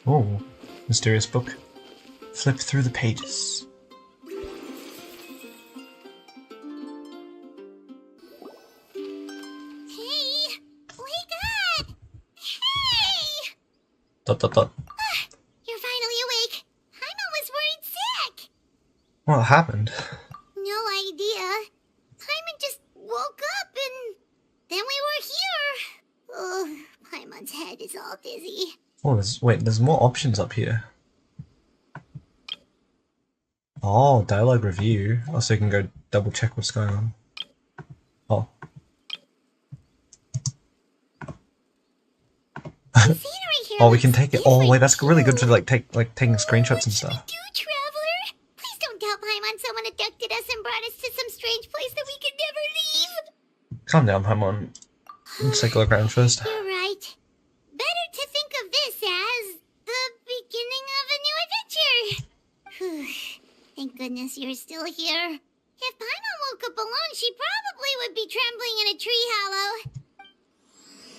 Oh, mysterious book. Flip through the pages. Hey! Wake up! Hey! Dot dot dot. You're finally awake. Paimon was worried sick. What happened? No idea. Paimon just woke up and then we were here. Oh, Paimon's head is all dizzy. Oh, there's more options up here. Oh, dialogue review. Also, you can go double check what's going on. Oh. The scenery here Oh, we can looks take it. Oh, wait, different, that's really good too. for taking screenshots What and should stuff. we do, Traveler? Please don't tell Paimon someone abducted us and brought us to some strange place that we could never leave. Calm down, Paimon. Let's take a look around first. You're right. Better to think of this as the beginning of a new adventure. Whew. Thank goodness you're still here. If Paimon woke up alone, she probably would be trembling in a tree hollow.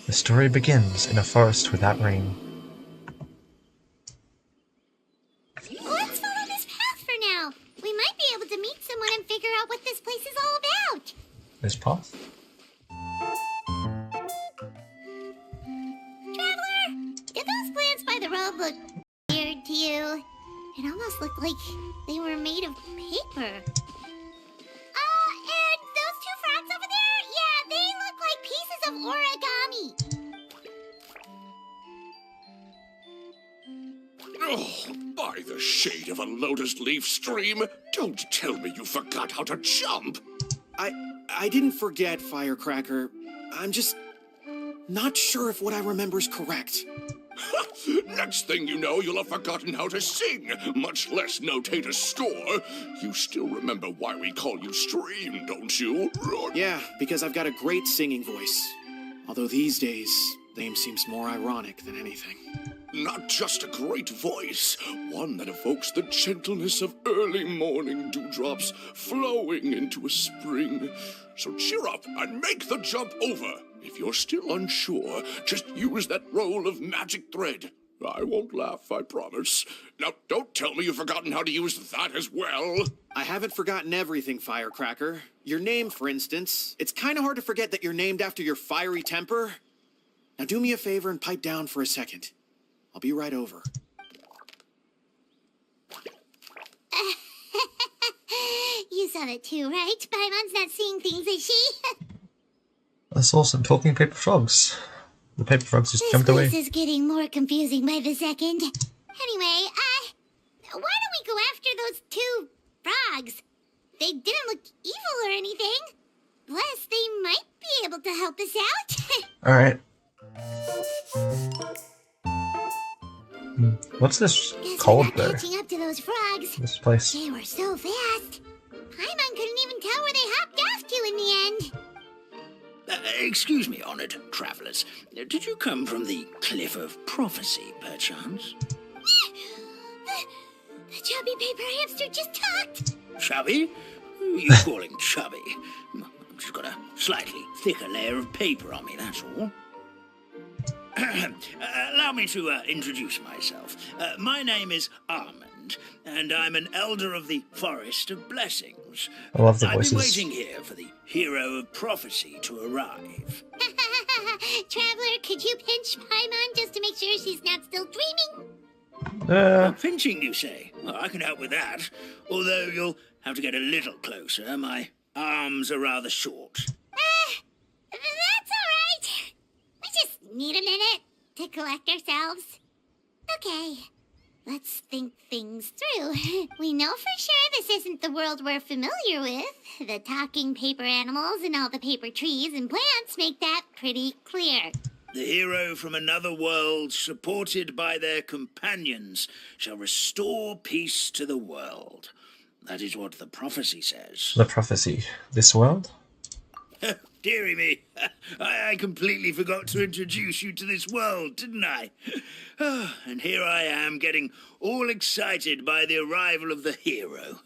The story begins in a forest without rain. Let's follow this path for now. We might be able to meet someone and figure out what this place is all about. This path? Traveler, did those plants by the road look weird to you? It almost looked like they were made of paper. And those two frogs over there? Yeah, they look like pieces of origami. Oh, by the shade of a lotus leaf stream, don't tell me you forgot how to jump. I didn't forget, Firecracker. I'm just not sure if what I remember is correct. Next thing you know, you'll have forgotten how to sing, much less notate a score. You still remember why we call you Stream, don't you? Yeah, because I've got a great singing voice. Although these days, name seems more ironic than anything. Not just a great voice, one that evokes the gentleness of early morning dewdrops flowing into a spring. So cheer up and make the jump over. If you're still unsure, just use that roll of magic thread. I won't laugh, I promise. Now, don't tell me you've forgotten how to use that as well. I haven't forgotten everything, Firecracker. Your name, for instance. It's kind of hard to forget that you're named after your fiery temper. Now do me a favor and pipe down for a second. I'll be right over. You saw that too, right? Paimon's not seeing things, is she? That's awesome. Talking paper frogs. The paper frogs just jumped away. This place is getting more confusing by the second. Anyway, why don't we go after those two frogs? They didn't look evil or anything. Plus, they might be able to help us out. Alright. What's this Guess called, we're not though? catching up to those frogs. This place. They were so fast. Paimon couldn't even tell where they hopped off to in the end. Excuse me, honored travelers. Did you come from the Cliff of Prophecy, perchance? The chubby paper hamster just talked. Chubby? Who are you calling chubby? I've just got a slightly thicker layer of paper on me, that's all. Allow me to introduce myself. My name is Armand, and I'm an elder of the Forest of Blessings. I love the I've been voices. waiting here for the hero of prophecy to arrive. Traveler, could you pinch Paimon just to make sure she's not still dreaming? Pinching, you say? Well, I can help with that. Although you'll have to get a little closer. My arms are rather short. That's alright. We just need a minute to collect ourselves. Okay, let's think things through. We know for sure this isn't the world we're familiar with. The talking paper animals and all the paper trees and plants make that pretty clear. The hero from another world, supported by their companions, shall restore peace to the world. That is what the prophecy says. The prophecy. This world? Dearie me, I completely forgot to introduce you to this world, didn't I? And here I am, getting all excited by the arrival of the hero.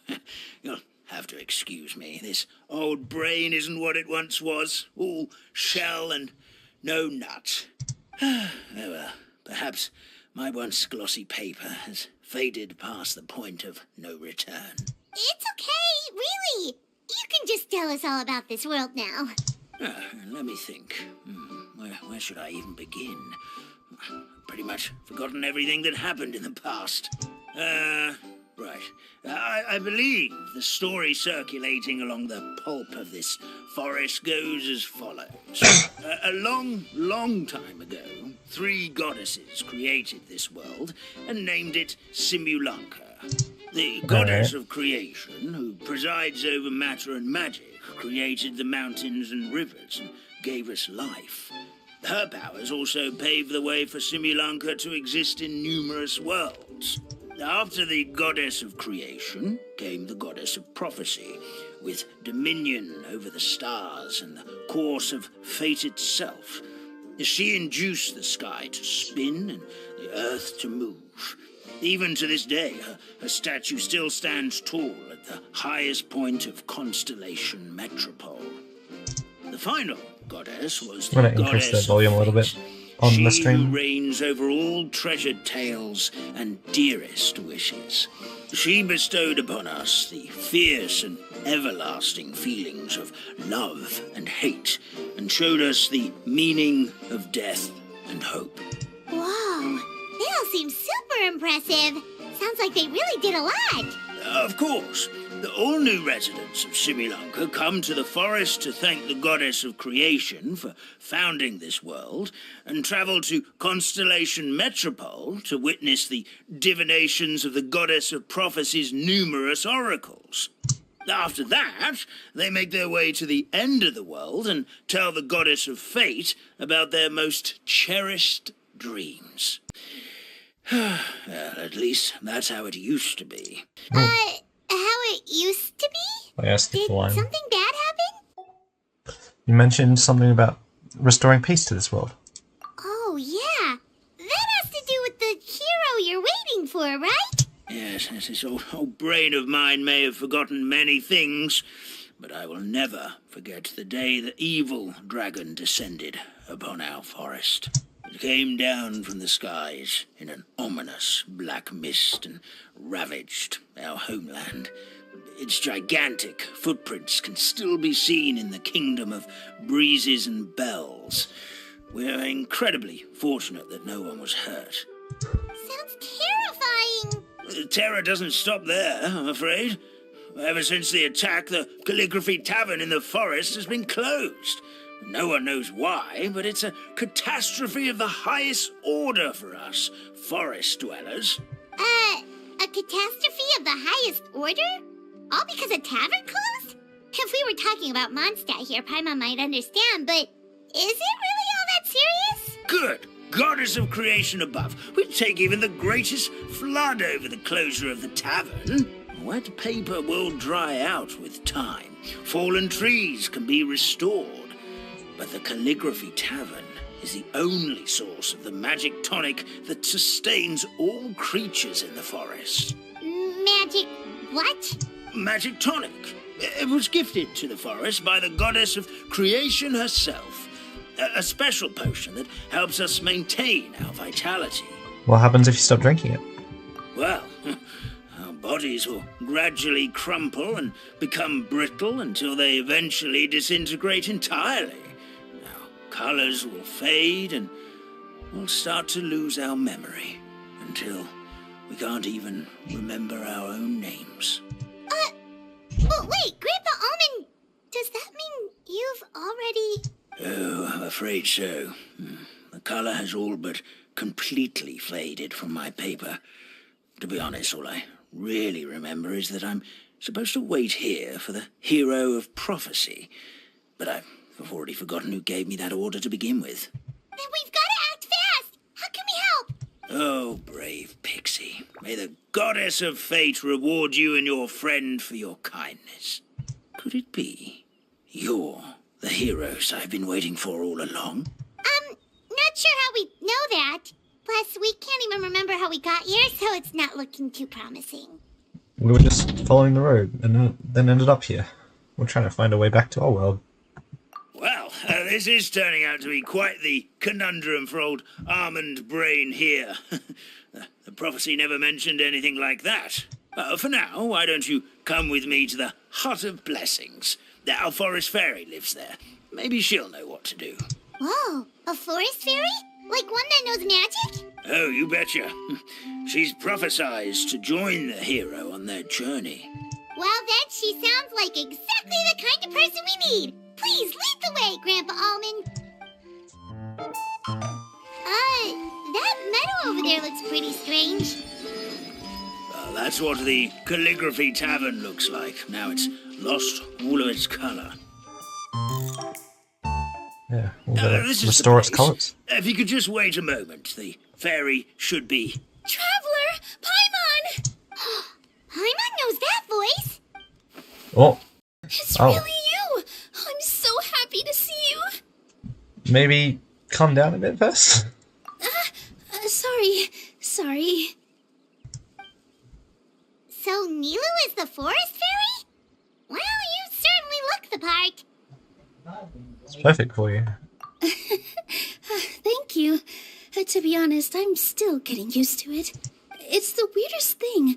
You'll have to excuse me. This old brain isn't what it once was, all shell and no nut. Oh well, perhaps My once glossy paper has faded past the point of no return. It's okay, really. You can just tell us all about this world now. Let me think. Where should I even begin? Pretty much forgotten everything that happened in the past. Right. I believe the story circulating along the pulp of this forest goes as follows. A long, long time ago, 3 goddesses created this world and named it Simulanka. The goddess of creation, who presides over matter and magic, created the mountains and rivers and gave us life. Her powers also paved the way for Simulanka to exist in numerous worlds. After the goddess of creation came the goddess of prophecy, with dominion over the stars and the course of fate itself. She induced the sky to spin and the earth to move. Even to this day, her statue still stands tall at the highest point of Constellation Metropole. The final goddess was the I'm going to increase goddess the volume a little bit on she the stream. who reigns over all treasured tales and dearest wishes. She bestowed upon us the fierce and everlasting feelings of love and hate, and showed us the meaning of death and hope. Whoa, they all seem super impressive. Sounds like they really did a lot. Of course, all new residents of Simulanka come to the forest to thank the goddess of creation for founding this world, and travel to Constellation Metropole to witness the divinations of the goddess of prophecy's numerous oracles. After that, they make their way to the end of the world and tell the goddess of fate about their most cherished dreams. Well, at least that's how it used to be. How it used to be? I asked Did the line. something bad happen? You mentioned something about restoring peace to this world. Oh, yeah. That has to do with the hero you're waiting for, right? Yes, this old brain of mine may have forgotten many things, but I will never forget the day the evil dragon descended upon our forest. It came down from the skies in an ominous black mist and ravaged our homeland. Its gigantic footprints can still be seen in the kingdom of breezes and bells. We're incredibly fortunate that no one was hurt. Sounds terrifying. The terror doesn't stop there, I'm afraid. Ever since the attack, the Calligraphy Tavern in the forest has been closed. No one knows why, but it's a catastrophe of the highest order for us, forest dwellers. A catastrophe of the highest order? All because a tavern closed? If we were talking about Mondstadt here, Paimon might understand, but is it really all that serious? Good goddess of creation above, we'd take even the greatest flood over the closure of the tavern. Wet paper will dry out with time. Fallen trees can be restored. But the Calligraphy Tavern is the only source of the magic tonic that sustains all creatures in the forest. Magic what? Magic tonic. It was gifted to the forest by the goddess of creation herself. A special potion that helps us maintain our vitality. What happens if you stop drinking it? Well, our bodies will gradually crumple and become brittle until they eventually disintegrate entirely. Colors will fade and we'll start to lose our memory until we can't even remember our own names. But wait, Grandpa Almond, does that mean you've already... Oh, I'm afraid so. The color has all but completely faded from my paper. To be honest, all I really remember is that I'm supposed to wait here for the hero of prophecy. But I've already forgotten who gave me that order to begin with. Then we've got to act fast! How can we help? Oh, brave Pixie. May the goddess of fate reward you and your friend for your kindness. Could it be you're the heroes I've been waiting for all along? Not sure how we know that. Plus, we can't even remember how we got here, so it's not looking too promising. We were just following the road and then ended up here. We're trying to find a way back to our world. Well, this is turning out to be quite the conundrum for old Almond Brain here. The prophecy never mentioned anything like that. For now, why don't you come with me to the Hut of Blessings? Our forest fairy lives there. Maybe she'll know what to do. Whoa, a forest fairy? Like one that knows magic? Oh, you betcha. She's prophesized to join the hero on their journey. Well, then she sounds like exactly the kind of person we need. Please lead the way, Grandpa Almond. That meadow over there looks pretty strange. Well, that's what the Calligraphy Tavern looks like. Now it's lost all of its color. Yeah, we'll better This is restore the its place. colours. If you could just wait a moment, the fairy should be... Traveler! Paimon! Paimon knows that voice! Oh, It's Oh. really you! I'm so happy to see you! maybe calm down a bit first. Sorry. So Nilu is the forest fairy? Well, you certainly look the part. It's perfect for you. Thank you. To be honest, I'm still getting used to it. It's the weirdest thing.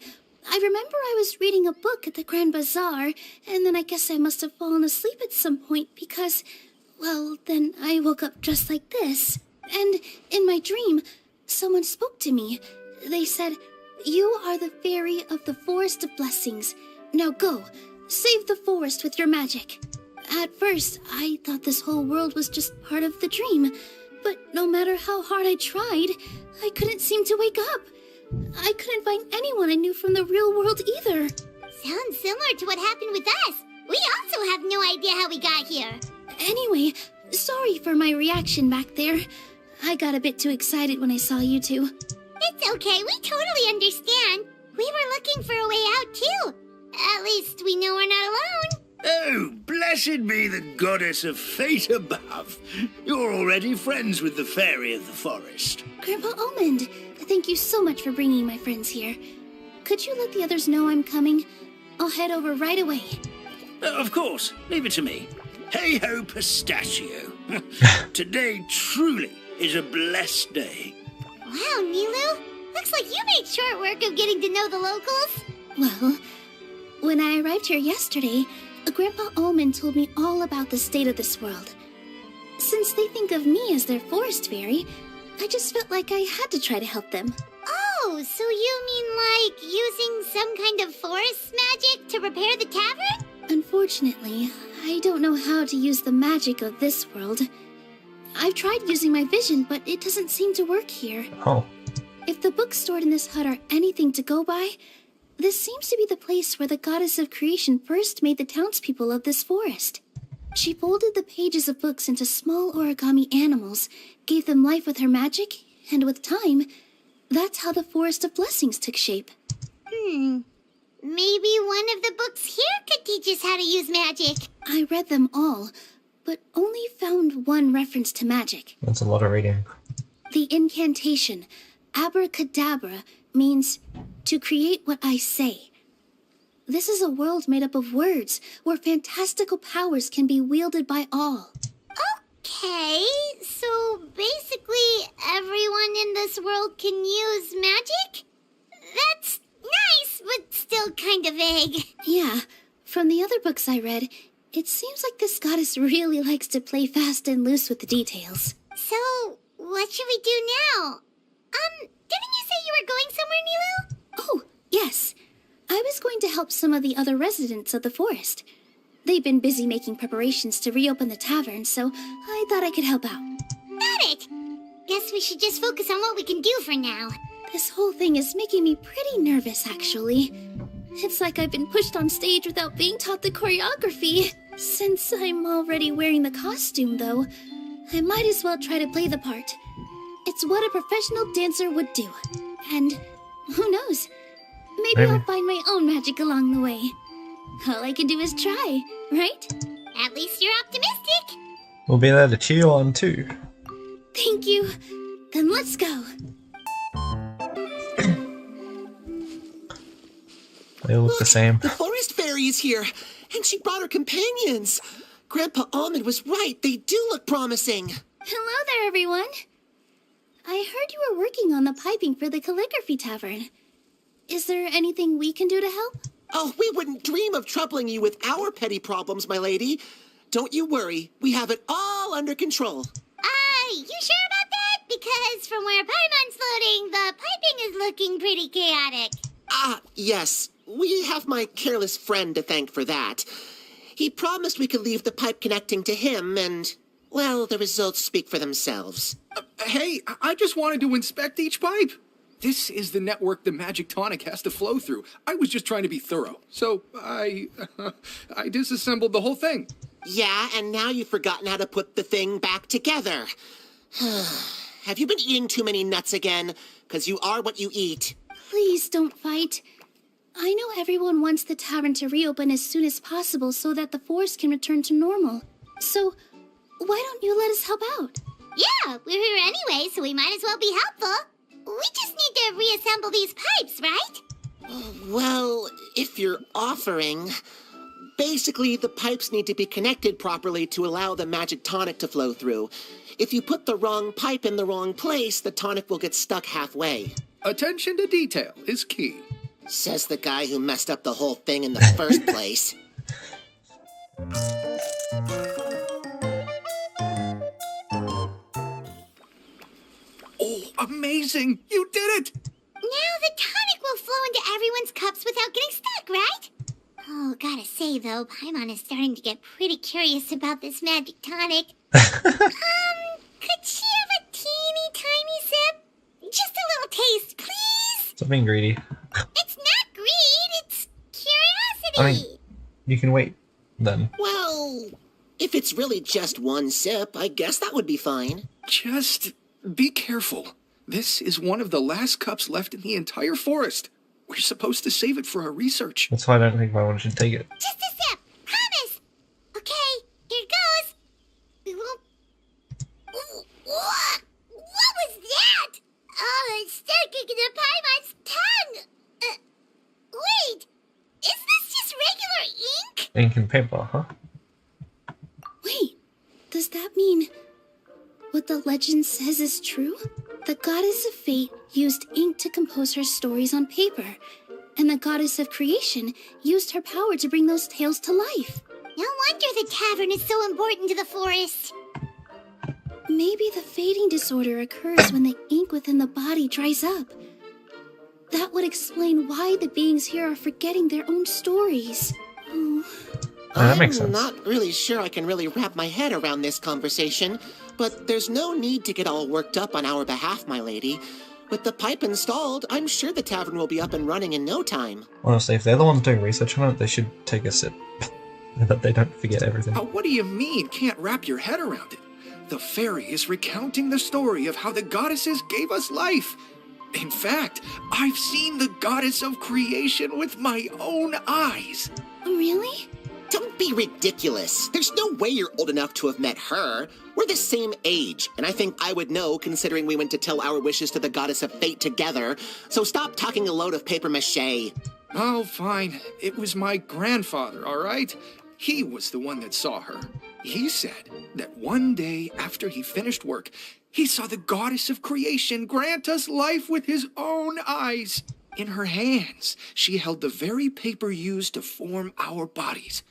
I remember I was reading a book at the Grand Bazaar, and then I guess I must have fallen asleep at some point because, well, then I woke up just like this. And in my dream, someone spoke to me. They said, "You are the fairy of the Forest of Blessings. Now go, save the forest with your magic." At first, I thought this whole world was just part of the dream, but no matter how hard I tried, I couldn't seem to wake up. I couldn't find anyone I knew from the real world either. Sounds similar to what happened with us. We also have no idea how we got here. Anyway, sorry for my reaction back there. I got a bit too excited when I saw you two. It's okay, we totally understand. We were looking for a way out too. At least we know we're not alone. Oh, blessed be the goddess of fate above. You're already friends with the fairy of the forest. Grandpa Almond, thank you so much for bringing my friends here. Could you let the others know I'm coming? I'll head over right away. Of course, leave it to me. Hey ho, pistachio. Today truly is a blessed day. Wow, Nilu, looks like you made short work of getting to know the locals. Well, when I arrived here yesterday, Grandpa Almond told me all about the state of this world. Since they think of me as their forest fairy, I just felt like I had to try to help them. Oh, so you mean like using some kind of forest magic to repair the tavern? Unfortunately, I don't know how to use the magic of this world. I've tried using my vision, but it doesn't seem to work here. Oh, If the books stored in this hut are anything to go by, this seems to be the place where the goddess of creation first made the townspeople of this forest. She folded the pages of books into small origami animals, gave them life with her magic, and with time, that's how the Forest of Blessings took shape. Maybe one of the books here could teach us how to use magic. I read them all, but only found one reference to magic. that's a lot of reading. The incantation, abracadabra, means to create what I say. This is a world made up of words, where fantastical powers can be wielded by all. Okay, so basically everyone in this world can use magic? That's nice, but still kind of vague. Yeah, from the other books I read, it seems like this goddess really likes to play fast and loose with the details. So, what should we do now? Didn't you say you were going somewhere, Nilu? Oh, yes. I was going to help some of the other residents of the forest. They've been busy making preparations to reopen the tavern, so I thought I could help out. Got it! Guess we should just focus on what we can do for now. This whole thing is making me pretty nervous, actually. It's like I've been pushed on stage without being taught the choreography. Since I'm already wearing the costume, though, I might as well try to play the part. It's what a professional dancer would do. And who knows? Maybe I'll find my own magic along the way. All I can do is try, right? At least you're optimistic. We'll be there to cheer you on too. Thank you. Then let's go. They all look the same. The forest fairy is here, and she brought her companions. Grandpa Almond was right. They do look promising. Hello there, everyone. I heard you were working on the piping for the calligraphy tavern. Is there anything we can do to help? Oh, we wouldn't dream of troubling you with our petty problems, my lady. Don't you worry. We have it all under control. You sure about that? Because from where Paimon's floating, the piping is looking pretty chaotic. Yes. We have my careless friend to thank for that. He promised we could leave the pipe connecting to him, and, well, the results speak for themselves. Hey, I just wanted to inspect each pipe. This is the network the magic tonic has to flow through. I was just trying to be thorough. So I disassembled the whole thing. Yeah, and now you've forgotten how to put the thing back together. Have you been eating too many nuts again? 'Cause you are what you eat. Please don't fight. I know everyone wants the tavern to reopen as soon as possible so that the forest can return to normal. So, why don't you let us help out? Yeah, we're here anyway, so we might as well be helpful. We just need to reassemble these pipes, right? Well, if you're offering... Basically, the pipes need to be connected properly to allow the magic tonic to flow through. If you put the wrong pipe in the wrong place, the tonic will get stuck halfway. Attention to detail is key. Says the guy who messed up the whole thing in the first place. Oh, amazing! You did it! Now the tonic will flow into everyone's cups without getting stuck, right? Oh, gotta say though, Paimon is starting to get pretty curious about this magic tonic. Could she have a teeny tiny sip? Just a little taste, please? Stop being greedy. It's not greed, it's curiosity. I mean, you can wait, then. Well, if it's really just one sip, I guess that would be fine. Just be careful. This is one of the last cups left in the entire forest. We're supposed to save it for our research. That's why I don't think Paimon should take it. Just a sip, promise. Okay, here goes. We won't... Ooh, what was that? Oh, it's sticking to Paimon's tongue. Wait, is this just regular ink? Ink and paper, huh? Wait, does that mean what the legend says is true? The goddess of fate used ink to compose her stories on paper, and the goddess of creation used her power to bring those tales to life. No wonder the tavern is so important to the forest. Maybe the fading disorder occurs when the ink within the body dries up. That would explain why the beings here are forgetting their own stories. Oh. That makes sense. I'm not really sure I can really wrap my head around this conversation, but there's no need to get all worked up on our behalf, my lady. With the pipe installed, I'm sure the tavern will be up and running in no time. Honestly, if they're the ones doing research on it, they should take a sip. So that they don't forget everything. What do you mean, can't wrap your head around it? The fairy is recounting the story of how the goddesses gave us life. In fact, I've seen the goddess of creation with my own eyes. Really? Don't be ridiculous. There's no way you're old enough to have met her. We're the same age, and I think I would know considering we went to tell our wishes to the goddess of fate together. So stop talking a load of papier-mâché. Oh, fine. It was my grandfather, all right? He was the one that saw her. He said that one day after he finished work, he saw the goddess of creation grant us life with his own eyes. In her hands, she held the very paper used to form our bodies.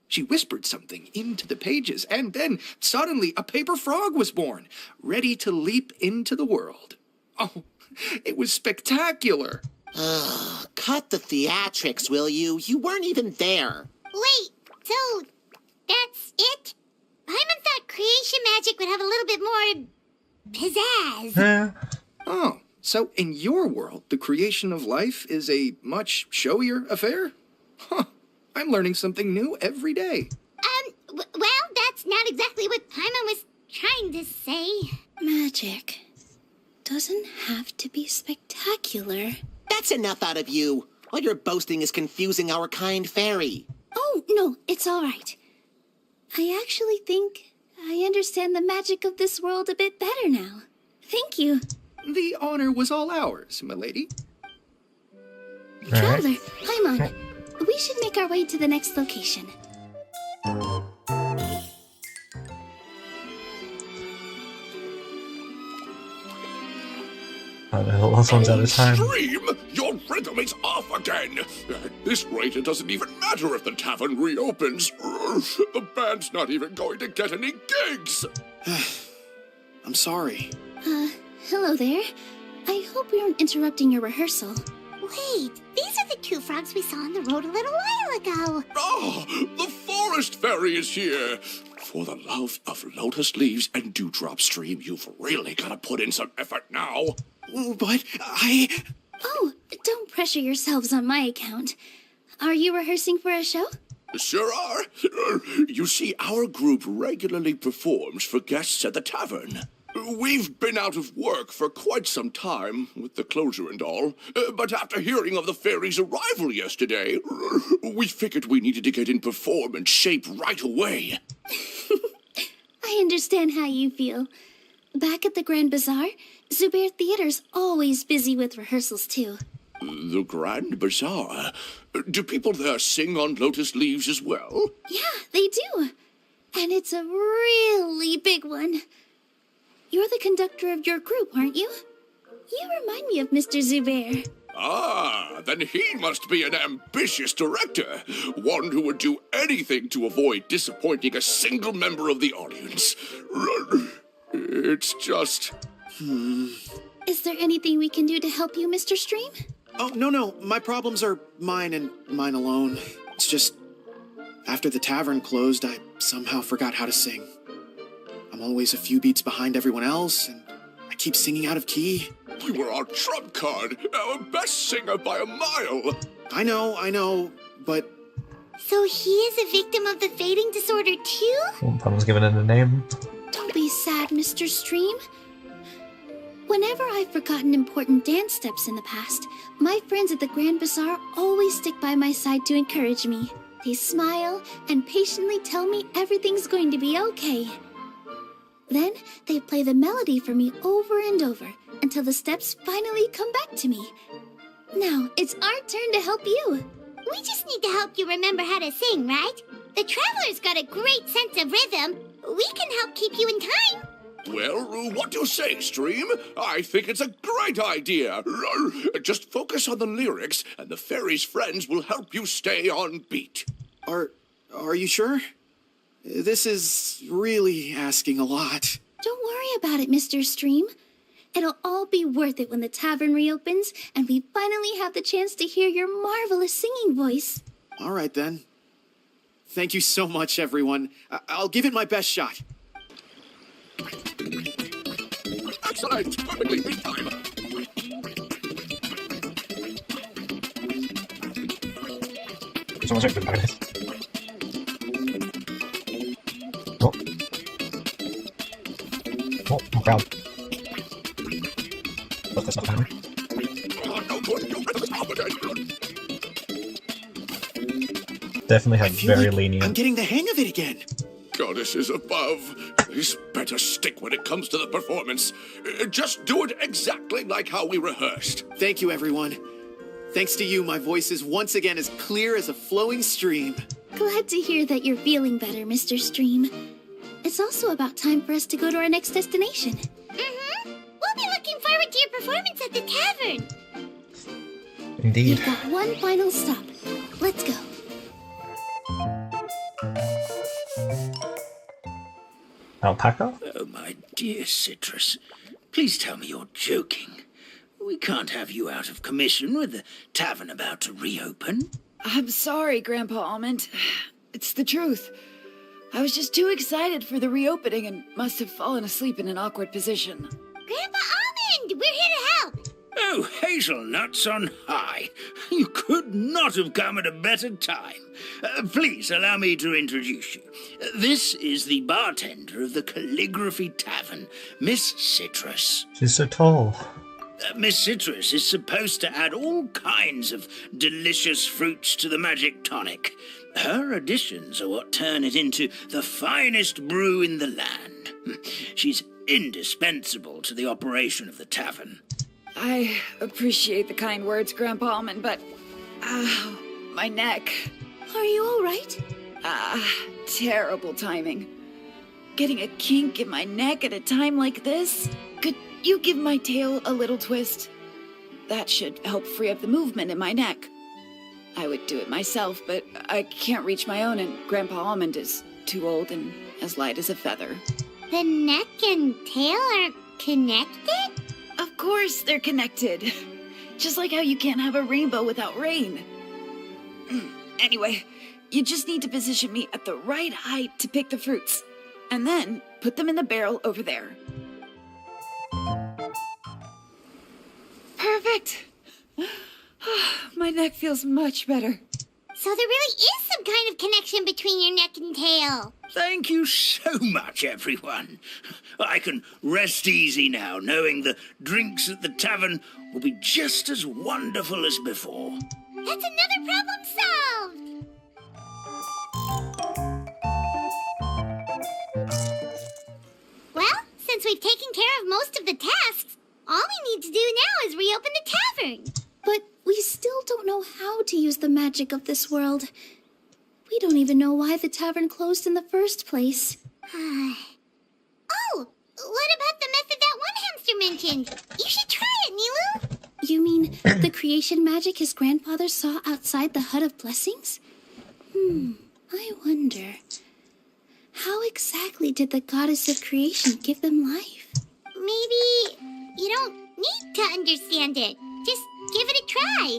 She whispered something into the pages, and then suddenly a paper frog was born, ready to leap into the world. Oh, it was spectacular. Cut the theatrics, will you? You weren't even there. Wait, so that's it? Paimon thought creation magic would have a little bit more pizzazz. Yeah. Oh, so in your world, the creation of life is a much showier affair? Huh, I'm learning something new every day. Well, that's not exactly what Paimon was trying to say. Magic doesn't have to be spectacular. That's enough out of you. All your boasting is confusing our kind fairy. Oh, no, it's all right. I actually think I understand the magic of this world a bit better now. Thank you. The honor was all ours, milady. Traveler, Paimon, we should make our way to the next location. this one's out of time. Stream, your rhythm is off again. At this rate, it doesn't even matter if the tavern reopens. The band's not even going to get any gigs. I'm sorry. Hello there. I hope we aren't interrupting your rehearsal. Wait, these are the two frogs we saw on the road a little while ago. Oh, the forest fairy is here. For the love of lotus leaves and dewdrop stream, you've really got to put in some effort now. But Oh, don't pressure yourselves on my account. Are you rehearsing for a show? Sure are. You see, our group regularly performs for guests at the tavern. We've been out of work for quite some time, with the closure and all, but after hearing of the fairy's arrival yesterday, we figured we needed to get in performance shape right away. I understand how you feel. Back at the Grand Bazaar, Zubair Theater's always busy with rehearsals too. The Grand Bazaar? Do people there sing on lotus leaves as well? Yeah, they do. And it's a really big one. You're the conductor of your group, aren't you? You remind me of Mr. Zubair. Ah, then he must be an ambitious director. One who would do anything to avoid disappointing a single member of the audience. It's just... Is there anything we can do to help you, Mr. Stream? oh no, my problems are mine and mine alone. It's just after the tavern closed, I somehow forgot how to sing. I'm always a few beats behind everyone else, and I keep singing out of key. You were our trump card, our best singer by a mile. I know, but So he is a victim of the fading disorder too? Someone's given it a name. Don't be sad, Mr. Stream. Whenever I've forgotten important dance steps in the past, my friends at the Grand Bazaar always stick by my side to encourage me. They smile and patiently tell me everything's going to be okay. Then they play the melody for me over and over until the steps finally come back to me. Now it's our turn to help you. We just need to help you remember how to sing, right? The Traveler's got a great sense of rhythm. We can help keep you in time. Well, what do you say, Stream? I think it's a great idea. Just focus on the lyrics, and the fairy's friends will help you stay on beat. are you sure? This is really asking a lot. Don't worry about it, Mr. Stream. It'll all be worth it when the tavern reopens and we finally have the chance to hear your marvelous singing voice. All right, then. Thank you so much, everyone. I'll give it my best shot. Excellent! Perfectly beat time! Someone's opened by this. Oh. Oh, oh god. What's this up, Definitely have very lenient. I'm getting the hang of it again. Goddesses above, this better stick when it comes to the performance. Just do it exactly like how we rehearsed. Thank you, everyone. Thanks to you, my voice is once again as clear as a flowing stream. Glad to hear that you're feeling better, Mr. Stream. It's also about time for us to go to our next destination. Mm-hmm. We'll be looking forward to your performance at the tavern. Indeed. We've got one final stop. Let's go. Alpaca? Oh, my dear Citrus, please tell me you're joking. We can't have you out of commission with the tavern about to reopen. I'm sorry, Grandpa Almond. It's the truth. I was just too excited for the reopening and must have fallen asleep in an awkward position. Grandpa Almond, we're here to help. Oh, hazelnuts on high. You could not have come at a better time. Please allow me to introduce you. This is the bartender of the Calligraphy Tavern, Miss Citrus. She's so tall. Miss Citrus is supposed to add all kinds of delicious fruits to the magic tonic. Her additions are what turn it into the finest brew in the land. She's indispensable to the operation of the tavern. I appreciate the kind words, Grandpa Almond, but... my neck. Are you all right? Terrible timing. Getting a kink in my neck at a time like this? Could you give my tail a little twist? that should help free up the movement in my neck. I would do it myself, but I can't reach my own, and Grandpa Almond is too old and as light as a feather. The neck and tail are connected? Of course they're connected. Just like how you can't have a rainbow without rain. Anyway, you just need to position me at the right height to pick the fruits, and then put them in the barrel over there. Perfect! My neck feels much better. So there really is some kind of connection between your neck and tail. Thank you so much, everyone. I can rest easy now, knowing the drinks at the tavern will be just as wonderful as before. That's another problem solved! Well, since we've taken care of most of the tasks, all we need to do now is reopen the tavern. But we still don't know how to use the magic of this world. We don't even know why the tavern closed in the first place. Oh, what about the method that one hamster mentioned? You should try it, Nilu. You mean the creation magic his grandfather saw outside the Hut of Blessings? I wonder. How exactly did the goddess of creation give them life? Maybe you don't need to understand it. Just give it a try.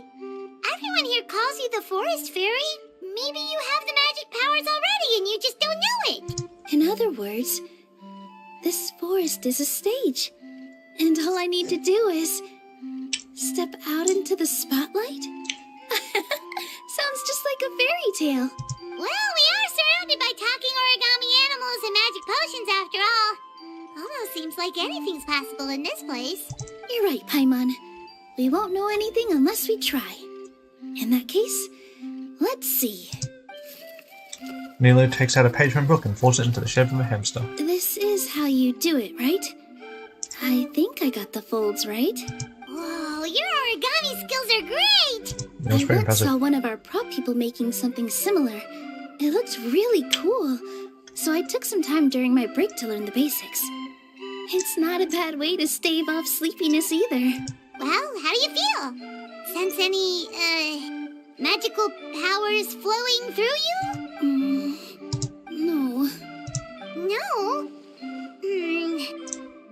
Everyone here calls you the Forest Fairy. Maybe you have the magic powers already and you just don't know it. In other words, this forest is a stage. And all I need to do is step out into the spotlight? Sounds just like a fairy tale. Well, we are surrounded by talking origami animals and magic potions after all. Almost seems like anything's possible in this place. You're right, Paimon. We won't know anything unless we try. In that case, let's see. Nilo takes out a page from a book and folds it into the shape of a hamster. This is how you do it, right? I think I got the folds right. Whoa, your origami skills are great! That was I pretty once impressive. saw one of our prop people making something similar. It looked really cool, so I took some time during my break to learn the basics. It's not a bad way to stave off sleepiness either. Well, how do you feel? Sense any, magical powers flowing through you? No. No?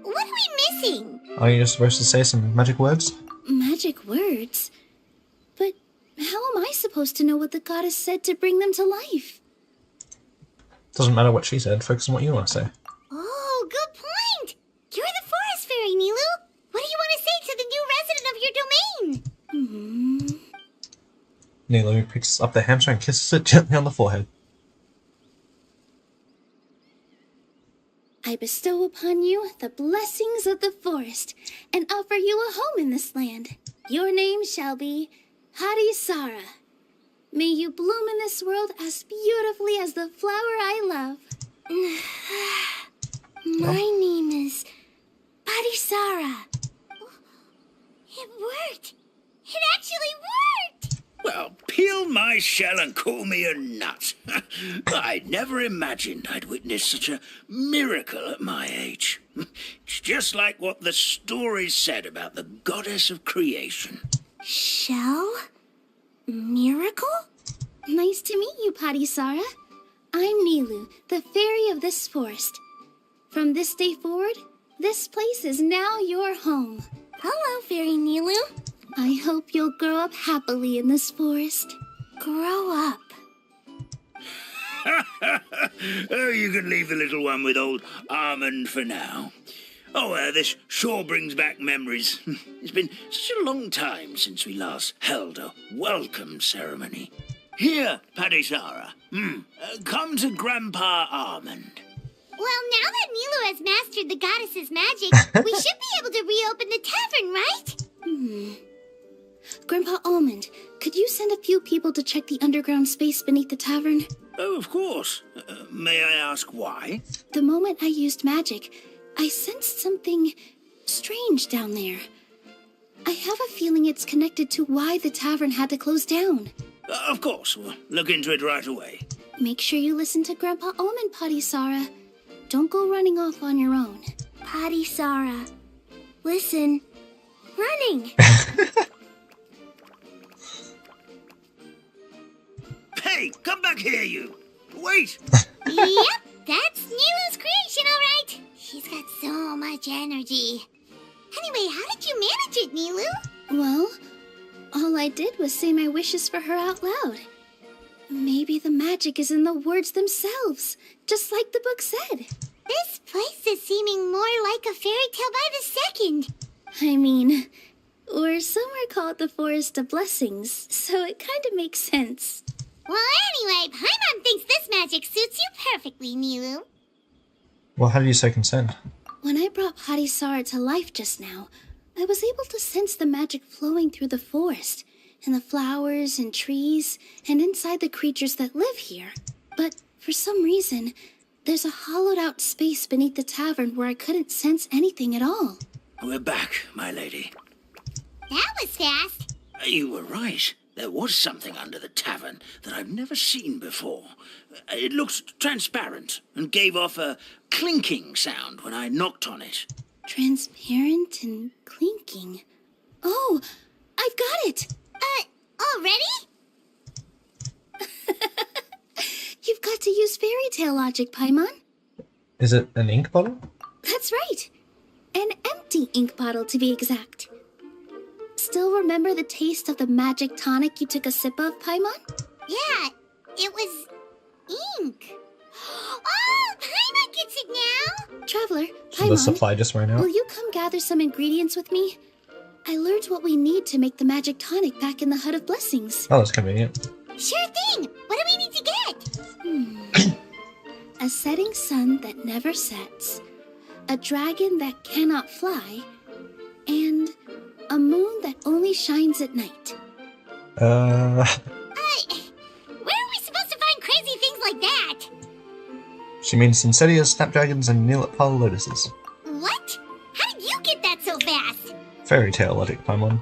What are we missing? Are you just supposed to say some magic words? Magic words? But how am I supposed to know what the goddess said to bring them to life? Doesn't matter what she said, focus on what you want to say. Oh, good point! You're the Forest Fairy, Nilu! What do you want to say to the new resident of your domain? Nilo picks up the hamster and kisses it gently on the forehead. I bestow upon you the blessings of the forest and offer you a home in this land. Your name shall be Harisara. May you bloom in this world as beautifully as the flower I love. My name is Harisara. It worked! It actually worked! Well, peel my shell and call me a nut. I'd never imagined I'd witness such a miracle at my age. It's just like what the stories said about the goddess of creation. Shell? Miracle? Nice to meet you, Harisara. I'm Nilu, the fairy of this forest. From this day forward, this place is now your home. Hello, Fairy Nilu. I hope you'll grow up happily in this forest. Grow up. Oh, you can leave the little one with old Almond for now. Oh, this sure brings back memories. It's been such a long time since we last held a welcome ceremony. Here, Padisara. Come to Grandpa Almond. Well, now that Nilu has mastered the goddess's magic, we should be able to reopen the tavern, right? Grandpa Almond, could you send a few people to check the underground space beneath the tavern? Oh, of course. May I ask why? The moment I used magic, I sensed something strange down there. I have a feeling it's connected to why the tavern had to close down. Of course. We'll look into it right away. Make sure you listen to Grandpa Almond, Padisara. Don't go running off on your own. Padisara, listen. running. Hey, come back here, you! Wait! Yep, that's Nilu's creation, all right. She's got so much energy. Anyway, how did you manage it, Nilu? Well, all I did was say my wishes for her out loud. Maybe the magic is in the words themselves, just like the book said. This place is seeming more like a fairy tale by the second. I mean, or somewhere called the Forest of Blessings, so it kind of makes sense. Well, anyway, Paimon thinks this magic suits you perfectly, Nilu. Well, how do you say consent? When I brought Hadisara to life just now, I was able to sense the magic flowing through the forest, and the flowers and trees, and inside the creatures that live here. But for some reason, there's a hollowed out space beneath the tavern where I couldn't sense anything at all. We're back, my lady. That was fast. You were right. There was something under the tavern that I've never seen before. It looked transparent and gave off a clinking sound when I knocked on it. Transparent and clinking. Oh, I've got it! Already? You've got to use fairy tale logic, Paimon. Is it an ink bottle? That's right. An empty ink bottle, to be exact. Still remember the taste of the magic tonic you took a sip of, Paimon? Yeah, it was ink. Oh, Paimon gets it now! Traveler, Should the Paimon, supply just ran out? will you come gather some ingredients with me? I learned what we need to make the magic tonic back in the Hut of Blessings. Oh, that's convenient. Sure thing! What do we need to get? A setting sun that never sets, a dragon that cannot fly, and a moon that only shines at night. Where are we supposed to find crazy things like that? She means Sincerias, snapdragons, and Neelitpal lotuses. What? How did you get that so fast? Fairy tale logic, Paimon.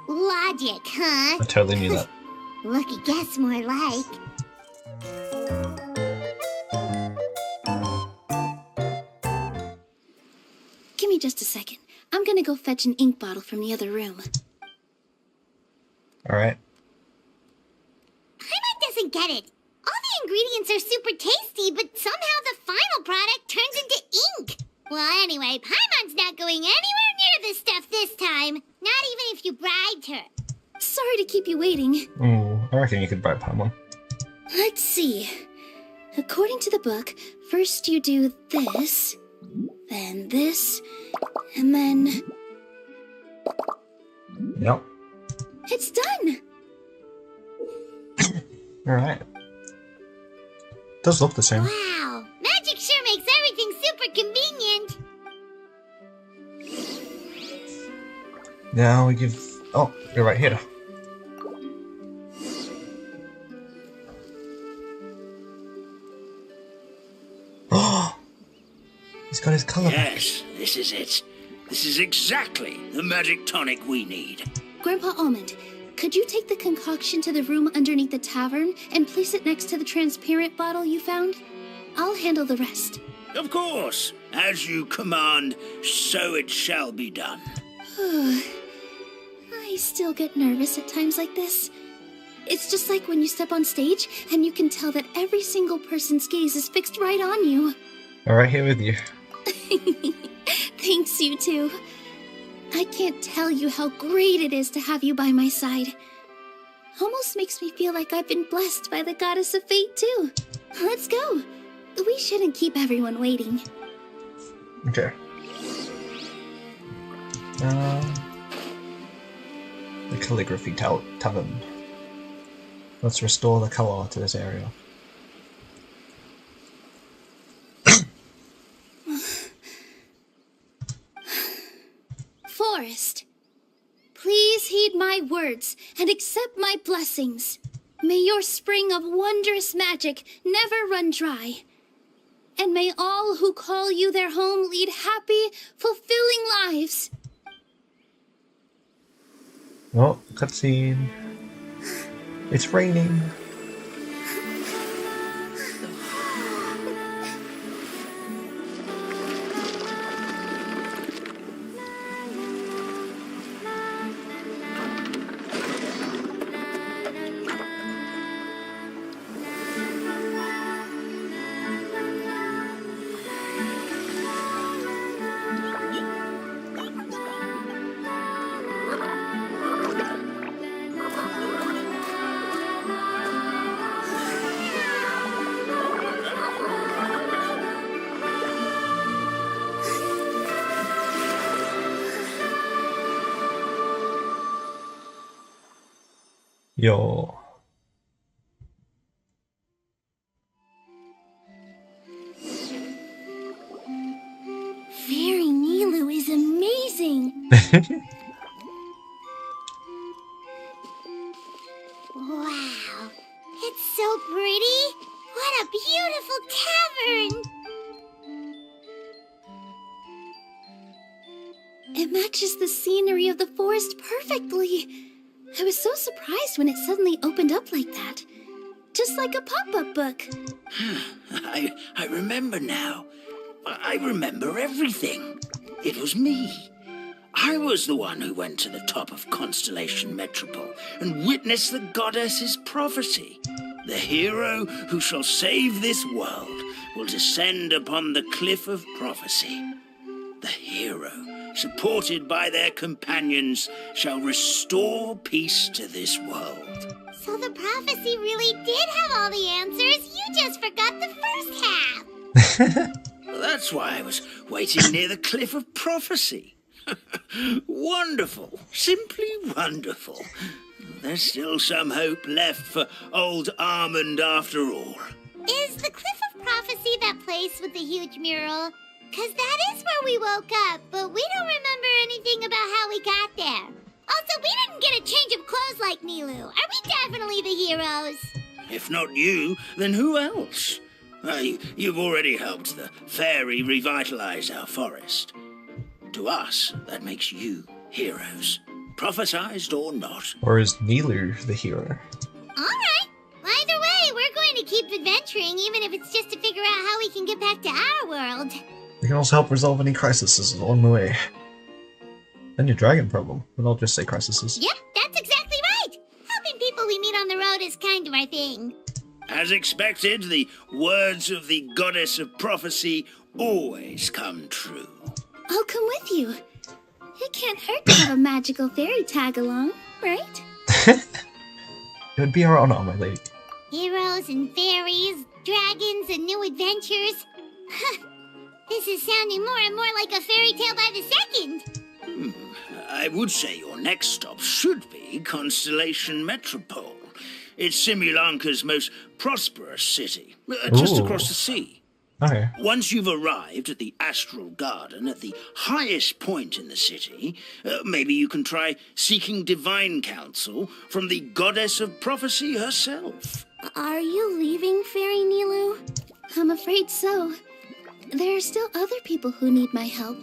Logic, huh? I totally knew that. Lucky guess, more like. Give me just a second. I'm gonna go fetch an ink bottle from the other room. Alright. Paimon doesn't get it. All the ingredients are super tasty, but somehow the final product turns into ink. Well, anyway, Paimon's not going anywhere near this stuff this time. Not even if you bribed her. Sorry to keep you waiting. Ooh, I reckon you could bribe Paimon. Let's see. According to the book, first you do this, then this, and then... Yep. It's done! Alright. Does look the same. Wow, magic sure makes everything super convenient. Now we give... Oh, you're right here. Oh! He's got his colour back. Yes, this is it. This is exactly the magic tonic we need. Grandpa Almond, could you take the concoction to the room underneath the tavern and place it next to the transparent bottle you found? I'll handle the rest. Of course. As you command, so it shall be done. I still get nervous at times like this. It's just like when you step on stage and you can tell that every single person's gaze is fixed right on you. Alright, here with you. Thanks, you two. I can't tell you how great it is to have you by my side. Almost makes me feel like I've been blessed by the goddess of fate, too. Let's go. We shouldn't keep everyone waiting. Okay. The calligraphy tavern. Let's restore the colour to this area. Forest, please heed my words and accept my blessings. May your spring of wondrous magic never run dry. And may all who call you their home lead happy, fulfilling lives. Oh, cutscene. It's raining. Yo. Fairy Nilu is amazing. Wow, it's so pretty. What a beautiful tavern. It matches the scenery of the forest perfectly. I was so surprised when it suddenly opened up like that. Just like a pop-up book. I remember now. I remember everything. It was me. I was the one who went to the top of Constellation Metropole and witnessed the goddess's prophecy. The hero who shall save this world will descend upon the cliff of prophecy. The hero, supported by their companions, shall restore peace to this world. So the prophecy really did have all the answers. You just forgot the first half. That's why I was waiting near the cliff of prophecy. Wonderful. Simply wonderful. There's still some hope left for old Armand after all. Is the Cliff of Prophecy that place with the huge mural? 'Cause that is where we woke up, but we don't remember anything about how we got there. Also, we didn't get a change of clothes like Nilu. Are we definitely the heroes? If not you, then who else? You've already helped the fairy revitalize our forest. To us, that makes you heroes, prophesized or not. Or is Nilu the hero? Alright. Either way, we're going to keep adventuring, even if it's just to figure out how we can get back to our world. We can also help resolve any crises along the way. And your dragon problem, but I'll just say crises. Yep, that's exactly right. Helping people we meet on the road is kind of our thing. As expected, the words of the goddess of prophecy always come true. I'll come with you. It can't hurt to have a magical fairy tag along, right? It would be our honor, my lady. Heroes and fairies, dragons and new adventures. This is sounding more and more like a fairy tale by the second. I would say your next stop should be Constellation Metropole. It's Simulanka's most prosperous city, just Ooh. across the sea. Okay. Once you've arrived at the Astral Garden at the highest point in the city, maybe you can try seeking divine counsel from the goddess of prophecy herself. Are you leaving, Fairy Nilu? I'm afraid so. There are still other people who need my help.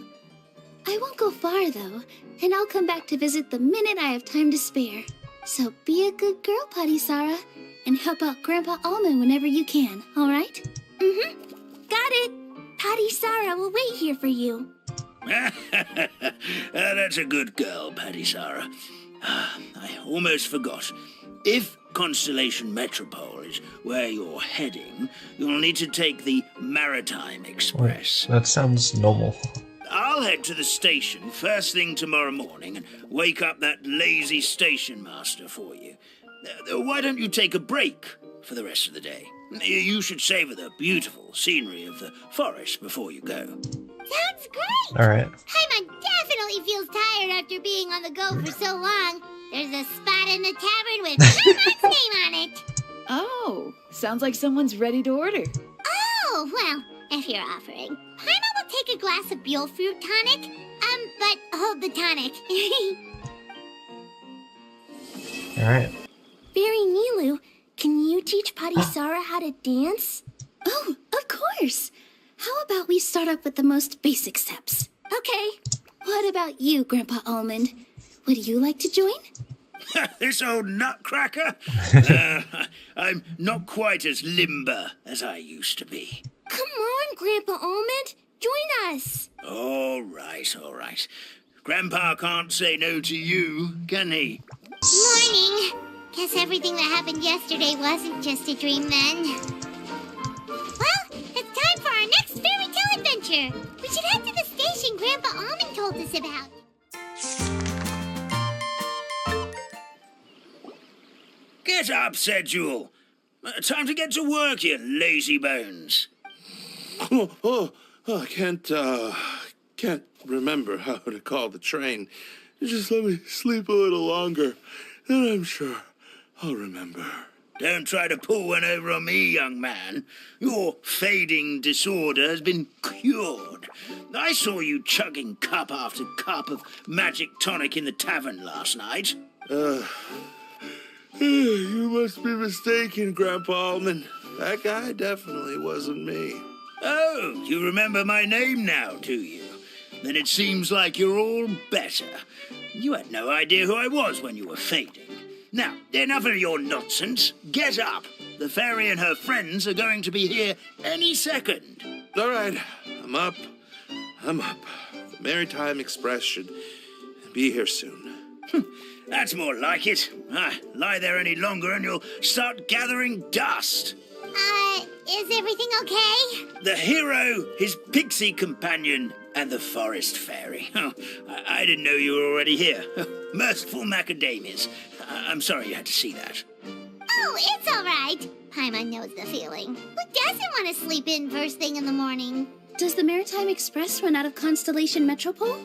I won't go far, though, and I'll come back to visit the minute I have time to spare. So be a good girl, Patty Sarah, and help out Grandpa Almond whenever you can, all right? Mm-hmm. Got it. Patty Sarah will wait here for you. That's a good girl, Patty Sarah. I almost forgot. If Constellation Metropole is where you're heading, you'll need to take the Maritime Express. That sounds normal. I'll head to the station first thing tomorrow morning and wake up that lazy station master for you. Why don't you take a break for the rest of the day? You should savor the beautiful scenery of the forest before you go. Sounds great. Alright. Paimon definitely feels tired after being on the go for so long. There's a spot in the tavern with Paimon's name on it. Oh, sounds like someone's ready to order. Oh, well, if you're offering. Paimon will take a glass of Buell fruit tonic. But hold the tonic. Alright. Fairy Nilu, can you teach Patty Sarah how to dance? Oh, of course. How about we start up with the most basic steps? Okay. What about you, Grandpa Almond? Would you like to join? This old nutcracker? I'm not quite as limber as I used to be. Come on, Grandpa Almond. Join us. All right. Grandpa can't say no to you, can he? Morning. Guess everything that happened yesterday wasn't just a dream then. Well, it's time for our next fairy tale adventure. We should head to the station Grandpa Almond told us about. Get up, said Jewel. Time to get to work, you lazy bones. I can't remember how to call the train. Just let me sleep a little longer, and I'm sure I'll remember. Don't try to pull one over on me, young man. Your fading disorder has been cured. I saw you chugging cup after cup of magic tonic in the tavern last night. You must be mistaken, Grandpa Almond. That guy definitely wasn't me. Oh, you remember my name now, do you? Then it seems like you're all better. You had no idea who I was when you were fading. Now, enough of your nonsense. Get up. The fairy and her friends are going to be here any second. All right, I'm up. The Maritime Express should be here soon. That's more like it. Lie there any longer and you'll start gathering dust. Is everything okay? The hero, his pixie companion, and the forest fairy. Oh, I didn't know you were already here. Merciful macadamias. I'm sorry you had to see that. Oh, it's all right. Paimon knows the feeling. Who doesn't want to sleep in first thing in the morning? Does the Maritime Express run out of Constellation Metropole?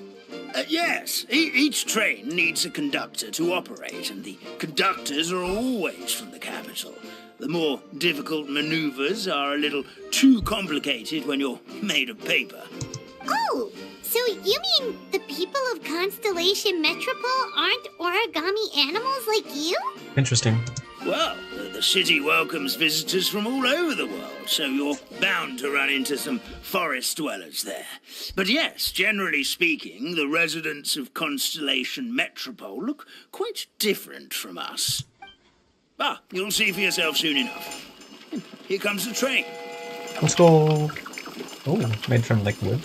Yes, each train needs a conductor to operate, and the conductors are always from the capital. The more difficult maneuvers are a little too complicated when you're made of paper. Oh, so you mean the people of Constellation Metropole aren't origami animals like you? Interesting. Well, the city welcomes visitors from all over the world, so you're bound to run into some forest dwellers there. But yes, generally speaking, the residents of Constellation Metropole look quite different from us. You'll see for yourself soon enough. Here comes the train. Let's go. Oh, made from like wood.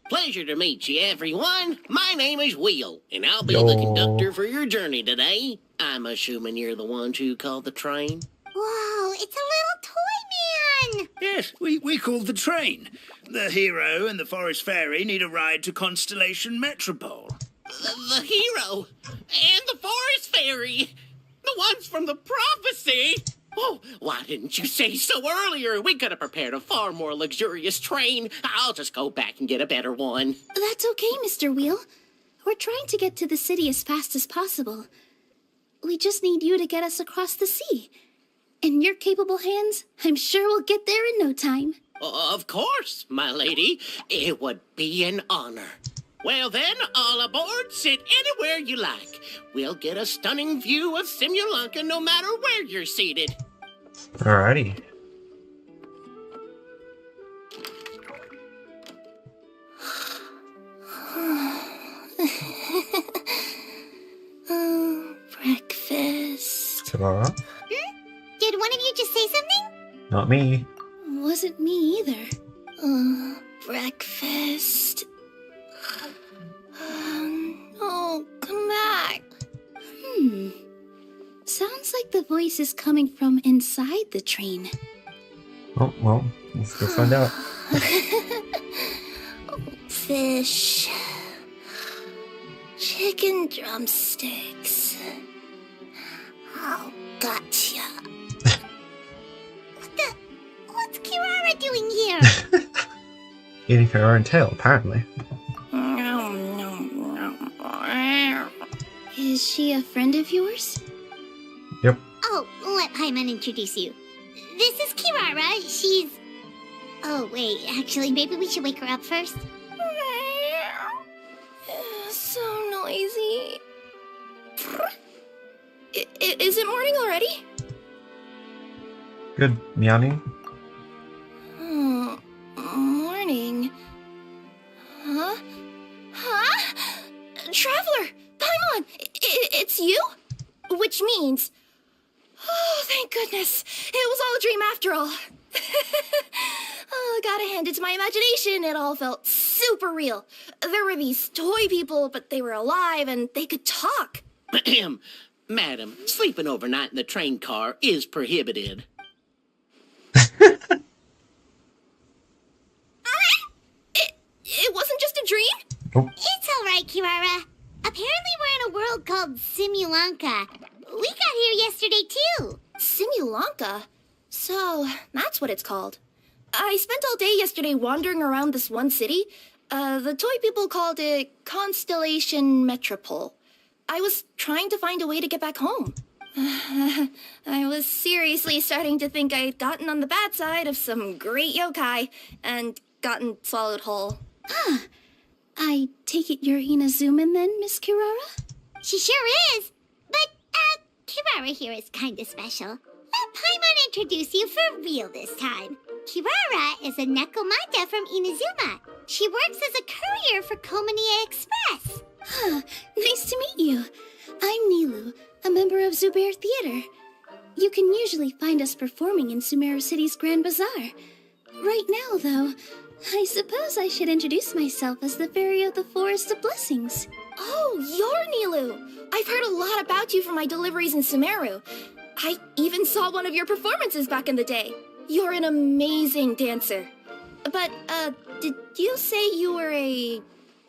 Pleasure to meet you, everyone. My name is Will, and I'll be the conductor for your journey today. I'm assuming you're the ones who called the train. Whoa, it's a little toy man! Yes, we called the train. The hero and the forest fairy need a ride to Constellation Metropole. The hero and the forest fairy, the ones from the prophecy. Oh, why didn't you say so earlier? We could have prepared a far more luxurious train. I'll just go back and get a better one. That's okay, Mr. Wheel. We're trying to get to the city as fast as possible. We just need you to get us across the sea. In your capable hands, I'm sure we'll get there in no time. Of course, my lady. It would be an honor. Well then, all aboard, sit anywhere you like. We'll get a stunning view of Simulanka no matter where you're seated. Alrighty. Breakfast. Tamara? Did one of you just say something? Not me. Wasn't me either. Breakfast. Oh, come back. Sounds like the voice is coming from inside the train. Oh, well, let's go find out. Fish. Chicken drumsticks. Oh, gotcha. What's Kirara doing here? Eating her own tail, apparently. Is she a friend of yours? Yep. Oh, let Paimon introduce you. This is Kirara. She's... Oh, wait. Actually, maybe we should wake her up first. So noisy. Is it morning already? Good meowing. Morning. Huh? Traveler! Paimon! It's you? Which means... Oh, thank goodness. It was all a dream after all. Oh, gotta hand it to my imagination. It all felt super real. There were these toy people, but they were alive and they could talk. Madam, sleeping overnight in the train car is prohibited. It wasn't just a dream? Nope. It's all right, Kirara. Apparently we're in a world called Simulanka. We got here yesterday, too. Simulanka? So, that's what it's called. I spent all day yesterday wandering around this one city. The toy people called it Constellation Metropole. I was trying to find a way to get back home. I was seriously starting to think I'd gotten on the bad side of some great yokai and gotten swallowed whole. Ah, I take it you're Inazuman then, Miss Kirara? She sure is. But, Kirara here is kinda special. Let Paimon introduce you for real this time. Kirara is a Nekomata from Inazuma. She works as a courier for Komanie Express. Huh, nice to meet you. I'm Nilu, a member of Zubair Theater. You can usually find us performing in Sumeru City's Grand Bazaar. Right now, though, I suppose I should introduce myself as the Fairy of the Forest of Blessings. Oh, you're Nilu! I've heard a lot about you from my deliveries in Sumeru. I even saw one of your performances back in the day. You're an amazing dancer. But, did you say you were a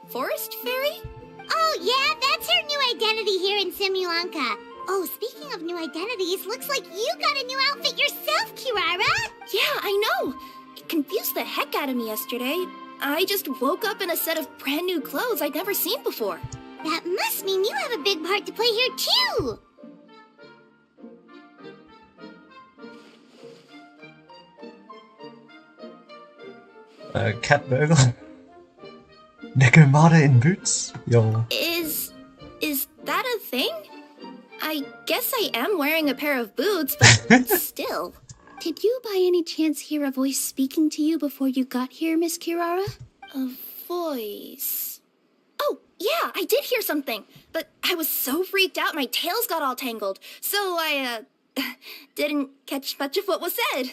forest fairy? Oh, yeah, that's her new identity here in Simulanka. Oh, speaking of new identities, looks like you got a new outfit yourself, Kirara! Yeah, I know! It confused the heck out of me yesterday. I just woke up in a set of brand new clothes I'd never seen before. That must mean you have a big part to play here, too! Cat burglar. Nekomata in boots? Yo. Is that a thing? I guess I am wearing a pair of boots, but still. Did you by any chance hear a voice speaking to you before you got here, Miss Kirara? A voice... Oh, yeah, I did hear something, but I was so freaked out my tails got all tangled, so I, didn't catch much of what was said.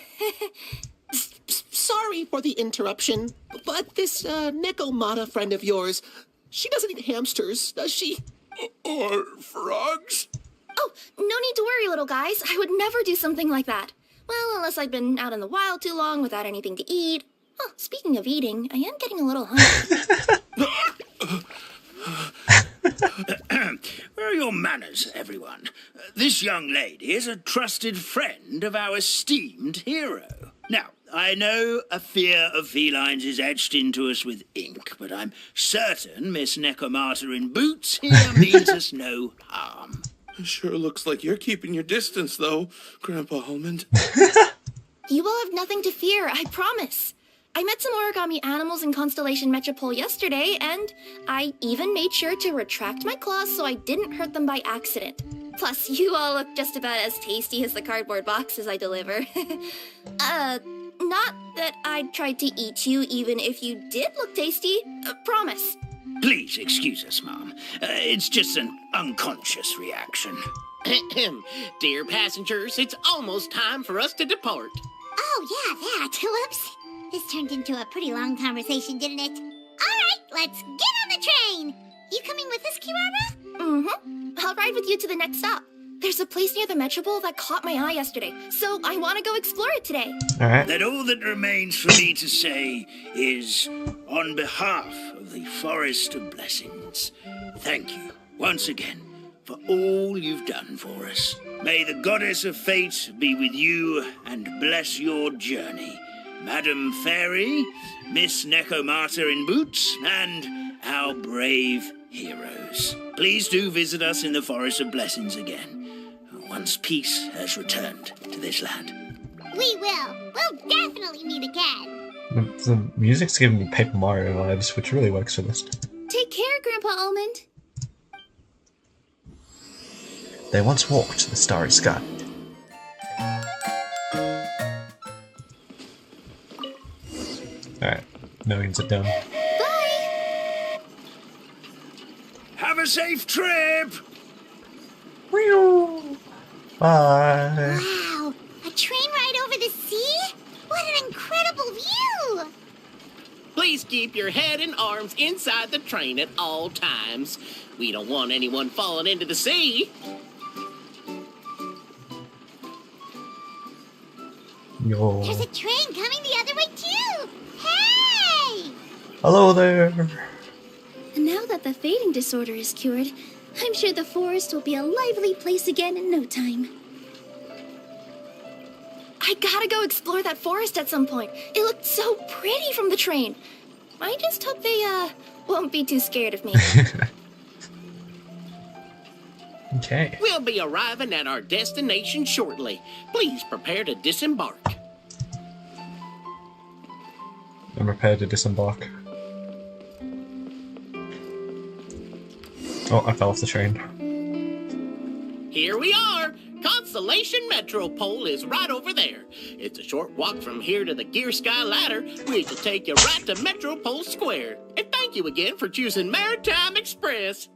Sorry for the interruption, but this Nekomata friend of yours, she doesn't eat hamsters, does she? Or frogs? Oh, no need to worry, little guys. I would never do something like that. Well, unless I've been out in the wild too long without anything to eat. Oh, speaking of eating, I am getting a little hungry. Where are your manners, everyone? This young lady is a trusted friend of our esteemed hero. Now, I know a fear of felines is etched into us with ink, but I'm certain Miss Nekomata in boots here means us no harm. Sure looks like you're keeping your distance, though, Grandpa Almond. You will have nothing to fear, I promise. I met some origami animals in Constellation Metropole yesterday, and I even made sure to retract my claws so I didn't hurt them by accident. Plus, you all look just about as tasty as the cardboard boxes I deliver. Not that I'd try to eat you even if you did look tasty. Promise. Please excuse us, Mom. It's just an unconscious reaction. Dear passengers, it's almost time for us to depart. Oh, yeah, that. Whoops. This turned into a pretty long conversation, didn't it? All right, let's get on the train. You coming with us, Kirara? Mm-hmm. I'll ride with you to the next stop. There's a place near the Metropole that caught my eye yesterday, so I want to go explore it today. Alright. Then all that remains for me to say is, on behalf of the Forest of Blessings, thank you once again for all you've done for us. May the Goddess of Fate be with you and bless your journey. Madam Fairy, Miss Nekomata in boots, and our brave heroes. Please do visit us in the Forest of Blessings again, once peace has returned to this land. We will. We'll definitely meet again. The music's giving me Paper Mario vibes, which really works for this. Take care, Grandpa Almond. They once walked the starry sky. Alright, millions are done. Bye! Have a safe trip! Bye! Wow, a train ride over the sea? What an incredible view! Please keep your head and arms inside the train at all times. We don't want anyone falling into the sea. Yo. There's a train coming the other way too! Hey! Hello there! And now that the fading disorder is cured, I'm sure the forest will be a lively place again in no time. I gotta go explore that forest at some point. It looked so pretty from the train. I just hope they, won't be too scared of me. Okay. We'll be arriving at our destination shortly. Please prepare to disembark. I'm prepared to disembark. Oh, I fell off the train. Here we are. Constellation Metropole is right over there. It's a short walk from here to the Gear Sky Ladder, which will take you right to Metropole Square. And thank you again for choosing Maritime Express.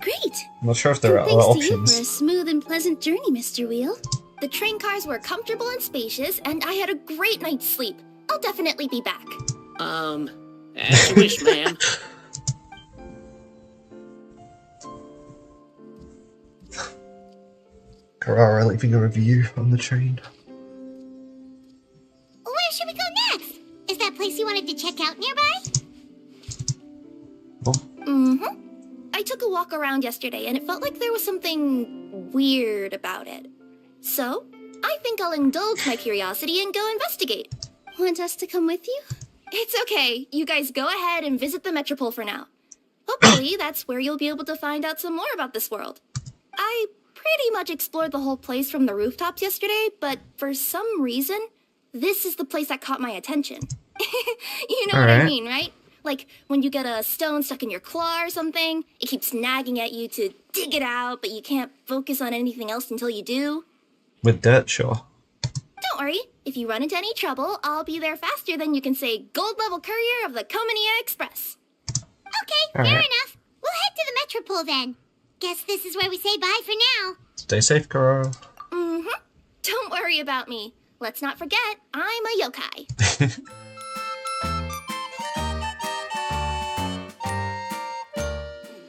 Great! I'm not sure if there are And other thanks to you for a options. smooth and pleasant journey, Mr. Wheel. The train cars were comfortable and spacious, and I had a great night's sleep. I'll definitely be back. As you wish, ma'am. Carrara leaving a review on the train. Where should we go next? Is that place you wanted to check out nearby? Oh, Mm-hmm. I took a walk around yesterday, and it felt like there was something weird about it. So, I think I'll indulge my curiosity and go investigate. Want us to come with you? It's okay. You guys go ahead and visit the Metropole for now. Hopefully, that's where you'll be able to find out some more about this world. I pretty much explored the whole place from the rooftops yesterday, but for some reason, this is the place that caught my attention. You know what I Alright. mean, right? Like, when you get a stone stuck in your claw or something, it keeps nagging at you to dig it out, but you can't focus on anything else until you do. with dirt, sure. Don't worry, if you run into any trouble, I'll be there faster than you can say gold level courier of the Comania Express. Okay, All fair right. enough. We'll head to the Metropole then. Guess this is where we say bye for now. Stay safe, Carrara. Mm-hmm. Don't worry about me. Let's not forget, I'm a yokai.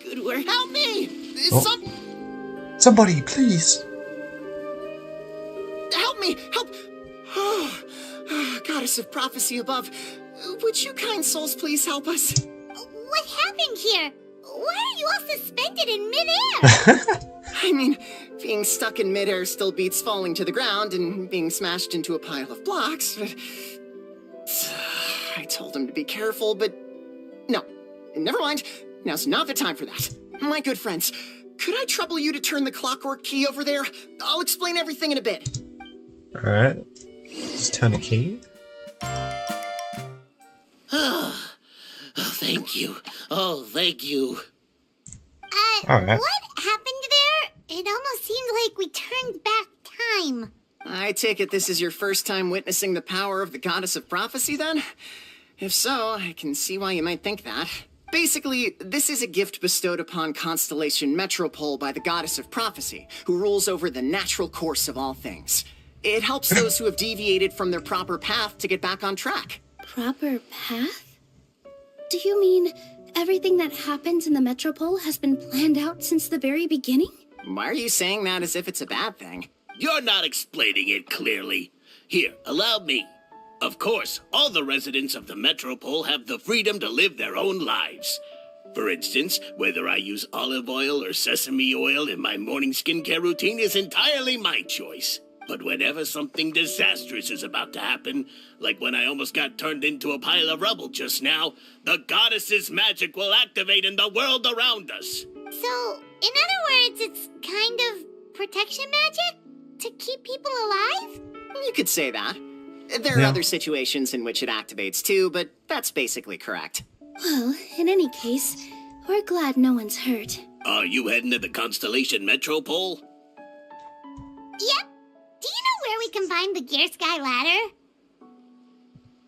Good work. Help me! Oh. Somebody, please. Help me! Help! Goddess of prophecy above, would you kind souls please help us? What happened here? Why are you all suspended in midair? I mean, being stuck in midair still beats falling to the ground and being smashed into a pile of blocks, but... I told him to be careful, but... No, never mind. Now's not the time for that. My good friends, could I trouble you to turn the clockwork key over there? I'll explain everything in a bit. Alright. Just turn a key. Thank you. Oh, thank you. Alright. What happened there? It almost seemed like we turned back time. I take it this is your first time witnessing the power of the Goddess of Prophecy, then? If so, I can see why you might think that. Basically, this is a gift bestowed upon Constellation Metropole by the Goddess of Prophecy, who rules over the natural course of all things. It helps those who have deviated from their proper path to get back on track. Proper path? Do you mean everything that happens in the Metropole has been planned out since the very beginning? Why are you saying that as if it's a bad thing? You're not explaining it clearly. Here, allow me. Of course, all the residents of the Metropole have the freedom to live their own lives. For instance, whether I use olive oil or sesame oil in my morning skincare routine is entirely my choice. But whenever something disastrous is about to happen, like when I almost got turned into a pile of rubble just now, the goddess's magic will activate in the world around us. So, in other words, it's kind of protection magic? To keep people alive? You could say that. There are Yeah. other situations in which it activates too, but that's basically correct. Well, in any case, we're glad no one's hurt. Are you heading to the Constellation Metropole? Yep. Do you know where we can find the Gear Sky Ladder?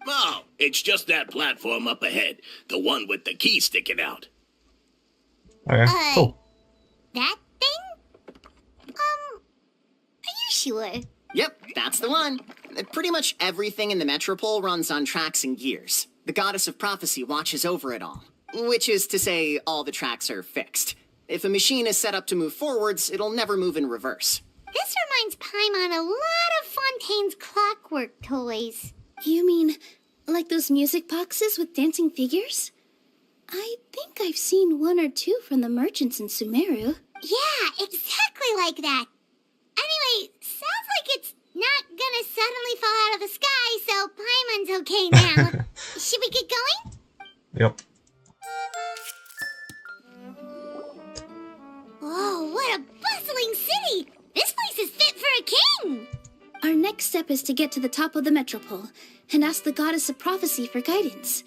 Oh, it's just that platform up ahead, the one with the key sticking out. Okay, cool. That thing? Are you sure? Yep, that's the one. Pretty much everything in the Metropole runs on tracks and gears. The Goddess of Prophecy watches over it all. Which is to say, all the tracks are fixed. If a machine is set up to move forwards, it'll never move in reverse. This reminds Paimon a lot of Fontaine's clockwork toys. You mean like those music boxes with dancing figures? I think I've seen one or two from the merchants in Sumeru. Yeah, exactly like that. Anyway, sounds like it's not gonna suddenly fall out of the sky, so Paimon's okay now. Should we get going? Yep. Oh, what a bustling city! This place is fit for a king! Our next step is to get to the top of the metropole and ask the goddess of prophecy for guidance.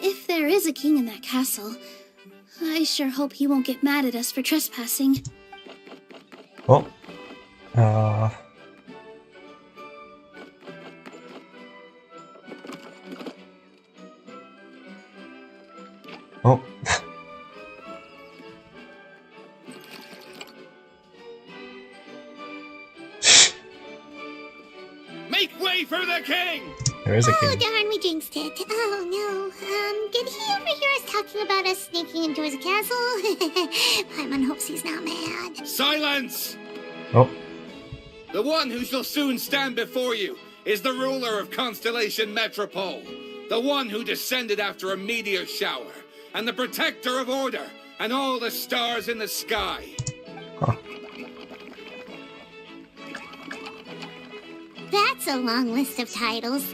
If there is a king in that castle, I sure hope he won't get mad at us for trespassing. Well, oh. Make way for the king! There is a Oh, king. darn, we jinxed it. Oh, no. Did he overhear us talking about us sneaking into his castle? Paimon hopes he's not mad. Silence! Oh, The one who shall soon stand before you is the ruler of Constellation Metropole, the one who descended after a meteor shower, and the protector of order and all the stars in the sky. huh. That's a long list of titles.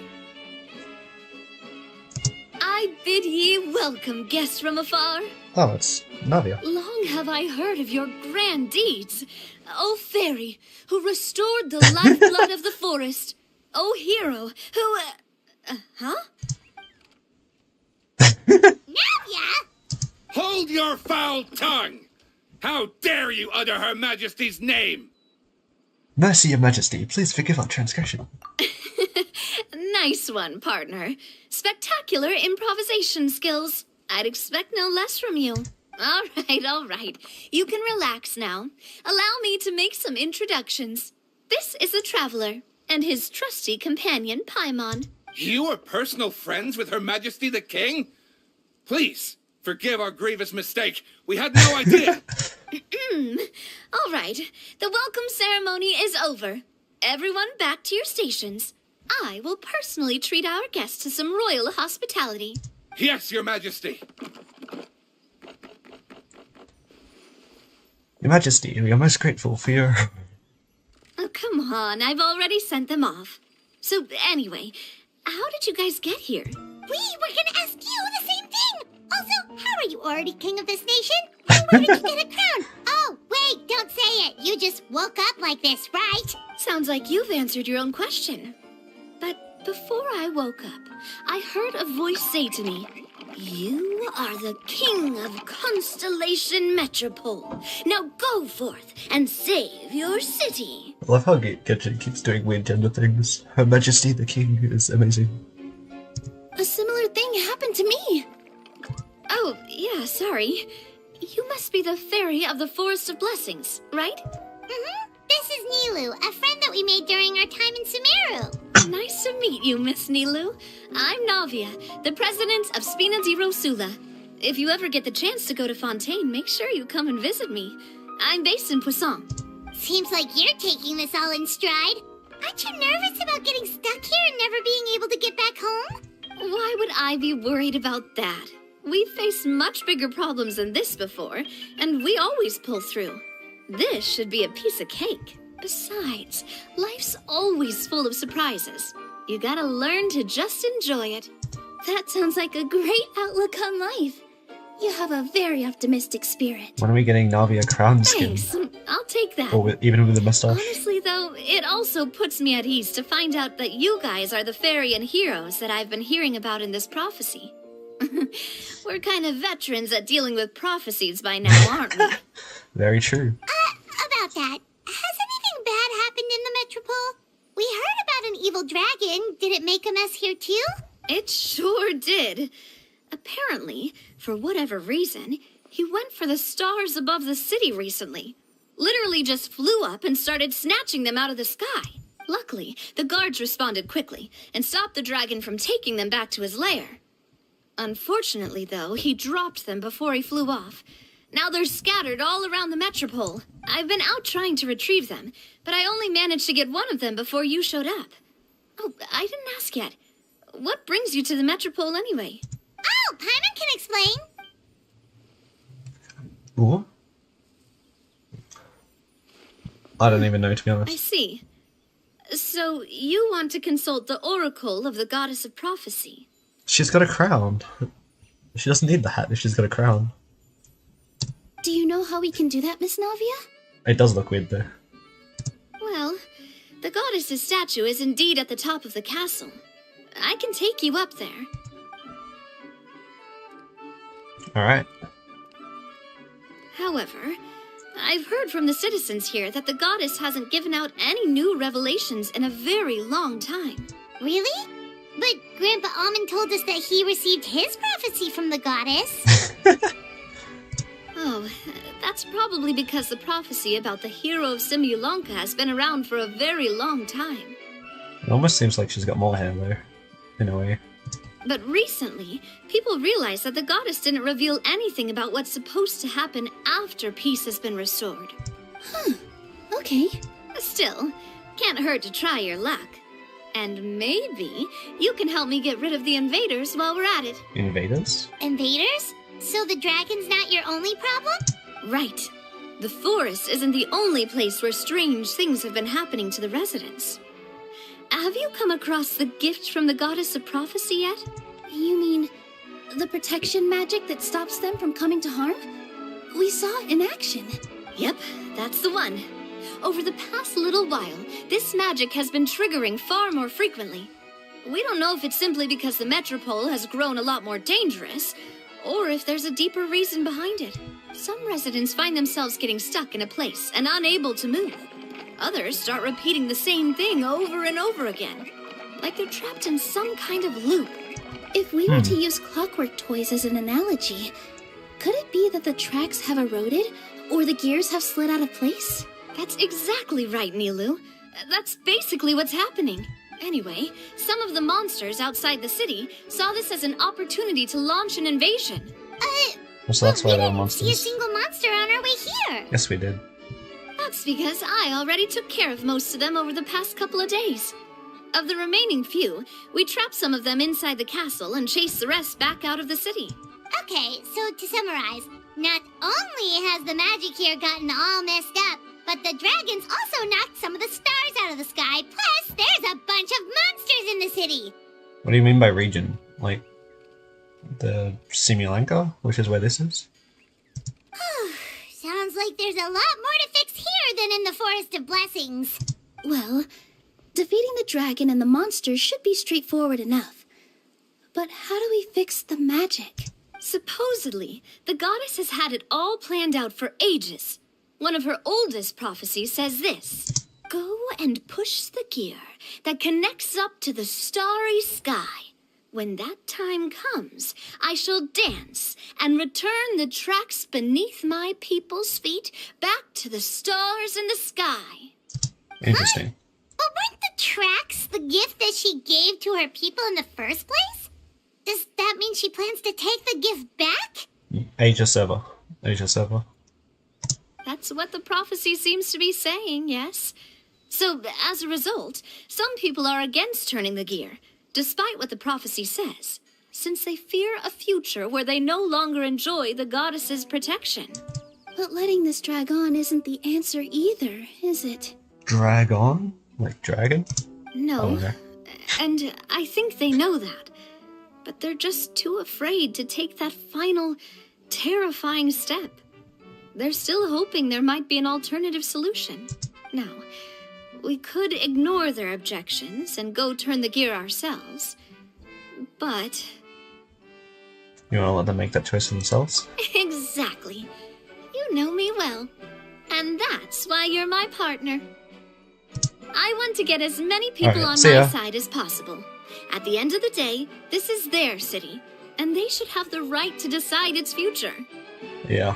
I bid ye welcome, guests from afar. Oh, it's Navia. Long have I heard of your grand deeds. O fairy, who restored the lifeblood of the forest. O hero, who... huh? Navia! Hold your foul tongue! How dare you utter Her Majesty's name? Mercy, Your Majesty, please forgive our transgression. Nice one, partner. Spectacular improvisation skills. I'd expect no less from you. All right. You can relax now. Allow me to make some introductions. This is the Traveler, and his trusty companion, Paimon. You are personal friends with Her Majesty the King? Please, forgive our grievous mistake. We had no idea. All right, the welcome ceremony is over. Everyone back to your stations. I will personally treat our guests to some royal hospitality. Yes, Your Majesty. Your Majesty, we are most grateful for your... Oh, come on, I've already sent them off. So, anyway, how did you guys get here? We were gonna ask you the same thing! Also, how are you already king of this nation? And where did you get a crown? Oh, wait, don't say it. You just woke up like this, right? Sounds like you've answered your own question. But before I woke up, I heard a voice say to me, "You are the king of Constellation Metropole. Now go forth and save your city." I love how Genshin keeps doing weird gender things. Her Majesty the King is amazing. A similar thing happened to me. Oh, yeah, sorry. You must be the fairy of the Forest of Blessings, right? Mm-hmm. This is Nilu, a friend that we made during our time in Sumeru. Nice to meet you, Miss Nilu. I'm Navia, the president of Spina di Rosula. If you ever get the chance to go to Fontaine, make sure you come and visit me. I'm based in Poisson. Seems like you're taking this all in stride. Aren't you nervous about getting stuck here and never being able to get back home? Why would I be worried about that? We've faced much bigger problems than this before, and we always pull through. This should be a piece of cake. Besides, life's always full of surprises. You gotta learn to just enjoy it. That sounds like a great outlook on life. You have a very optimistic spirit. When are we getting Navia crown skin? Thanks, I'll take that. Or even with a mustache? Honestly, though, it also puts me at ease to find out that you guys are the fairy and heroes that I've been hearing about in this prophecy. We're kind of veterans at dealing with prophecies by now, aren't we? Very true. About that, has anything bad happened in the Metropole? We heard about an evil dragon. Did it make a mess here too? It sure did. Apparently, for whatever reason, he went for the stars above the city recently. Literally just flew up and started snatching them out of the sky. Luckily, the guards responded quickly and stopped the dragon from taking them back to his lair. Unfortunately, though, he dropped them before he flew off. Now they're scattered all around the Metropole. I've been out trying to retrieve them, but I only managed to get one of them before you showed up. Oh, I didn't ask yet. What brings you to the Metropole anyway? Oh, Paimon can explain. Ooh. I don't even know, to be I honest. see. So, you want to consult the oracle of the goddess of prophecy. She's got a crown. She doesn't need the hat if she's got a crown. Do you know how we can do that, Miss Navia? It does look weird though. Well, the goddess's statue is indeed at the top of the castle. I can take you up there. Alright. However, I've heard from the citizens here that the goddess hasn't given out any new revelations in a very long time. Really? But Grandpa Almond told us that he received his prophecy from the goddess. Oh, that's probably because the prophecy about the hero of Simulanka has been around for a very long time. It almost seems like she's got more hair though, in a way. But recently, people realized that the goddess didn't reveal anything about what's supposed to happen after peace has been restored. Huh, okay. Still, can't hurt to try your luck. And maybe you can help me get rid of the invaders while we're at it. Invaders? Invaders? So the dragon's not your only problem? Right. The forest isn't the only place where strange things have been happening to the residents. Have you come across the gift from the goddess of prophecy yet? You mean the protection magic that stops them from coming to harm? We saw it in action. Yep, that's the one. Over the past little while, this magic has been triggering far more frequently. We don't know if it's simply because the metropole has grown a lot more dangerous, or if there's a deeper reason behind it. Some residents find themselves getting stuck in a place and unable to move. Others start repeating the same thing over and over again, like they're trapped in some kind of loop. If we were to use clockwork toys as an analogy, could it be that the tracks have eroded, or the gears have slid out of place? That's exactly right, Nilu. That's basically what's happening. Anyway, some of the monsters outside the city saw this as an opportunity to launch an invasion. So that's why we there are didn't monsters. see a single monster on our way here. Yes, we did. That's because I already took care of most of them over the past couple of days. Of the remaining few, we trapped some of them inside the castle and chased the rest back out of the city. Okay, so to summarize, not only has the magic here gotten all messed up, but the dragons also knocked some of the stars out of the sky, plus there's a bunch of monsters in the city! What do you mean by region? Like, the Simulanka, which is where this is? Sounds like there's a lot more to fix here than in the Forest of Blessings. Well, defeating the dragon and the monsters should be straightforward enough. But how do we fix the magic? Supposedly, the goddess has had it all planned out for ages. One of her oldest prophecies says this: "Go and push the gear that connects up to the starry sky. When that time comes, I shall dance and return the tracks beneath my people's feet back to the stars in the sky." Interesting. But weren't the tracks the gift that she gave to her people in the first place? Does that mean she plans to take the gift back? Aegis Ever. Aegis Ever. That's what the prophecy seems to be saying, yes. So, as a result, some people are against turning the gear, despite what the prophecy says, since they fear a future where they no longer enjoy the goddess's protection. But letting this drag on isn't the answer either, is it? Drag on? Like dragon? No. Oh, okay. And I think they know that. But they're just too afraid to take that final, terrifying step. They're still hoping there might be an alternative solution. Now, we could ignore their objections and go turn the gear ourselves. But... You want to let them make that choice for themselves? Exactly. You know me well. And that's why you're my partner. I want to get as many people on my side as possible. At the end of the day, this is their city, and they should have the right to decide its future. Yeah.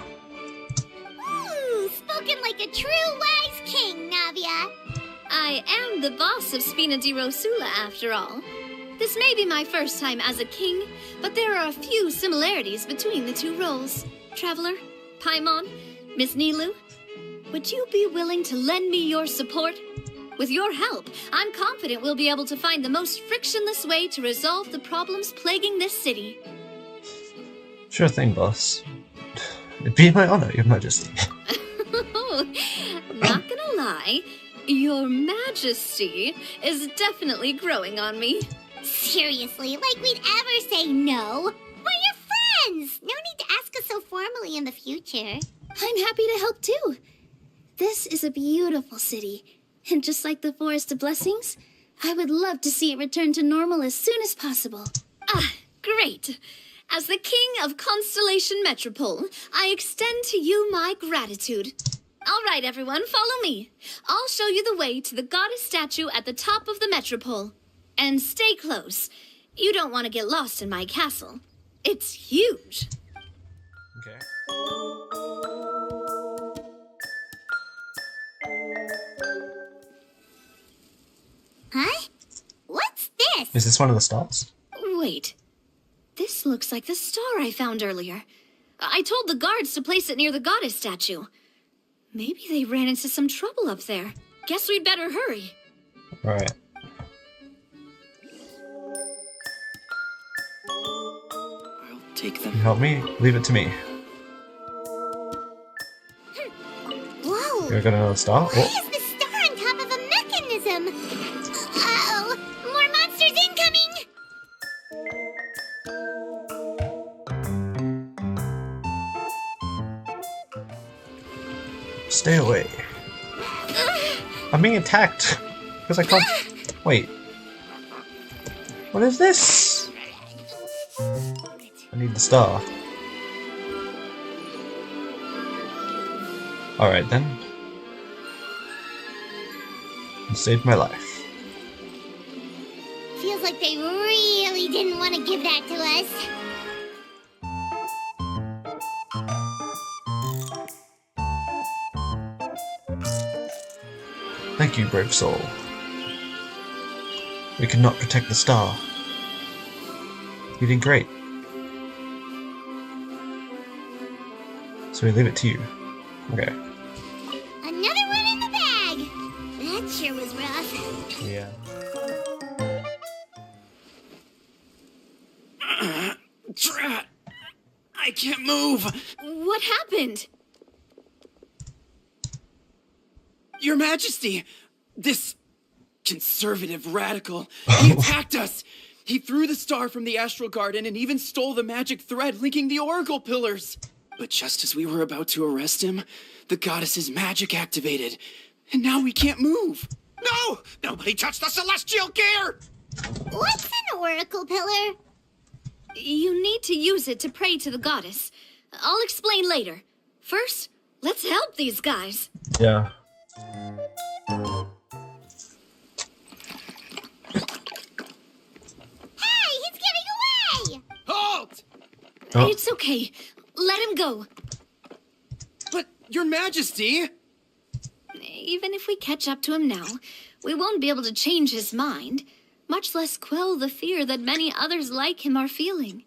Ooh, spoken like a true wise king, Navia. I am the boss of Spina di Rosula, after all. This may be my first time as a king, but there are a few similarities between the two roles. Traveler, Paimon, Miss Nilu, would you be willing to lend me your support? With your help, I'm confident we'll be able to find the most frictionless way to resolve the problems plaguing this city. Sure thing, boss. It'd be my honor, Your Majesty. Not gonna lie, Your Majesty is definitely growing on me. Seriously, like we'd ever say no. We're your formally in the future. I'm happy to help too. This is a beautiful city, and just like the Forest of Blessings, I would love to see it return to normal as soon as possible. Ah, great. As the king of Constellation Metropole, I extend to you my gratitude. All right, everyone, follow me. I'll show you the way to the goddess statue at the top of the Metropole. And stay close. You don't want to get lost in my castle. It's huge. Okay. Huh? What's this? Is this one of the stars? Wait. This looks like the star I found earlier. I told the guards to place it near the goddess statue. Maybe they ran into some trouble up there. Guess we'd better hurry. Alright. I'll take them. Help me? Leave it to me. Whoa! You're gonna another star? Why is the star on top of a mechanism? Uh-oh! More monsters incoming! Stay away. I'm being attacked. Because I can't... Wait. What is this? I need the star. Alright then. You saved my life. Feels like they really didn't want to give that to us. Thank you, brave soul. We could not protect the star. You did great. So we leave it to you. Okay. Another one in the bag! That sure was rough. Yeah. Drat! I can't move! What happened? Your Majesty! This conservative radical, he attacked us! He threw the star from the Astral Garden and even stole the magic thread linking the Oracle Pillars! But just as we were about to arrest him, the goddess's magic activated, and now we can't move! No! Nobody touched the celestial gear! What's an oracle pillar? You need to use it to pray to the goddess. I'll explain later. First, let's help these guys. Yeah. Hey, he's getting away! Halt! Oh. It's okay. Let him go. But, Your Majesty! Even if we catch up to him now, we won't be able to change his mind, much less quell the fear that many others like him are feeling.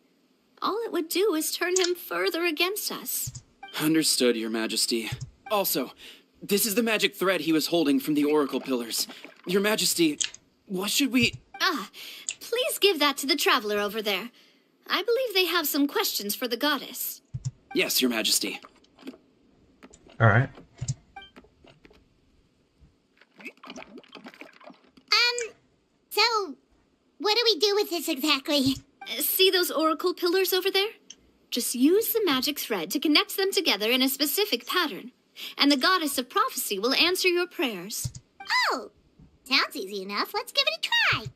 All it would do is turn him further against us. Understood, Your Majesty. Also, this is the magic thread he was holding from the Oracle Pillars. Your Majesty, what should we... Ah, please give that to the traveler over there. I believe they have some questions for the goddess. Yes, Your Majesty. Alright. So, what do we do with this exactly? See those oracle pillars over there? Just use the magic thread to connect them together in a specific pattern, and the goddess of prophecy will answer your prayers. Oh, sounds easy enough. Let's give it a try.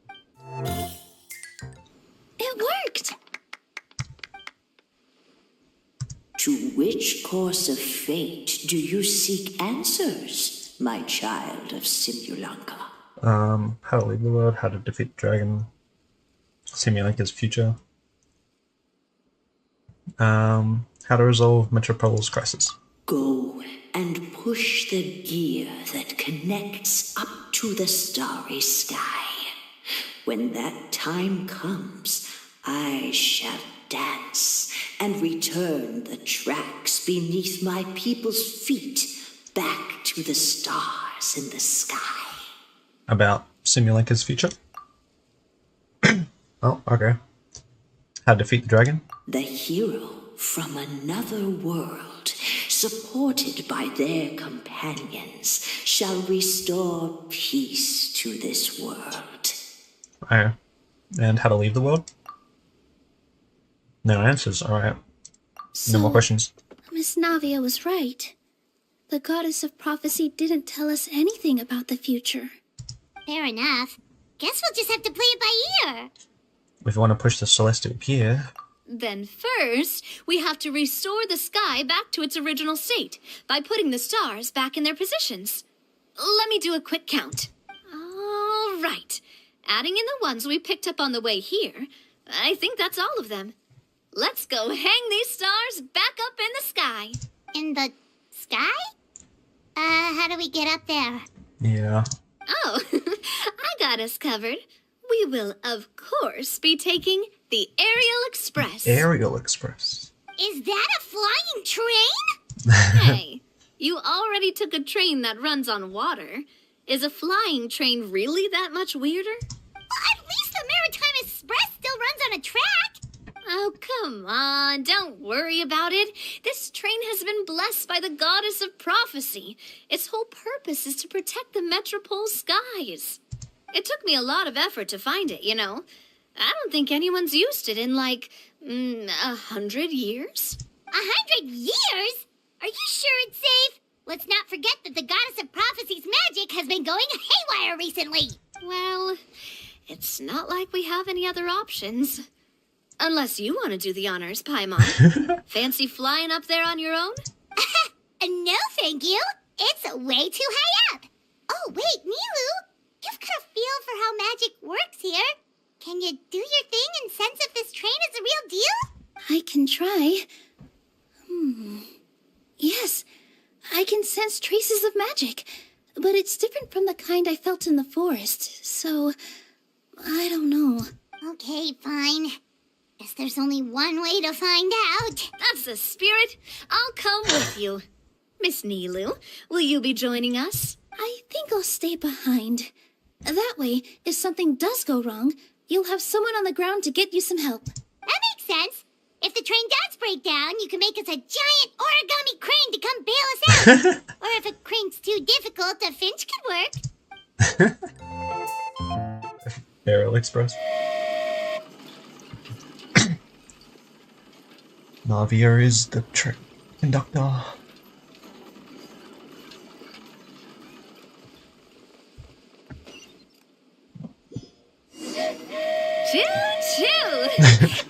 It worked! To which course of fate do you seek answers, my child of Simulanka? How to leave the world, how to defeat the dragon, Simulanka's future, how to resolve Metropolis crisis. Go and push the gear that connects up to the starry sky. When that time comes, I shall dance and return the tracks beneath my people's feet back to the stars in the sky. About Simulanka's future? Oh, okay. How to defeat the dragon? The hero from another world, supported by their companions, shall restore peace to this world. Oh. And how to leave the world? No answers, alright. No more questions. Miss Navia was right. The goddess of prophecy didn't tell us anything about the future. Fair enough. Guess we'll just have to play it by ear. If you want to push the celestial gear, Then first, we have to restore the sky back to its original state by putting the stars back in their positions. Let me do a quick count. All right. Adding in the ones we picked up on the way here, I think that's all of them. Let's go hang these stars back up in the sky. In the sky? How do we get up there? yeah. Oh, I got us covered. We will, of course, be taking the Aerial Express. Aerial Express. Is that a flying train? Hey, you already took a train that runs on water. Is a flying train really that much weirder? Well, at least the Maritime Express still runs on a track. Oh, come on, don't worry about it. This train has been blessed by the goddess of prophecy. Its whole purpose is to protect the metropole skies. It took me a lot of effort to find it, you know. I don't think anyone's used it in, like, 100 years. 100 years? Are you sure it's safe? Let's not forget that the goddess of prophecy's magic has been going haywire recently. Well, it's not like we have any other options. Unless you want to do the honors, Paimon. Fancy flying up there on your own? No, thank you. It's way too high up. Oh, wait, Nilu. You've got a feel for how magic works here. Can you do your thing and sense if this train is the real deal? I can try. Yes, I can sense traces of magic, but it's different from the kind I felt in the forest, so I don't know. Okay, fine. Guess there's only one way to find out. That's the spirit. I'll come with you. Miss Nilu, will you be joining us? I think I'll stay behind. That way, if something does go wrong, you'll have someone on the ground to get you some help. That makes sense. If the train does break down, you can make us a giant origami crane to come bail us out. Or if a crane's too difficult, a finch could work. Aerial Express. Navia is the train conductor. Choo-choo!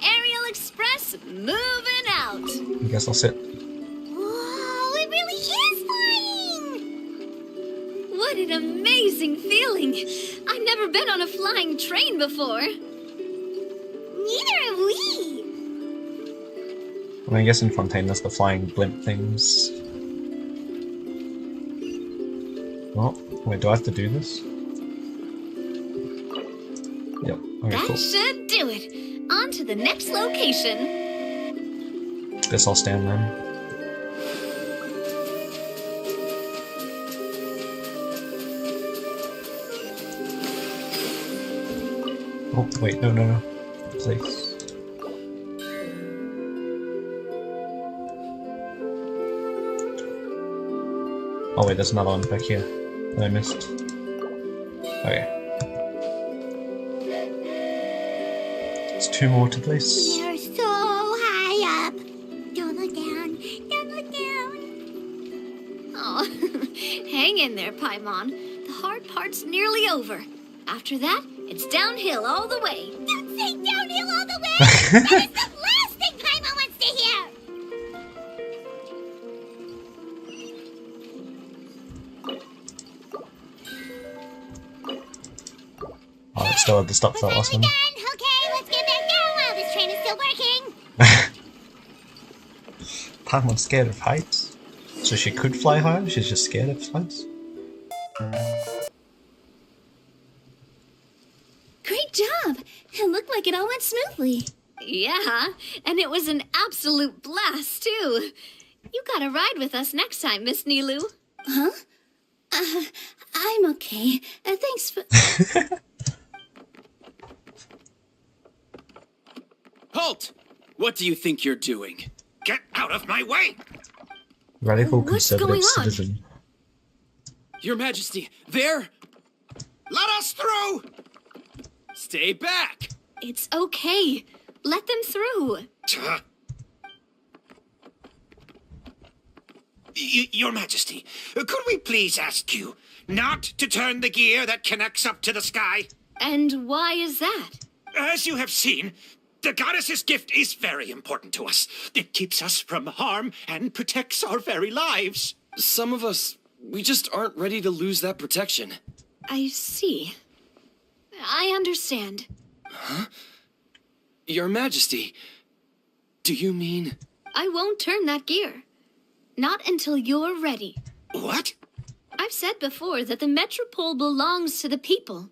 Aerial Express moving out. I guess I'll sit. Whoa, it really is flying! What an amazing feeling. I've never been on a flying train before. Neither have we. I mean, I guess in Fontaine there's the flying blimp things. Oh, wait, do I have to do this? Yep, okay, That cool. should do it. On to the next location. Guess I'll stand then. Oh, wait, no. Please. Oh wait, there's another one back here that I missed. Okay. There's two more to place. You're so high up. Don't look down. Don't look down. Oh, hang in there, Paimon. The hard part's nearly over. After that, it's downhill all the way. Don't say downhill all the way. That is the last thing Paimon wants to hear. Oh, I still had to stop for that last one. Done. Okay, let's get back down while this train is still working. Paimon's scared of heights. So she could fly higher, she's just scared of heights. Great job! It looked like it all went smoothly. Yeah, and it was an absolute blast, too. You gotta ride with us next time, Miss Nilu. Huh? I'm okay. Thanks for... Halt! What do you think you're doing? Get out of my way! Radical What's conservative going on? citizen. Your Majesty, there! Let us through! Stay back! It's okay. Let them through. Your Majesty, could we please ask you not to turn the gear that connects up to the sky? And why is that? As you have seen, the goddess's gift is very important to us. It keeps us from harm and protects our very lives. Some of us, we just aren't ready to lose that protection. I see. I understand. Huh? Your Majesty, do you mean... I won't turn that gear. Not until you're ready. What? I've said before that the Metropole belongs to the people,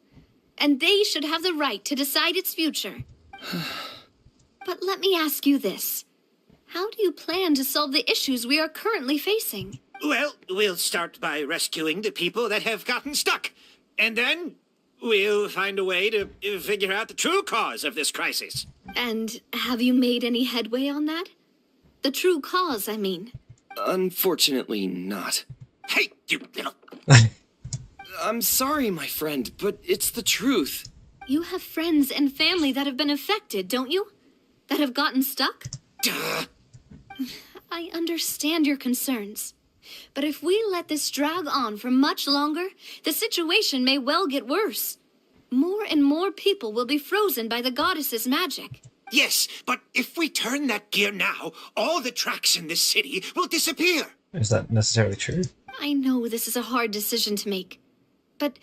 and they should have the right to decide its future. But let me ask you this. How do you plan to solve the issues we are currently facing? Well, we'll start by rescuing the people that have gotten stuck. And then we'll find a way to figure out the true cause of this crisis. And have you made any headway on that? The true cause, I mean. Unfortunately not. Hey, you little... I'm sorry, my friend, but it's the truth. You have friends and family that have been affected, don't you? That have gotten stuck? Duh. I understand your concerns. But if we let this drag on for much longer, the situation may well get worse. More and more people will be frozen by the goddess's magic. Yes, but if we turn that gear now, all the tracks in this city will disappear. Is that necessarily true? I know this is a hard decision to make. But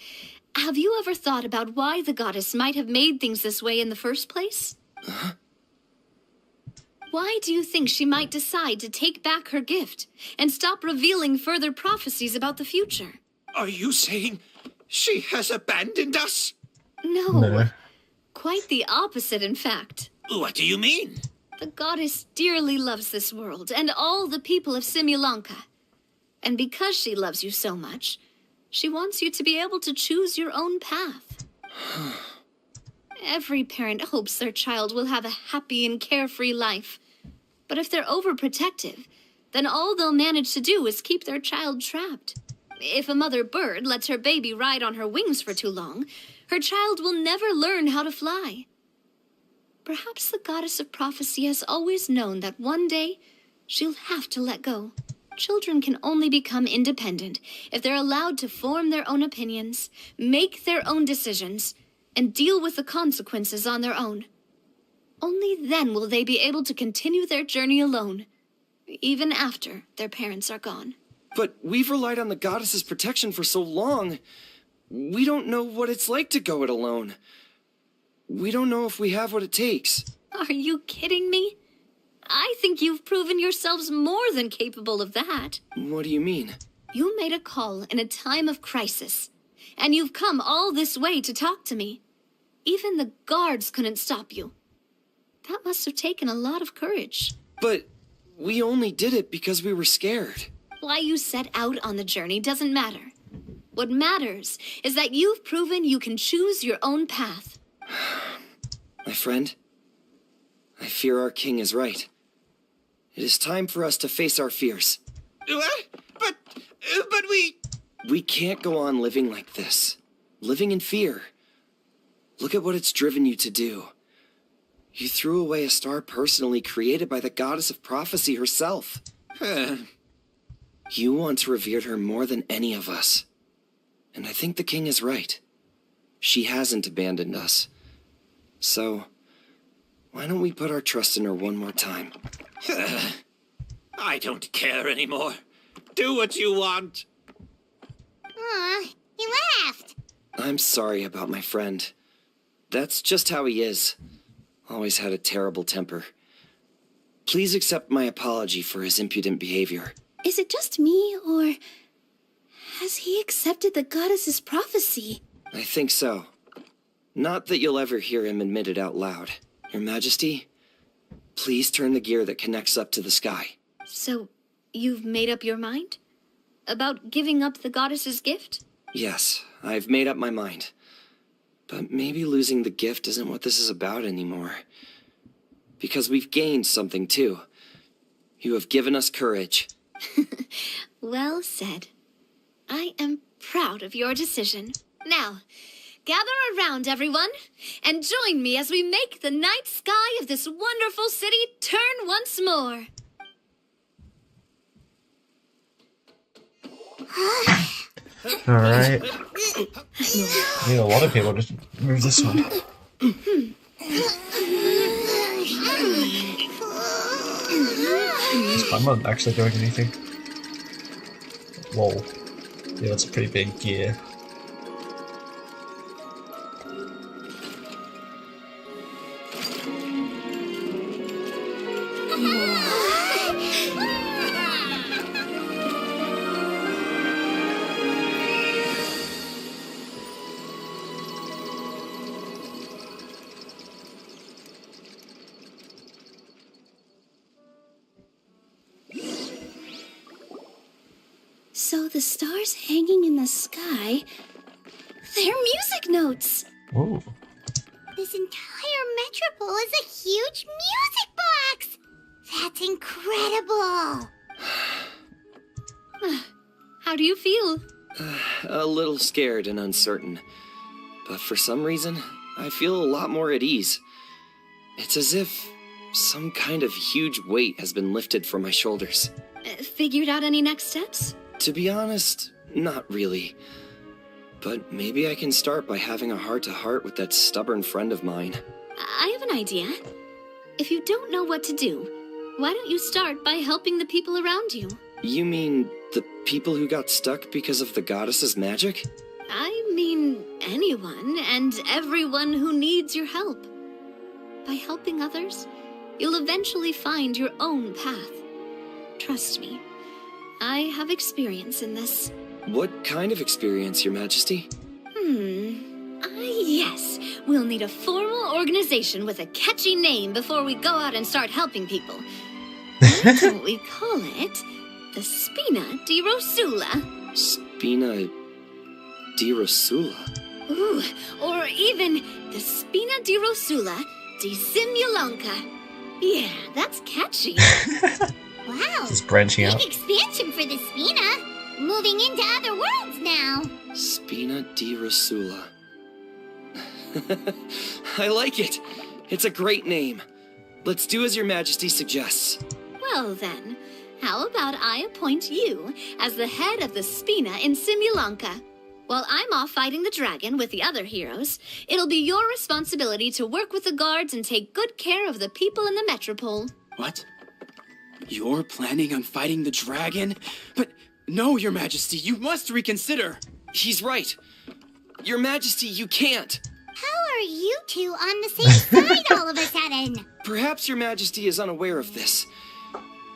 have you ever thought about why the goddess might have made things this way in the first place? Huh? Why do you think she might decide to take back her gift and stop revealing further prophecies about the future? Are you saying she has abandoned us? No. Quite the opposite, in fact. What do you mean? The goddess dearly loves this world and all the people of Simulanka. And because she loves you so much, she wants you to be able to choose your own path. Every parent hopes their child will have a happy and carefree life. But if they're overprotective, then all they'll manage to do is keep their child trapped. If a mother bird lets her baby ride on her wings for too long, her child will never learn how to fly. Perhaps the goddess of prophecy has always known that one day she'll have to let go. Children can only become independent if they're allowed to form their own opinions, make their own decisions, and deal with the consequences on their own. Only then will they be able to continue their journey alone, even after their parents are gone. But we've relied on the goddess's protection for so long. We don't know what it's like to go it alone. We don't know if we have what it takes. Are you kidding me? I think you've proven yourselves more than capable of that. What do you mean? You made a call in a time of crisis, and you've come all this way to talk to me. Even the guards couldn't stop you. That must have taken a lot of courage. But we only did it because we were scared. Why you set out on the journey doesn't matter. What matters is that you've proven you can choose your own path. My friend, I fear our king is right. It is time for us to face our fears. What? But we... We can't go on living like this. Living in fear. Look at what it's driven you to do. You threw away a star personally created by the goddess of prophecy herself. You once revered her more than any of us. And I think the king is right. She hasn't abandoned us. So, why don't we put our trust in her one more time? I don't care anymore. Do what you want. Aw, he laughed. I'm sorry about my friend. That's just how he is. Always had a terrible temper. Please accept my apology for his impudent behavior. Is it just me, or has he accepted the goddess's prophecy? I think so. Not that you'll ever hear him admit it out loud. Your Majesty, please turn the gear that connects up to the sky. So, you've made up your mind? About giving up the goddess's gift? Yes, I've made up my mind. But maybe losing the gift isn't what this is about anymore. Because we've gained something too. You have given us courage. Well said. I am proud of your decision. Now, gather around, everyone, and join me as we make the night sky of this wonderful city turn once more. Alright. I need a lot of people to move this one. I'm not actually doing anything. Whoa. Yeah, that's a pretty big gear. So the stars hanging in the sky, they're music notes. Ooh. This entire metropole is a huge music box! That's incredible! How do you feel? A little scared and uncertain. But for some reason, I feel a lot more at ease. It's as if some kind of huge weight has been lifted from my shoulders. Figured out any next steps? To be honest, not really. But maybe I can start by having a heart-to-heart with that stubborn friend of mine. I have an idea. If you don't know what to do, why don't you start by helping the people around you? You mean the people who got stuck because of the goddess's magic? I mean anyone and everyone who needs your help. By helping others, you'll eventually find your own path. Trust me, I have experience in this. What kind of experience, Your Majesty? Yes. We'll need a formal organization with a catchy name before we go out and start helping people. That's what we call it. The Spina di Rosula. Spina di Rosula? Ooh, or even the Spina di Rosula di Simulanka. Yeah, that's catchy. Wow, It's branching out. big expansion for the Spina. Moving into other worlds now. Spina di Rosula. I like it. It's a great name. Let's do as Your Majesty suggests. Well then, how about I appoint you as the head of the Spina in Simulanka? While I'm off fighting the dragon with the other heroes, it'll be your responsibility to work with the guards and take good care of the people in the metropole. What? You're planning on fighting the dragon? But no, Your Majesty, you must reconsider. He's right. Your Majesty, you can't. How are you two on the same side all of a sudden? Perhaps Your Majesty is unaware of this.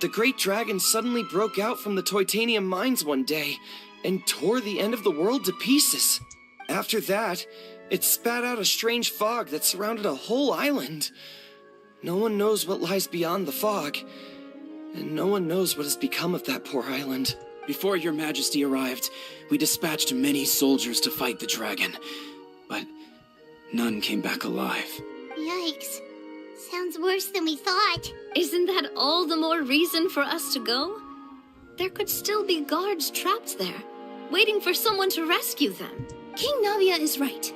The great dragon suddenly broke out from the Titanium mines one day and tore the end of the world to pieces. After that, it spat out a strange fog that surrounded a whole island. No one knows what lies beyond the fog, and no one knows what has become of that poor island. Before Your Majesty arrived, we dispatched many soldiers to fight the dragon, but none came back alive. Yikes. Sounds worse than we thought. Isn't that all the more reason for us to go? There could still be guards trapped there, waiting for someone to rescue them. King Navia is right.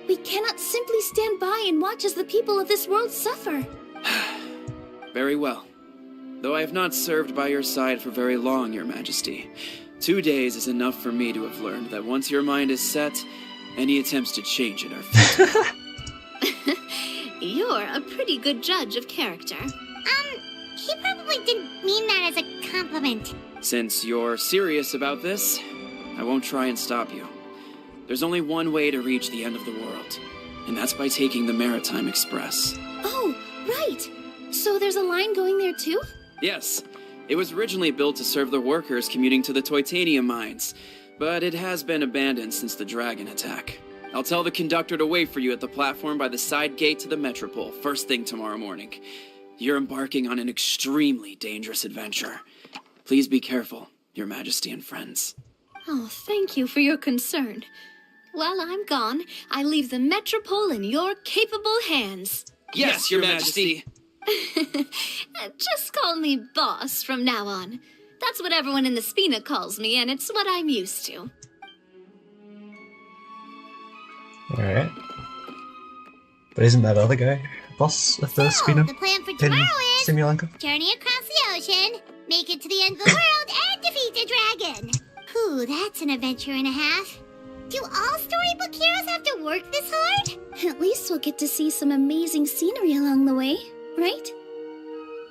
We cannot simply stand by and watch as the people of this world suffer. Very well. Though I have not served by your side for very long, Your Majesty, 2 days is enough for me to have learned that once your mind is set, any attempts to change it are futile. You're a pretty good judge of character. He probably didn't mean that as a compliment. Since you're serious about this, I won't try and stop you. There's only one way to reach the end of the world, and that's by taking the Maritime Express. Oh, right. So there's a line going there too? Yes, it was originally built to serve the workers commuting to the Titanium mines, but it has been abandoned since the dragon attack. I'll tell the conductor to wait for you at the platform by the side gate to the metropole first thing tomorrow morning. You're embarking on an extremely dangerous adventure. Please be careful, Your Majesty and friends. Oh, thank you for your concern. While I'm gone, I leave the metropole in your capable hands. Yes, Your Majesty. Just call me boss from now on. That's what everyone in the Spina calls me, and it's what I'm used to. Alright. But isn't that other guy boss of the Spina? The plan for in tomorrow is Simulanka? journey across the ocean, make it to the end of the world, and defeat the dragon. Ooh, that's an adventure and a half. Do all storybook heroes have to work this hard? At least we'll get to see some amazing scenery along the way, right?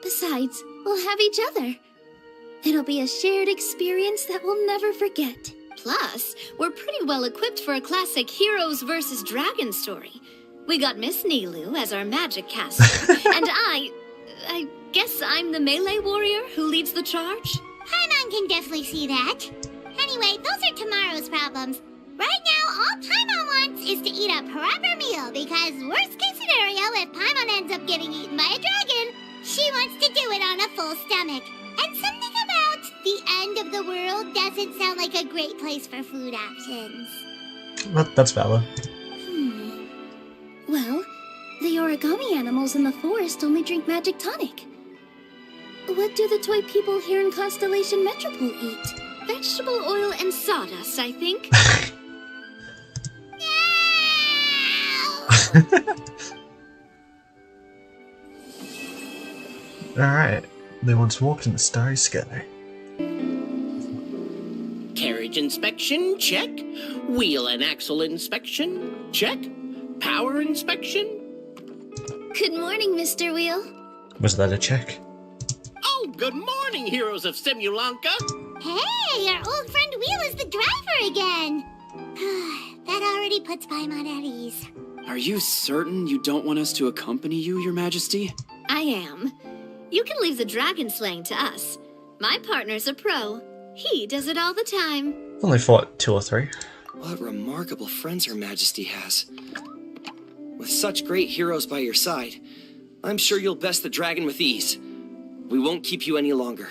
Besides, we'll have each other. It'll be a shared experience that we'll never forget. Plus, we're pretty well equipped for a classic heroes versus dragons story. We got Miss Nilu as our magic caster, and I guess I'm the melee warrior who leads the charge? Paimon can definitely see that. Anyway, those are tomorrow's problems. Right now, all Paimon wants is to eat a proper meal, because worst case scenario, if Paimon ends up getting eaten by a dragon, she wants to do it on a full stomach. And something about the end of the world doesn't sound like a great place for food options. That's valid. Well, the origami animals in the forest only drink magic tonic. What do the toy people here in Constellation Metropole eat? Vegetable oil and sawdust, I think. Alright, they once walked in the starry sky. Carriage inspection, check. Wheel and axle inspection, check. Power inspection. Good morning, Mr. Wheel. Was that a check? Oh, good morning, heroes of Simulanka. Hey, our old friend Wheel is the driver again. That already puts Paimon at ease. Are you certain you don't want us to accompany you, Your Majesty? I am. You can leave the dragon slaying to us. My partner's a pro. He does it all the time. Only fought 2 or 3. What remarkable friends Her Majesty has. With such great heroes by your side, I'm sure you'll best the dragon with ease. We won't keep you any longer.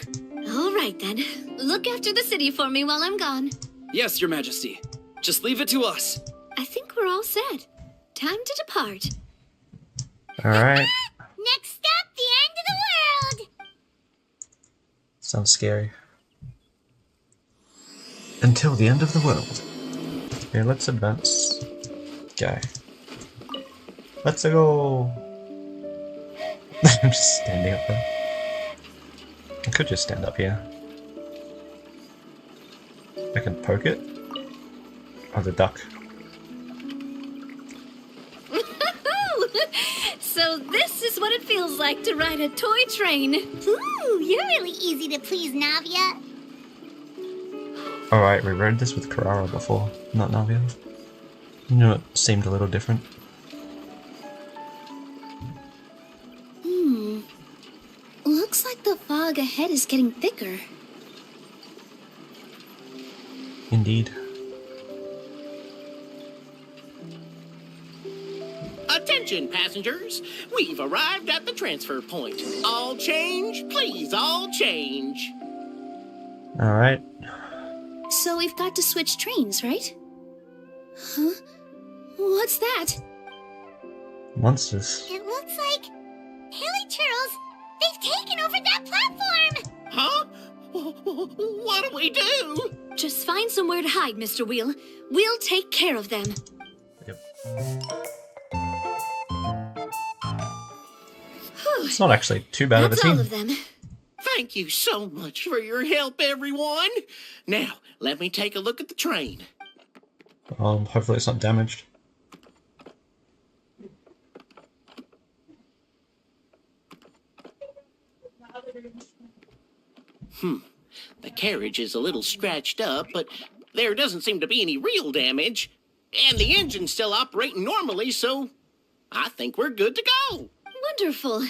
All right, then. Look after the city for me while I'm gone. Yes, Your Majesty. Just leave it to us. I think we're all set. Time to depart. Alright. Next stop, the end of the world! Sounds scary. Until the end of the world. Okay, let's advance. Okay. Let's go! I'm just standing up there. I could just stand up here. I can poke it. Oh, the duck. So this is what it feels like to ride a toy train. Ooh, you're really easy to please, Navia. Alright, we rode this with Carrara before, not Navia. You know, it seemed a little different. Looks like the fog ahead is getting thicker. Indeed. Attention, passengers. We've arrived at the transfer point. All change, please, all change. Alright. So we've got to switch trains, right? Huh? What's that? Monsters. It looks like Haley Churls, they've taken over that platform! Huh? What do we do? Just find somewhere to hide, Mr. Wheel. We'll take care of them. Yep. It's not actually too bad of a That's team. all of them. Thank you so much for your help, everyone. Now, let me take a look at the train. Hopefully it's not damaged. The carriage is a little scratched up, but there doesn't seem to be any real damage. And the engine's still operating normally, so I think we're good to go. Wonderful.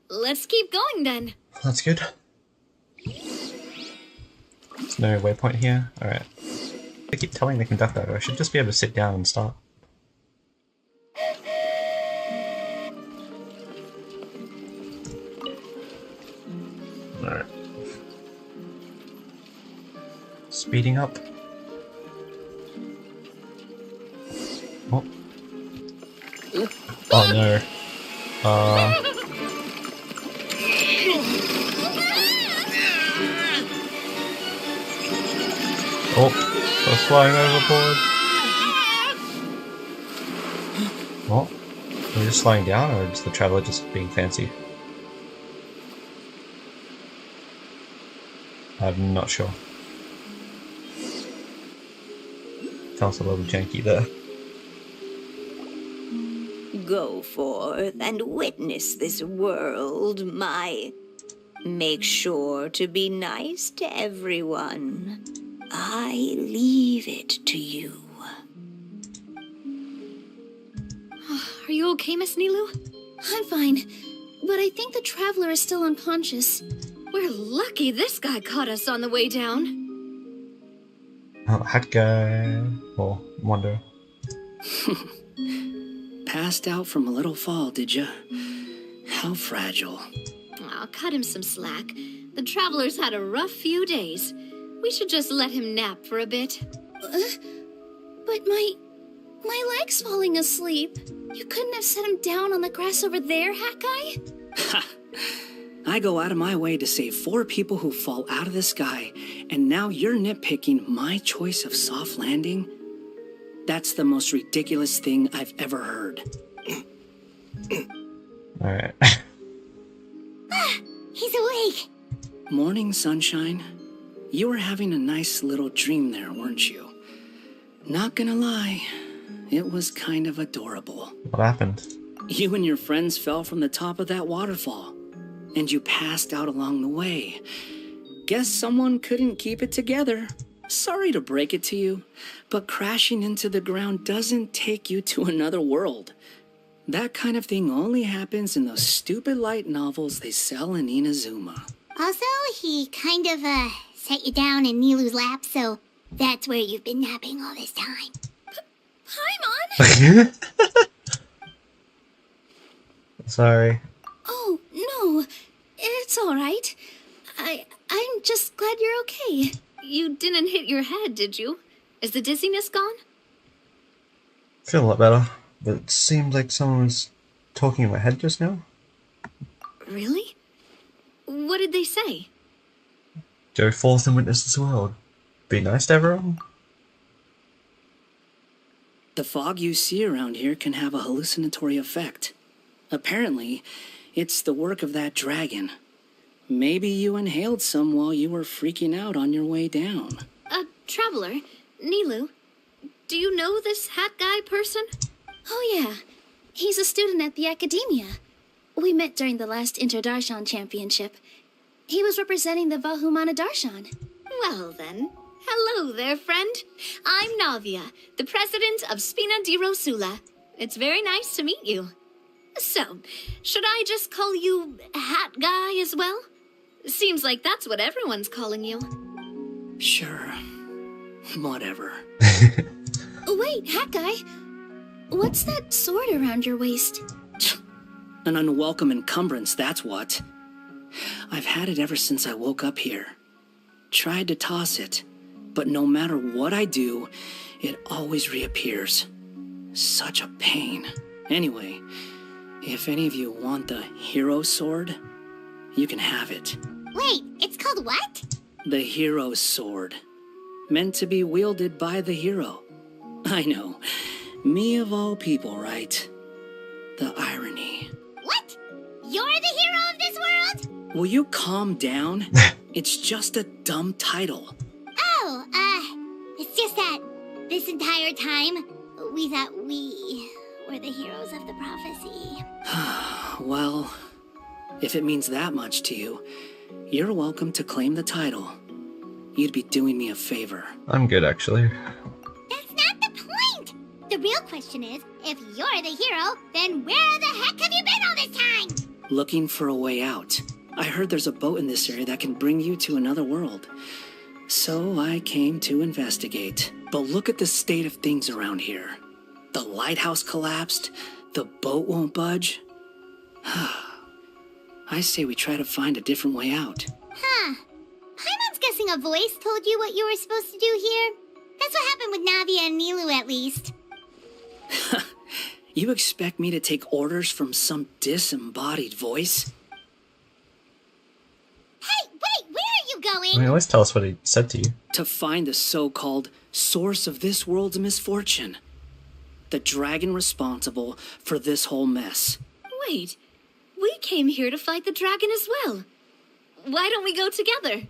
Let's keep going then. That's good. There's no waypoint here. Alright. They keep telling the conductor I should just be able to sit down and start. Alright. Speeding up. Oh. Oh no. Oh, I was flying overboard. What? Are we just slowing down, or is the traveler just being fancy? I'm not sure. Sounds a little janky there. Go forth and witness this world, my... Make sure to be nice to everyone. I leave it to you. Are you okay, Miss Nilu? I'm fine, but I think the traveler is still unconscious. We're lucky this guy caught us on the way down. Oh, hat guy. Oh, wonder. Passed out from a little fall, did ya? How fragile. I'll cut him some slack. The traveler's had a rough few days. We should just let him nap for a bit. But my leg's falling asleep. You couldn't have set him down on the grass over there, Hat Guy? Ha! I go out of my way to save 4 people who fall out of the sky, and now you're nitpicking my choice of soft landing? That's the most ridiculous thing I've ever heard. Alright. He's awake. Morning, sunshine. You were having a nice little dream there, weren't you? Not gonna lie, it was kind of adorable. What happened? You and your friends fell from the top of that waterfall, and you passed out along the way. Guess someone couldn't keep it together. Sorry to break it to you, but crashing into the ground doesn't take you to another world. That kind of thing only happens in those stupid light novels they sell in Inazuma. Also, he kind of, set you down in Nilu's lap, so that's where you've been napping all this time. Paimon? Sorry. Oh, no. It's all right. I'm just glad you're okay. You didn't hit your head, did you? Is the dizziness gone? Feel a lot better, but it seemed like someone was talking in my head just now. Really? What did they say? Go forth and witness this world. Be nice to everyone. The fog you see around here can have a hallucinatory effect. Apparently, it's the work of that dragon. Maybe you inhaled some while you were freaking out on your way down. Traveler, Nilu, do you know this hat guy person? Oh, yeah. He's a student at the academia. We met during the last Inter-Darshan Championship. He was representing the Vahumana Darshan. Well then, hello there, friend. I'm Navia, the president of Spina di Rosula. It's very nice to meet you. So, should I just call you Hat Guy as well? Seems like that's what everyone's calling you. Sure. Whatever. Wait, Hat Guy. What's that sword around your waist? An unwelcome encumbrance, that's what. I've had it ever since I woke up here. Tried to toss it, but no matter what I do, it always reappears. Such a pain. Anyway, if any of you want the hero sword, you can have it. Wait, it's called what? The hero sword. Meant to be wielded by the hero. I know. Me of all people, right? The irony. What? You're the hero of this world? Will you calm down? It's just a dumb title. Oh, it's just that this entire time, we thought we were the heroes of the prophecy. Well, if it means that much to you, you're welcome to claim the title. You'd be doing me a favor. I'm good, actually. That's not the point! The real question is, if you're the hero, then where the heck have you been all this time? Looking for a way out. I heard there's a boat in this area that can bring you to another world. So I came to investigate. But look at the state of things around here. The lighthouse collapsed. The boat won't budge. I say we try to find a different way out. Huh. Paimon's guessing a voice told you what you were supposed to do here. That's what happened with Navia and Nilu, at least. You expect me to take orders from some disembodied voice? Hey, wait, where are you going? I mean, always tell us what he said to you. To find the so-called source of this world's misfortune. The dragon responsible for this whole mess. Wait, we came here to fight the dragon as well. Why don't we go together?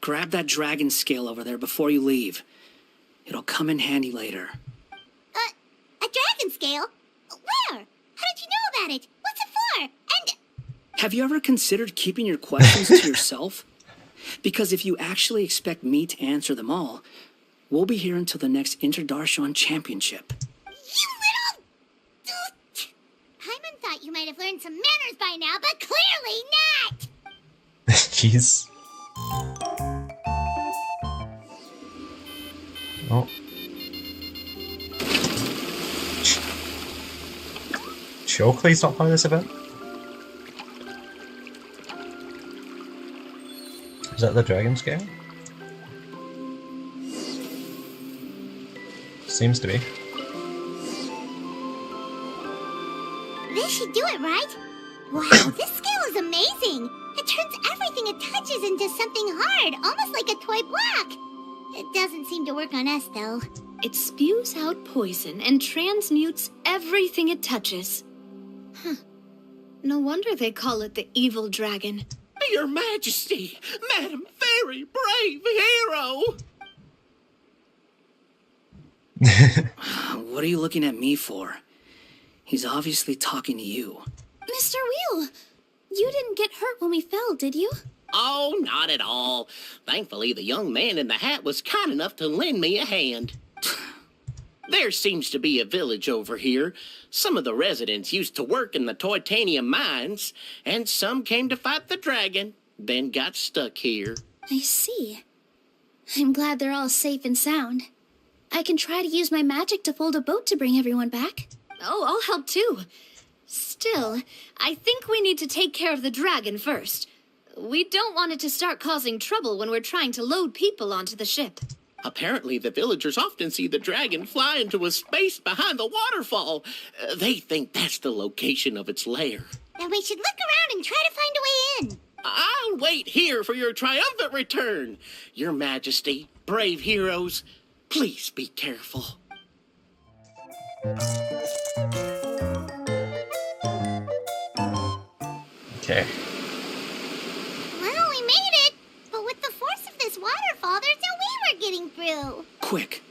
Grab that dragon scale over there before you leave. It'll come in handy later. A dragon scale? Where? How did you know about it? What's it for? And... Have you ever considered keeping your questions to yourself? Because if you actually expect me to answer them all, we'll be here until the next Interdarshan Championship. You little... Paimon thought you might have learned some manners by now, but clearly not! Jeez. Oh. Choclay's not part of this event? Is that the dragon scale? Seems to be. This should do it, right? Wow, this scale is amazing! It turns everything it touches into something hard, almost like a toy block. It doesn't seem to work on us, though. It spews out poison and transmutes everything it touches. Huh. No wonder they call it the evil dragon. Your Majesty, Madam Very Brave Hero! What are you looking at me for? He's obviously talking to you. Mr. Wheel, you didn't get hurt when we fell, did you? Oh, not at all. Thankfully, the young man in the hat was kind enough to lend me a hand. There seems to be a village over here. Some of the residents used to work in the titanium mines, and some came to fight the dragon, then got stuck here. I see. I'm glad they're all safe and sound. I can try to use my magic to fold a boat to bring everyone back. Oh, I'll help too. Still, I think we need to take care of the dragon first. We don't want it to start causing trouble when we're trying to load people onto the ship. Apparently, the villagers often see the dragon fly into a space behind the waterfall. They think that's the location of its lair. Then we should look around and try to find a way in. I'll wait here for your triumphant return. Your Majesty, brave heroes, please be careful. Okay. Well, we made it. But with the force of this waterfall, there's no way we're getting through. Quick,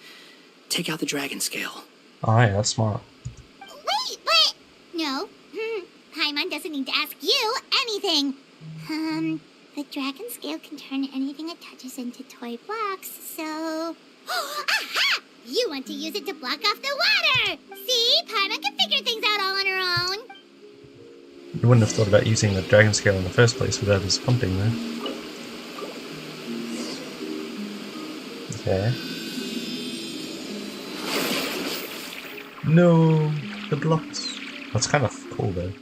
take out the dragon scale. Oh yeah, that's smart. Wait, but... No. Paimon doesn't need to ask you anything. The dragon scale can turn anything it touches into toy blocks, so... Aha! You want to use it to block off the water! See? Paimon can figure things out all on her own. You wouldn't have thought about using the dragon scale in the first place without us pumping there. Okay. No, the blocks. That's kind of cool though.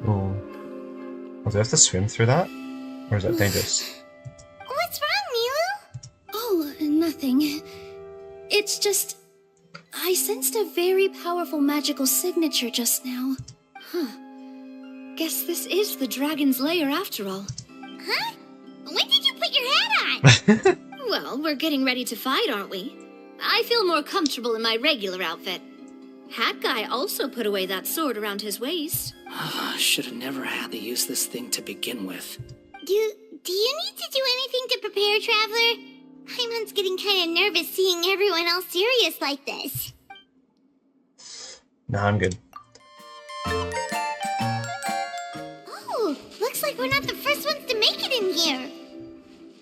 Oh. Do I have to swim through that? Or is that dangerous? What's wrong, Milu? Oh, nothing. It's just... I sensed a very powerful magical signature just now. Huh. Guess this is the dragon's lair after all. Huh? When did you put your hat on? Well, we're getting ready to fight, aren't we? I feel more comfortable in my regular outfit. Hat Guy also put away that sword around his waist. Should have never had to use this thing to begin with. Do you need to do anything to prepare, Traveler? Paimon's getting kind of nervous seeing everyone else serious like this. Nah, I'm good. Oh, looks like we're not the first ones to make it in here.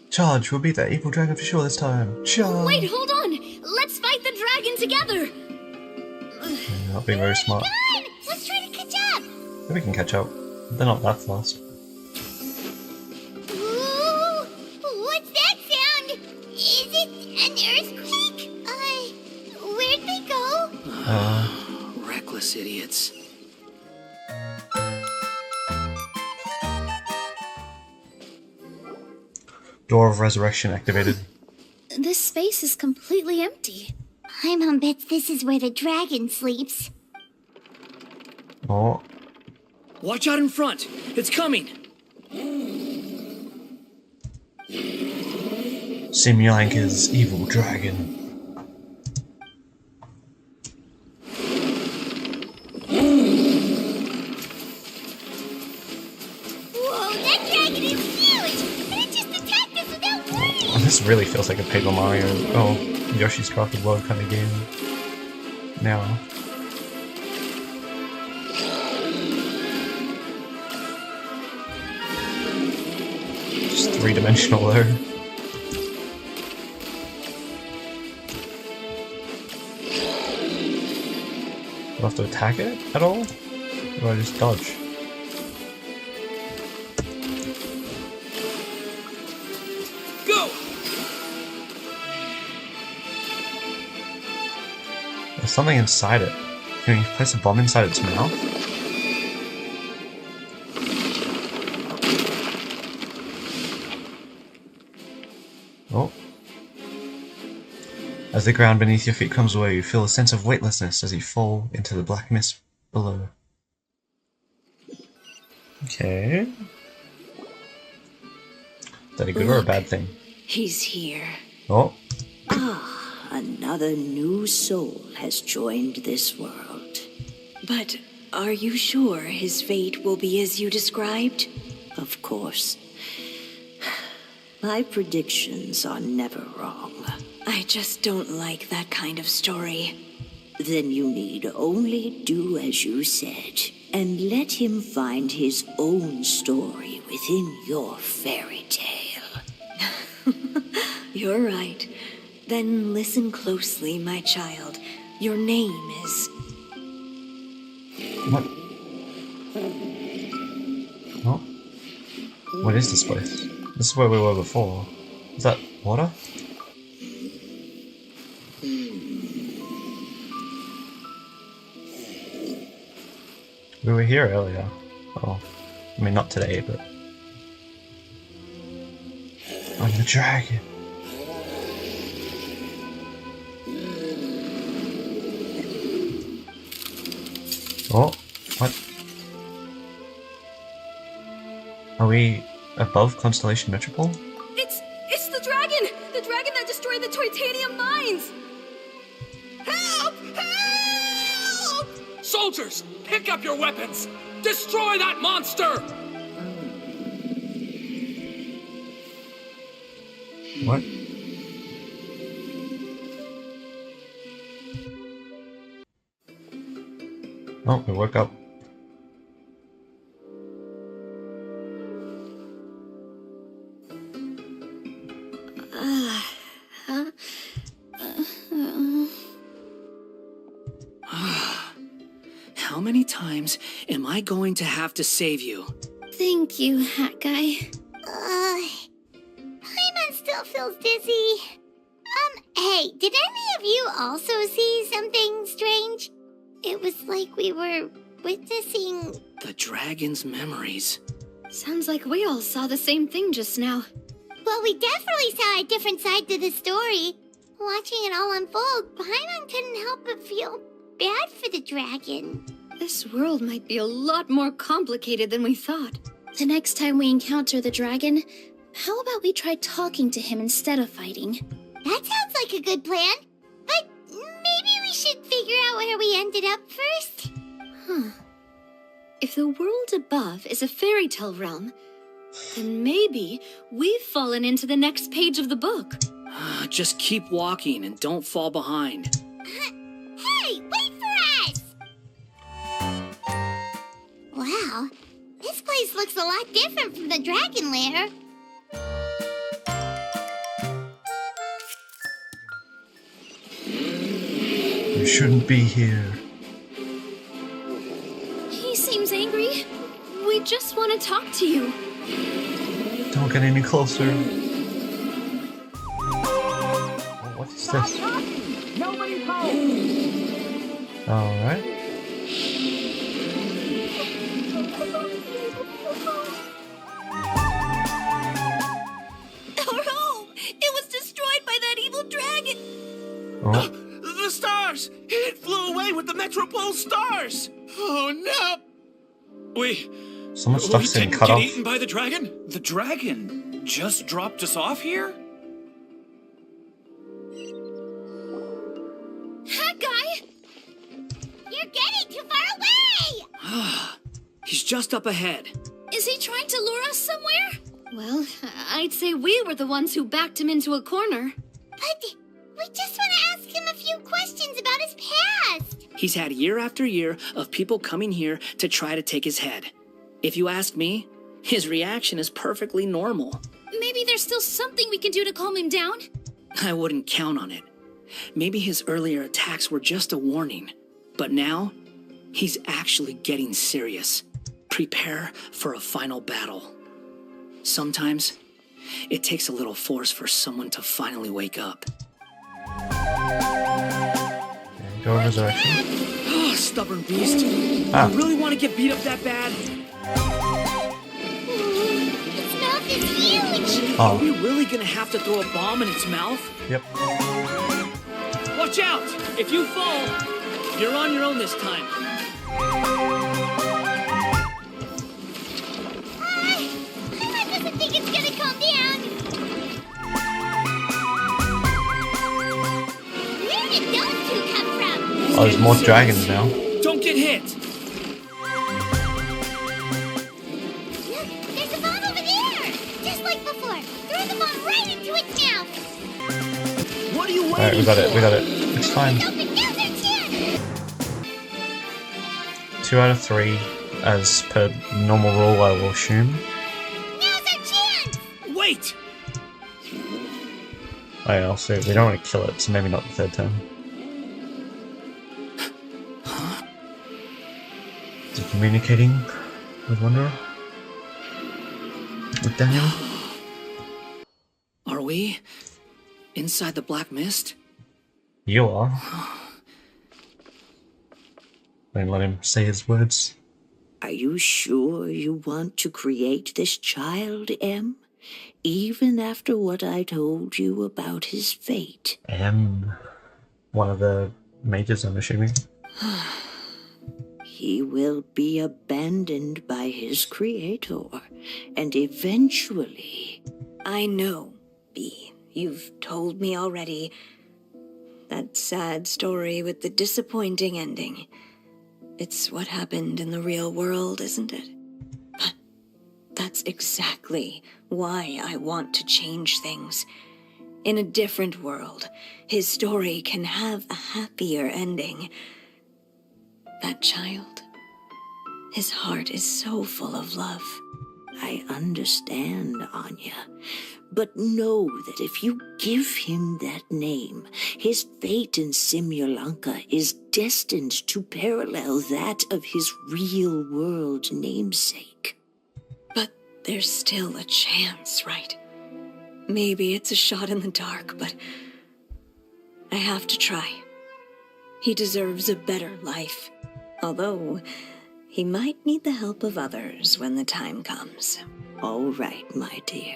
Charge, we'll beat that evil dragon for sure this time. Charge! Wait, hold on! Let's fight the dragon together! Not being very smart. Come on, let's try to catch up. Maybe we can catch up. They're not that fast. Ooh, what's that sound? Is it an earthquake? Where'd they go? Reckless idiots. Door of Resurrection activated. This space is completely empty. Paimon bets this is where the dragon sleeps. Oh. Watch out in front! It's coming! Simyanka's evil dragon. Whoa! Whoa! That dragon is huge! And it just attacked us without warning! This really feels like a Paper Mario, Yoshi's Crafted World kind of game. Now. Just three-dimensional though. Do I have to attack it at all? Or do I just dodge? Go! There's something inside it. Can you place a bomb inside its mouth? Oh. As the ground beneath your feet comes away, you feel a sense of weightlessness as you fall into the black mist below. Okay. Is that a good or a bad thing? He's here. Oh. Ah, another new soul has joined this world. But are you sure his fate will be as you described? Of course. My predictions are never wrong. I just don't like that kind of story. Then you need only do as you said, and let him find his own story within your fairy tale. You're right. Then listen closely, my child. Your name is... What? Oh. What is this place? This is where we were before. Is that water? We were here earlier. Oh, I mean not today, but... I'm the dragon. Oh, what? Are we above Constellation Metropole? It's the dragon! The dragon that destroyed the titanium mines! Help! Help! Soldiers, pick up your weapons! Destroy that monster! What? Oh, we woke up. How many times am I going to have to save you? Thank you, Hat Guy. Paimon still feels dizzy. Hey, did any of you also see something strange? It was like we were witnessing... The dragon's memories. Sounds like we all saw the same thing just now. Well, we definitely saw a different side to the story. Watching it all unfold, Paimon couldn't help but feel bad for the dragon. This world might be a lot more complicated than we thought. The next time we encounter the dragon, how about we try talking to him instead of fighting? That sounds like a good plan. But maybe we should figure out where we ended up first. Huh. If the world above is a fairy tale realm, then maybe we've fallen into the next page of the book. Just keep walking and don't fall behind. Hey, wait for us! Wow, this place looks a lot different from the dragon lair. You shouldn't be here. He seems angry. We just want to talk to you. Don't get any closer. Oh, what is this? Nobody's home. Alright. Our home! It was destroyed by that evil dragon! Oh. The stars! It flew away with the Metropole stars! Oh no! So much stuff's getting cut off. Eaten by the dragon? The dragon just dropped us off here? Hat Guy! You're getting too far away! He's just up ahead. Is he trying to lure us somewhere? Well, I'd say we were the ones who backed him into a corner. But we just want to ask him a few questions about his past. He's had year after year of people coming here to try to take his head. If you ask me, his reaction is perfectly normal. Maybe there's still something we can do to calm him down? I wouldn't count on it. Maybe his earlier attacks were just a warning. But now, he's actually getting serious. Prepare for a final battle. Sometimes, it takes a little force for someone to finally wake up. Door resurrection. Oh, stubborn beast. Ah. You really want to get beat up that bad? Its mouth is huge. Oh. Are we really gonna have to throw a bomb in its mouth? Yep. Watch out! If you fall, you're on your own this time. I doesn't think it's gonna calm down. Where did those two come from? Oh, there's more dragons now. Don't get hit! Look, there's a bomb over there. Just like before. Throw the bomb right into its mouth. What are you waiting Alright, we got it, we got it. It's fine. Open, now's our chance. 2 out of 3, as per normal rule, I will assume. Now's our chance. Wait! I also, we don't want to kill it, so maybe not the third time. Is he communicating with Wanderer? With Daniel? Are we inside the black mist? You are. Don't let him say his words. Are you sure you want to create this child, Em? Even after what I told you about his fate? One of the mages, I'm assuming. He will be abandoned by his creator, and eventually... I know, Bee. You've told me already. That sad story with the disappointing ending. It's what happened in the real world, isn't it? But that's exactly why I want to change things. In a different world, his story can have a happier ending. That child, his heart is so full of love. I understand, Anya. But know that if you give him that name, his fate in Simulanka is destined to parallel that of his real-world namesake. But there's still a chance, right? Maybe it's a shot in the dark, but I have to try. He deserves a better life. Although, he might need the help of others when the time comes. All right, my dear.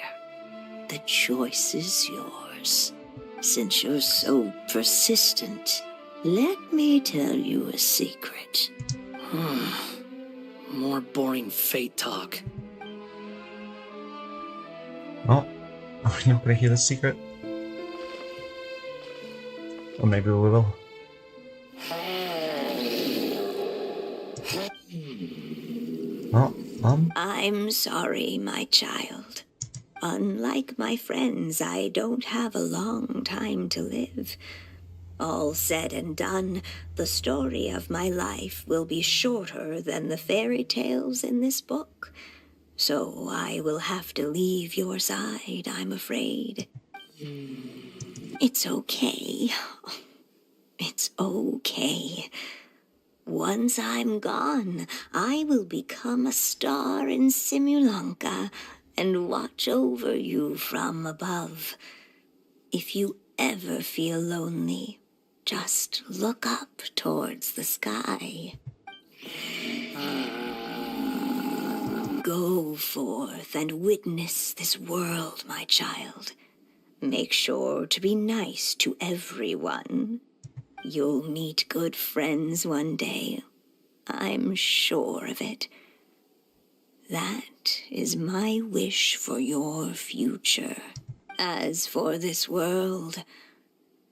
The choice is yours. Since you're so persistent, let me tell you a secret. More boring fate talk. Oh, are we not going to hear the secret? Or maybe we will. Oh, I'm sorry, my child. Unlike my friends, I don't have a long time to live. All said and done, the story of my life will be shorter than the fairy tales in this book. So I will have to leave your side, I'm afraid. It's okay. It's okay. Once I'm gone, I will become a star in Simulanka and watch over you from above. If you ever feel lonely, just look up towards the sky. Go forth and witness this world, my child. Make sure to be nice to everyone. You'll meet good friends one day. I'm sure of it. That is my wish for your future. As for this world,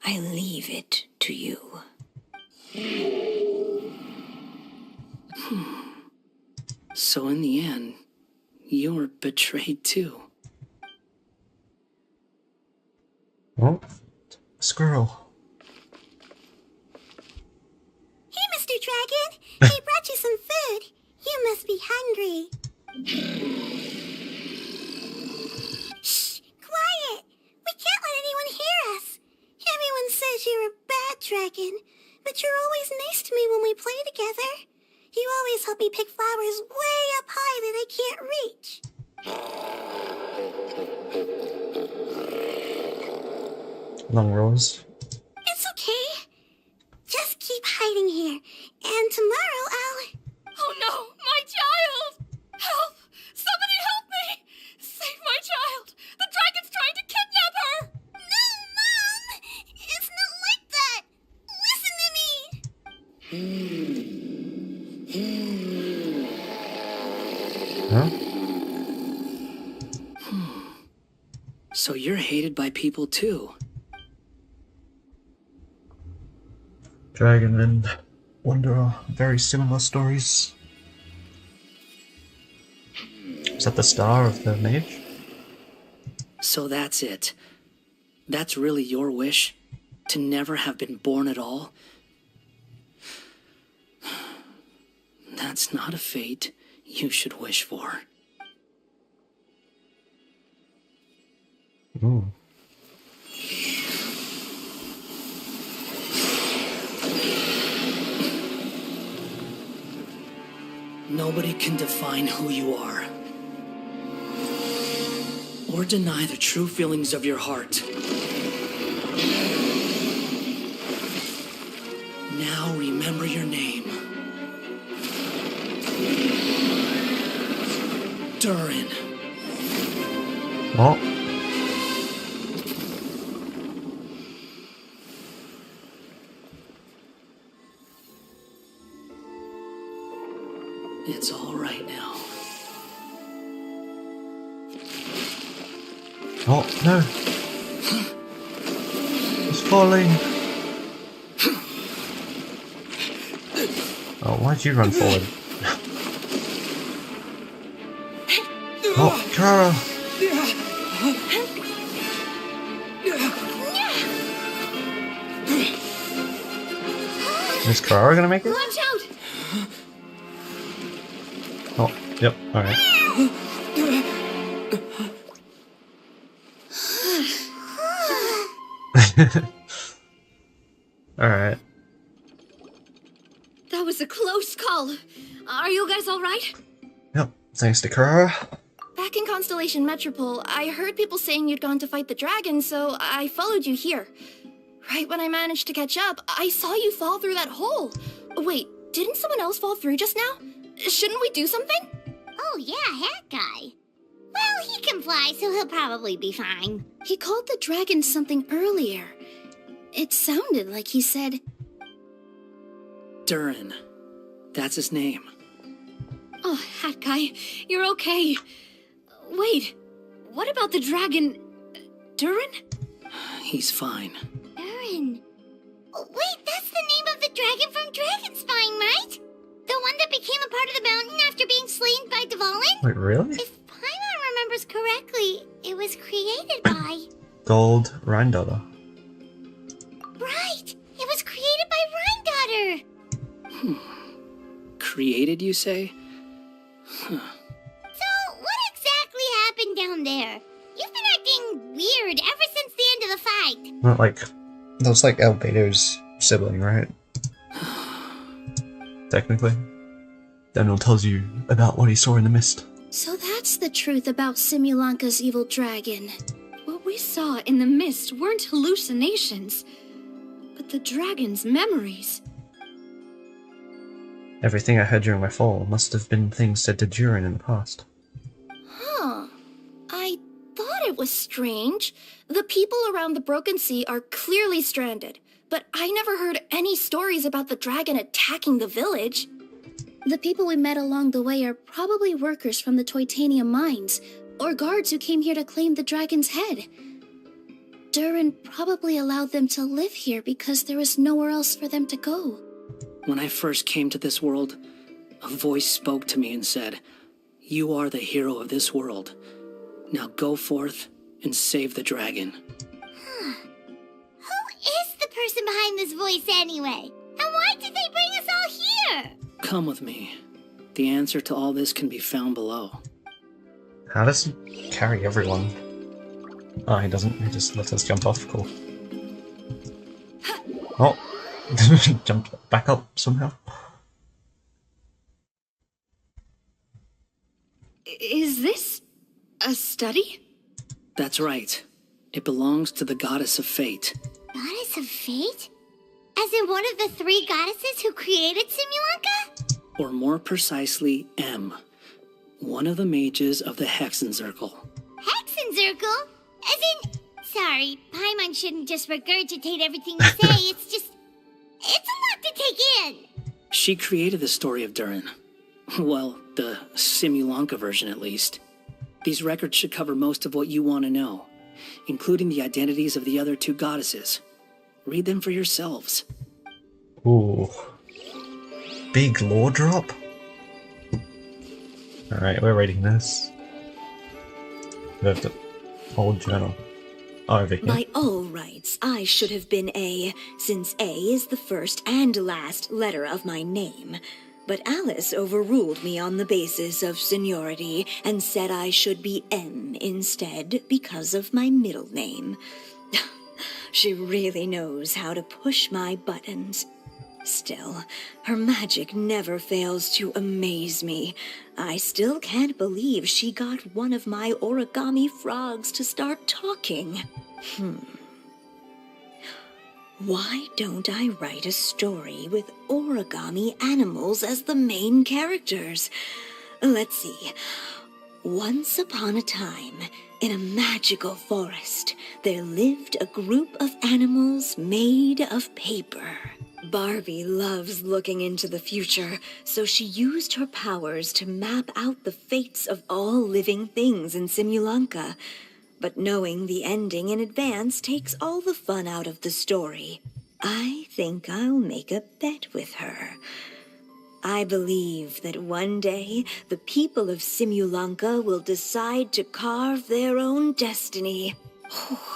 I leave it to you. So in the end, you're betrayed too. Oh, squirrel. Hey, Mr. Dragon. I brought you some food. You must be hungry. Shh! Quiet! We can't let anyone hear us. Everyone says you're a bad dragon, but you're always nice to me when we play together. You always help me pick flowers way up high that I can't reach. Long rose. It's okay. Just keep hiding here, and tomorrow I'll... Oh no, my child! Help! Somebody help me! Save my child! The dragon's trying to kidnap her! No, Mom! It's not like that! Listen to me! Huh? So you're hated by people too. Dragon and Wonder are very similar stories. Is that the star of the mage? So that's it. That's really your wish? To never have been born at all? That's not a fate you should wish for. Ooh. Nobody can define who you are, or deny the true feelings of your heart. Now remember your name. Durin. Oh. It's all right now. Oh, no. It's falling. Oh, why'd you run forward? Oh, Kara! Is Kara gonna make it? Watch out! Oh, yep, alright. Alright. That was a close call. Are you guys alright? Yep, thanks to Kara. Back in Constellation Metropole, I heard people saying you'd gone to fight the dragon, so I followed you here. Right when I managed to catch up, I saw you fall through that hole. Wait, didn't someone else fall through just now? Shouldn't we do something? Oh yeah, Hat Guy. Well, he can fly, so he'll probably be fine. He called the dragon something earlier. It sounded like he said... Durin. That's his name. Oh, Hat Guy, you're okay. Wait, what about the dragon... Durin? He's fine. Durin. Oh, wait, that's the name of the dragon from Dragonspine, right? The one that became a part of the mountain after being slain by Dvalin? Wait, really? If Paimon remembers correctly, it was created by... Gold Rhine-Daughter. Right! It was created by Rhine-Daughter! Created, you say? Huh. So, what exactly happened down there? You've been acting weird ever since the end of the fight. Not like... That was like Albedo's sibling, right? Technically. Daniel tells you about what he saw in the mist. So that's the truth about Simulanka's evil dragon. What we saw in the mist weren't hallucinations, but the dragon's memories. Everything I heard during my fall must have been things said to Durin in the past. Huh. I thought it was strange. The people around the Broken Sea are clearly stranded, but I never heard any stories about the dragon attacking the village. The people we met along the way are probably workers from the Toitanium mines, or guards who came here to claim the dragon's head. Durin probably allowed them to live here because there was nowhere else for them to go. When I first came to this world, a voice spoke to me and said, You are the hero of this world. Now go forth and save the dragon. Who is the person behind this voice anyway? And why did they bring us all here? Come with me. The answer to all this can be found below. How does he carry everyone? Oh, he doesn't. He just lets us jump off. Cool. Oh! Jumped back up somehow. Is this a study? That's right. It belongs to the goddess of fate. Goddess of fate? As in one of the 3 goddesses who created Simulanka? Or more precisely, M. One of the mages of the Hexenzirkel. Hexenzirkel? As in... Sorry, Paimon shouldn't just regurgitate everything you say, it's just... It's a lot to take in! She created the story of Durin. Well, the Simulanka version at least. These records should cover most of what you want to know, including the identities of the other 2 goddesses. Read them for yourselves. Ooh. Big lore drop? Alright, we're reading this. We have the old journal. Oh, over here. By all rights, I should have been A, since A is the first and last letter of my name. But Alice overruled me on the basis of seniority and said I should be M instead because of my middle name. She really knows how to push my buttons. Still, her magic never fails to amaze me. I still can't believe she got one of my origami frogs to start talking. Why don't I write a story with origami animals as the main characters? Let's see. Once upon a time, in a magical forest, there lived a group of animals made of paper. Barbie loves looking into the future, so she used her powers to map out the fates of all living things in Simulanka. But knowing the ending in advance takes all the fun out of the story. I think I'll make a bet with her. I believe that one day the people of Simulanka will decide to carve their own destiny.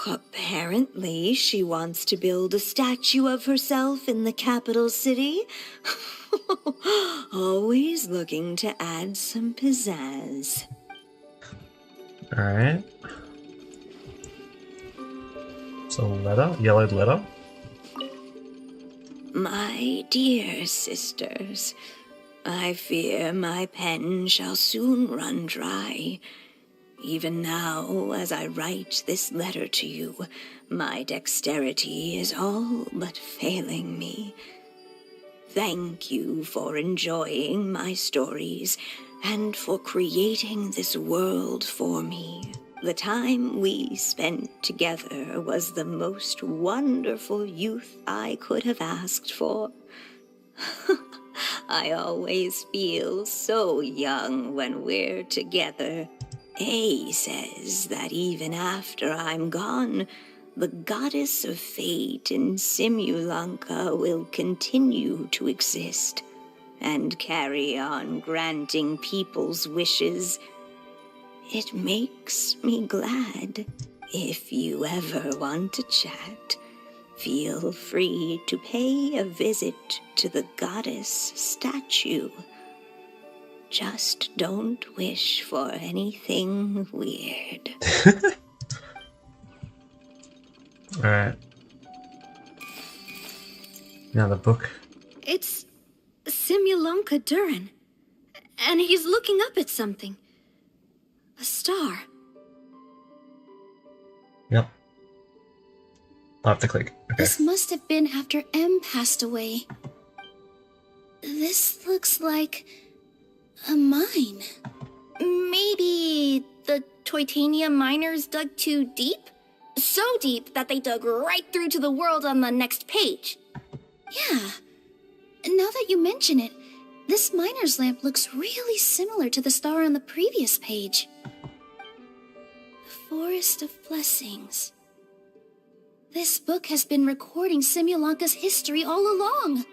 Apparently, she wants to build a statue of herself in the capital city. Always looking to add some pizzazz. Alright. So letter, yellowed letter. My dear sisters, I fear my pen shall soon run dry. Even now, as I write this letter to you, my dexterity is all but failing me. Thank you for enjoying my stories and for creating this world for me. The time we spent together was the most wonderful youth I could have asked for. I always feel so young when we're together. A says that even after I'm gone, the goddess of fate in Simulanka will continue to exist and carry on granting people's wishes. It makes me glad. If you ever want to chat, feel free to pay a visit to the goddess statue. Just don't wish for anything weird. Alright. Now the book. It's Simulanka Durin. And he's looking up at something. A star. Yep. I'll have to click. Okay. This must have been after M passed away. This looks like a mine. Maybe the Toitania miners dug too deep? So deep that they dug right through to the world on the next page. Yeah. Now that you mention it, this miner's lamp looks really similar to the star on the previous page. The Forest of Blessings. This book has been recording Simulanka's history all along.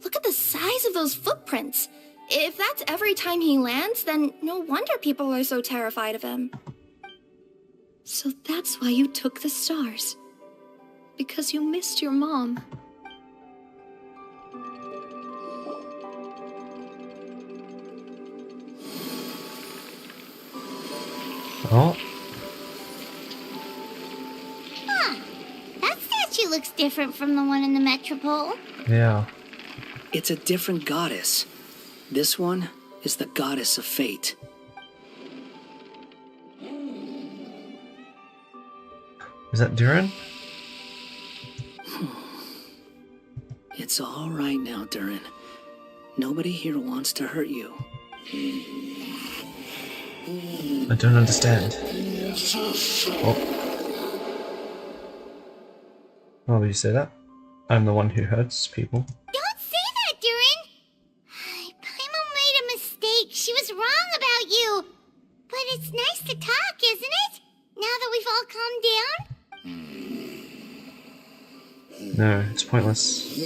Look at the size of those footprints. If that's every time he lands, then no wonder people are so terrified of him. So that's why you took the stars. Because you missed your mom. Oh, Huh. That statue looks different from the one in the Metropole. yeah. It's a different goddess. This one is the goddess of fate. Is that Durin? It's all right now, Durin. Nobody here wants to hurt you. I don't understand. Oh. Why would you say that? I'm the one who hurts people. Don't say that, Durin! Paimon made a mistake. She was wrong about you. But it's nice to talk, isn't it? Now that we've all calmed down? No, it's pointless.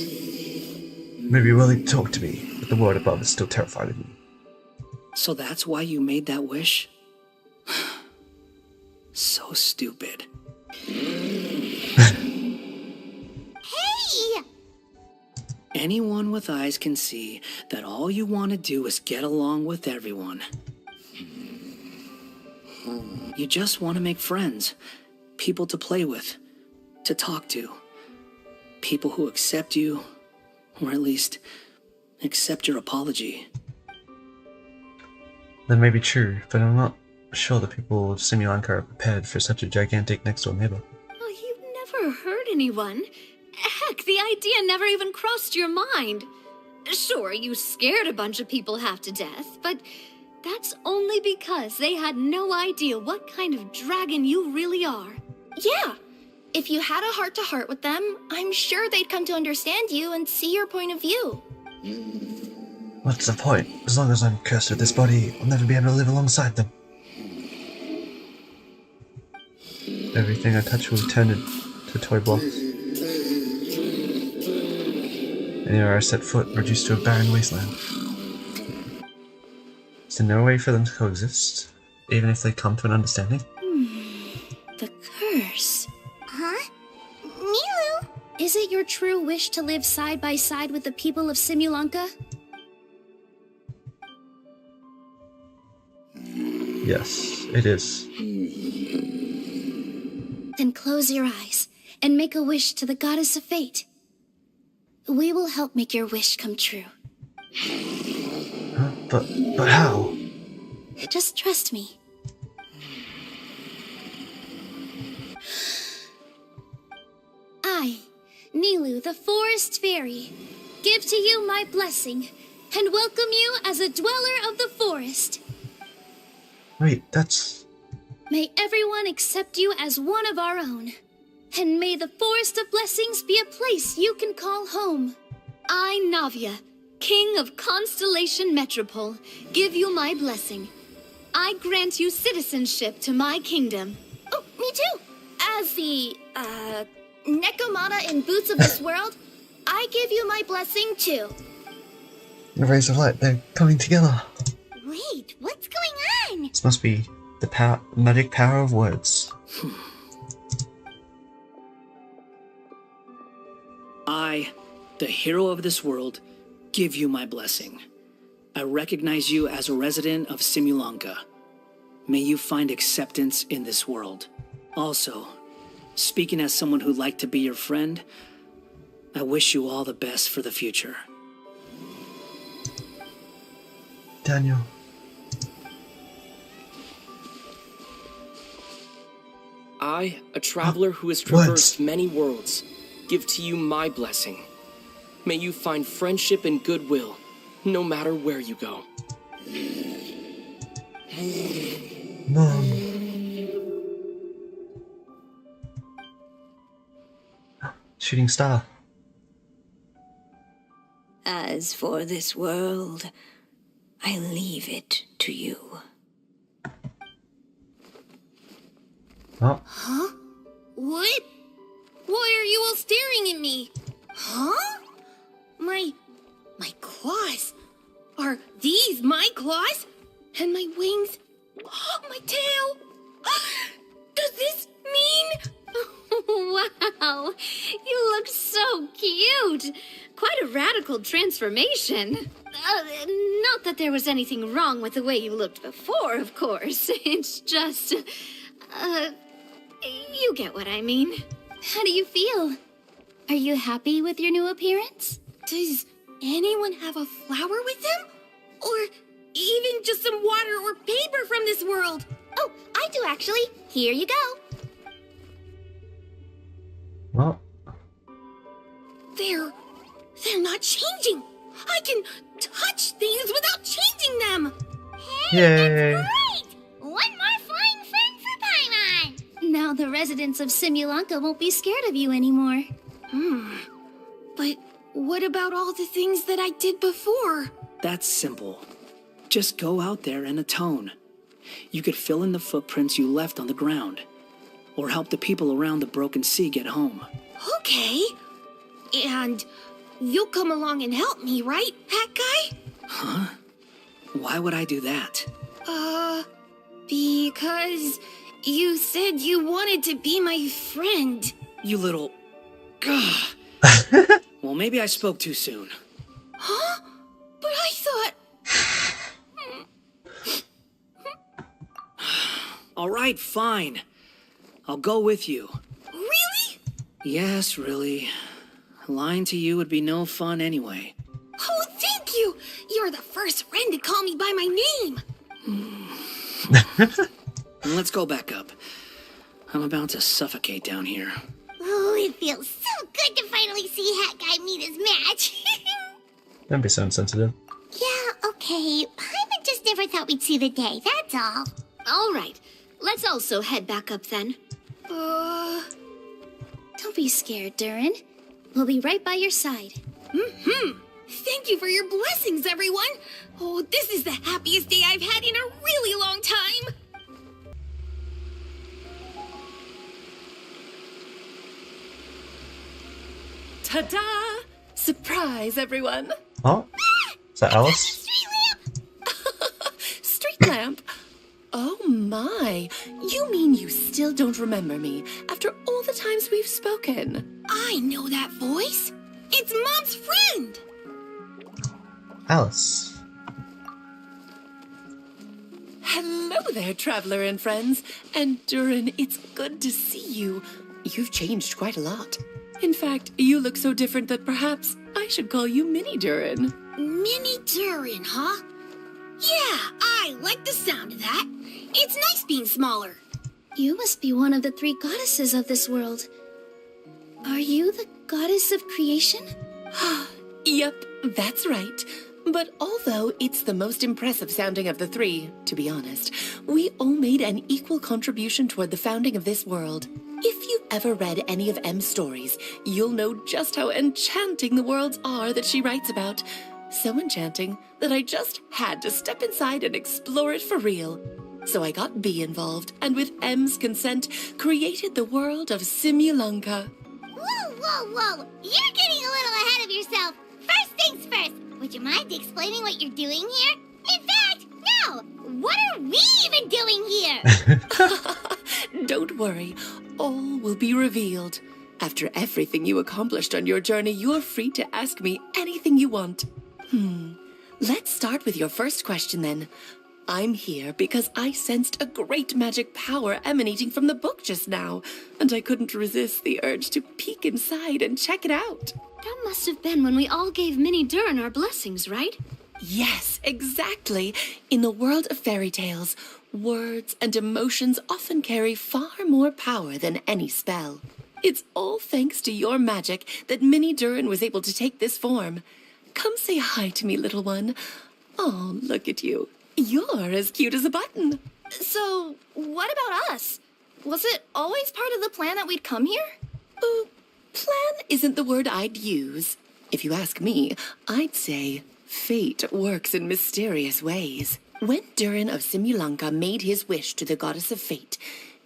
Maybe you're willing to talk to me, but the world above is still terrified of you. So that's why you made that wish? So stupid. Hey! Anyone with eyes can see that all you want to do is get along with everyone. You just want to make friends, people to play with, to talk to. People who accept you, or at least accept your apology. That may be true, but I'm not sure the people of Simulanka are prepared for such a gigantic next-door neighbor. Oh, you've never hurt anyone. Heck, the idea never even crossed your mind. Sure, you scared a bunch of people half to death, but that's only because they had no idea what kind of dragon you really are. Yeah. If you had a heart-to-heart with them, I'm sure they'd come to understand you and see your point of view. What's the point? As long as I'm cursed with this body, I'll never be able to live alongside them. Everything I touch will turn into toy blocks. Anywhere I set foot, reduced to a barren wasteland. Is there no way for them to coexist, even if they come to an understanding? The curse. Huh? Nilu? Is it your true wish to live side by side with the people of Simulanka? Yes, it is. Then close your eyes and make a wish to the goddess of fate. We will help make your wish come true. Huh? But how? Just trust me. I, Nilu, the forest fairy, give to you my blessing and welcome you as a dweller of the forest. Wait, that's... May everyone accept you as one of our own. And may the Forest of Blessings be a place you can call home. I, Navia, King of Constellation Metropole, give you my blessing. I grant you citizenship to my kingdom. Oh, me too. As the, Nekomata in Boots of this world, I give you my blessing too. The rays of light, they're coming together. Wait, what's going on? This must be the magic power of words. I, the hero of this world, give you my blessing. I recognize you as a resident of Simulanka. May you find acceptance in this world. Also, speaking as someone who'd like to be your friend, I wish you all the best for the future. Daniel. I, a traveler who has traversed many worlds, give to you my blessing. May you find friendship and goodwill, no matter where you go. Mom. Shooting star. As for this world, I leave it to you. Oh. Huh? What? Why are you all staring at me? Huh? My claws are these my claws? And my wings? Oh, my tail? Does this mean... Wow, you look so cute. Quite a radical transformation. Not that there was anything wrong with the way you looked before, of course. It's just, you get what I mean. How do you feel? Are you happy with your new appearance? Does anyone have a flower with them? Or even just some water or paper from this world? Oh, I do actually. Here you go. Well, They're not changing. I can touch things without changing them. yay! Great! One more flying friend for Paimon. Now the residents of Simulanka won't be scared of you anymore. But what about all the things that I did before? That's simple. Just go out there and atone. You could fill in the footprints you left on the ground, or help the people around the broken sea get home. Okay. And you'll come along and help me, right, Hat Guy? Huh? Why would I do that? Because you said you wanted to be my friend. You little... Gah. Well, maybe I spoke too soon. Huh? But I thought... All right, fine. I'll go with you. Really? Yes, really. Lying to you would be no fun anyway. Oh, thank you. You're the first friend to call me by my name. Let's go back up. I'm about to suffocate down here. Oh, it feels so good to finally see Hat Guy meet his match. Don't be so insensitive. Yeah, okay. Paimon just never thought we'd see the day, that's all. All right, let's also head back up then. Don't be scared, Durin. We'll be right by your side. Thank you for your blessings, everyone. Oh, this is the happiest day I've had in a really long time. Ta-da! Surprise, everyone! Oh? Is that Alice? Street lamp? Oh my! You mean you still don't remember me after all the times we've spoken? I know that voice. It's Mom's friend. Alice. Hello there, traveler and friends. And Durin, it's good to see you. You've changed quite a lot. In fact, you look so different that perhaps I should call you Mini Durin. Mini Durin, huh? Yeah, I like the sound of that. It's nice being smaller. You must be one of the three goddesses of this world. Are you the goddess of creation? Yep, that's right. But although it's the most impressive sounding of the three, to be honest, we all made an equal contribution toward the founding of this world. If you've ever read any of M's stories, you'll know just how enchanting the worlds are that she writes about. So enchanting that I just had to step inside and explore it for real. So I got B involved, and with M's consent, created the world of Simulanka. Whoa, whoa, whoa! You're getting a little ahead of yourself. First things first, would you mind explaining what you're doing here? In fact, no! What are we even doing here? Don't worry, all will be revealed. After everything you accomplished on your journey, you're free to ask me anything you want. Let's start with your first question then. I'm here because I sensed a great magic power emanating from the book just now, and I couldn't resist the urge to peek inside and check it out. That must have been when we all gave Mini Durin our blessings, right? Yes, exactly. In the world of fairy tales, words and emotions often carry far more power than any spell. It's all thanks to your magic that Mini Durin was able to take this form. Come say hi to me, little one. Oh, look at you. You're as cute as a button. So, what about us? Was it always part of the plan that we'd come here? Plan isn't the word I'd use. If you ask me, I'd say fate works in mysterious ways. When Durin of Simulanka made his wish to the goddess of fate,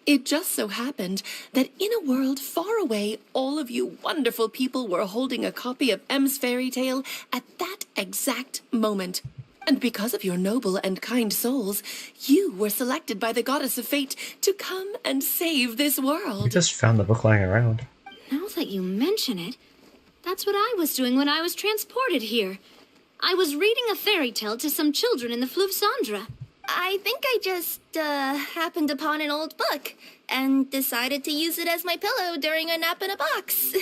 it just so happened that in a world far away, all of you wonderful people were holding a copy of M's fairy tale at that exact moment. And because of your noble and kind souls, you were selected by the Goddess of Fate to come and save this world. We just found the book lying around. Now that you mention it, that's what I was doing when I was transported here. I was reading a fairy tale to some children in the Fleuve Cendra. I think I just, happened upon an old book and decided to use it as my pillow during a nap in a box.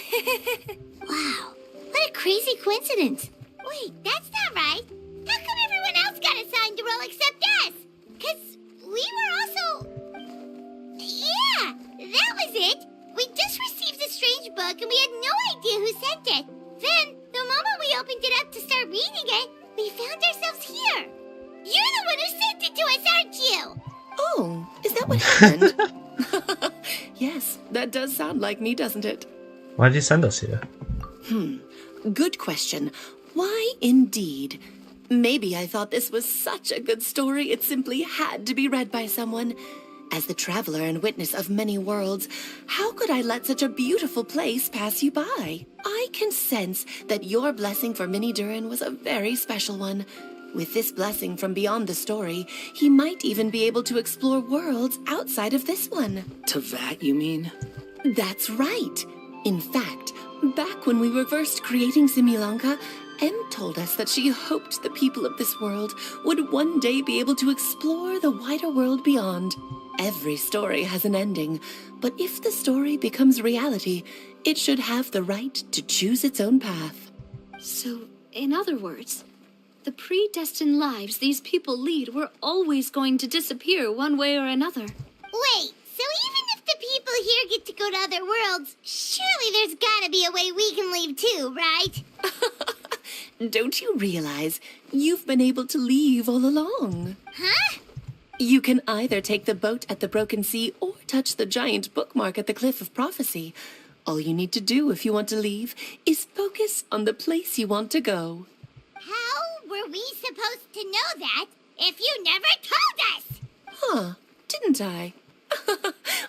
Wow, what a crazy coincidence. Wait, that's not right. How come everyone else got assigned to roll except us? 'Cause we were also... Yeah, that was it. We just received a strange book and we had no idea who sent it. Then, the moment we opened it up to start reading it, we found ourselves here. You're the one who sent it to us, aren't you? Oh, is that what happened? Yes, that does sound like me, doesn't it? Why did you send us here? Good question. Why indeed? Maybe I thought this was such a good story it simply had to be read by someone. As the traveler and witness of many worlds, how could I let such a beautiful place pass you by? I can sense that your blessing for Minnie Durin was a very special one. With this blessing from beyond the story, he might even be able to explore worlds outside of this one. Teyvat, you mean? That's right. In fact, back when we were first creating Simulanka, Em told us that she hoped the people of this world would one day be able to explore the wider world beyond. Every story has an ending, but if the story becomes reality, it should have the right to choose its own path. So, in other words, the predestined lives these people lead were always going to disappear one way or another. Wait, so even if the people here get to go to other worlds, surely there's gotta be a way we can leave too, right? Don't you realize you've been able to leave all along? Huh? You can either take the boat at the Broken Sea or touch the giant bookmark at the Cliff of Prophecy. All you need to do if you want to leave is focus on the place you want to go. How were we supposed to know that if you never told us? Huh, didn't I?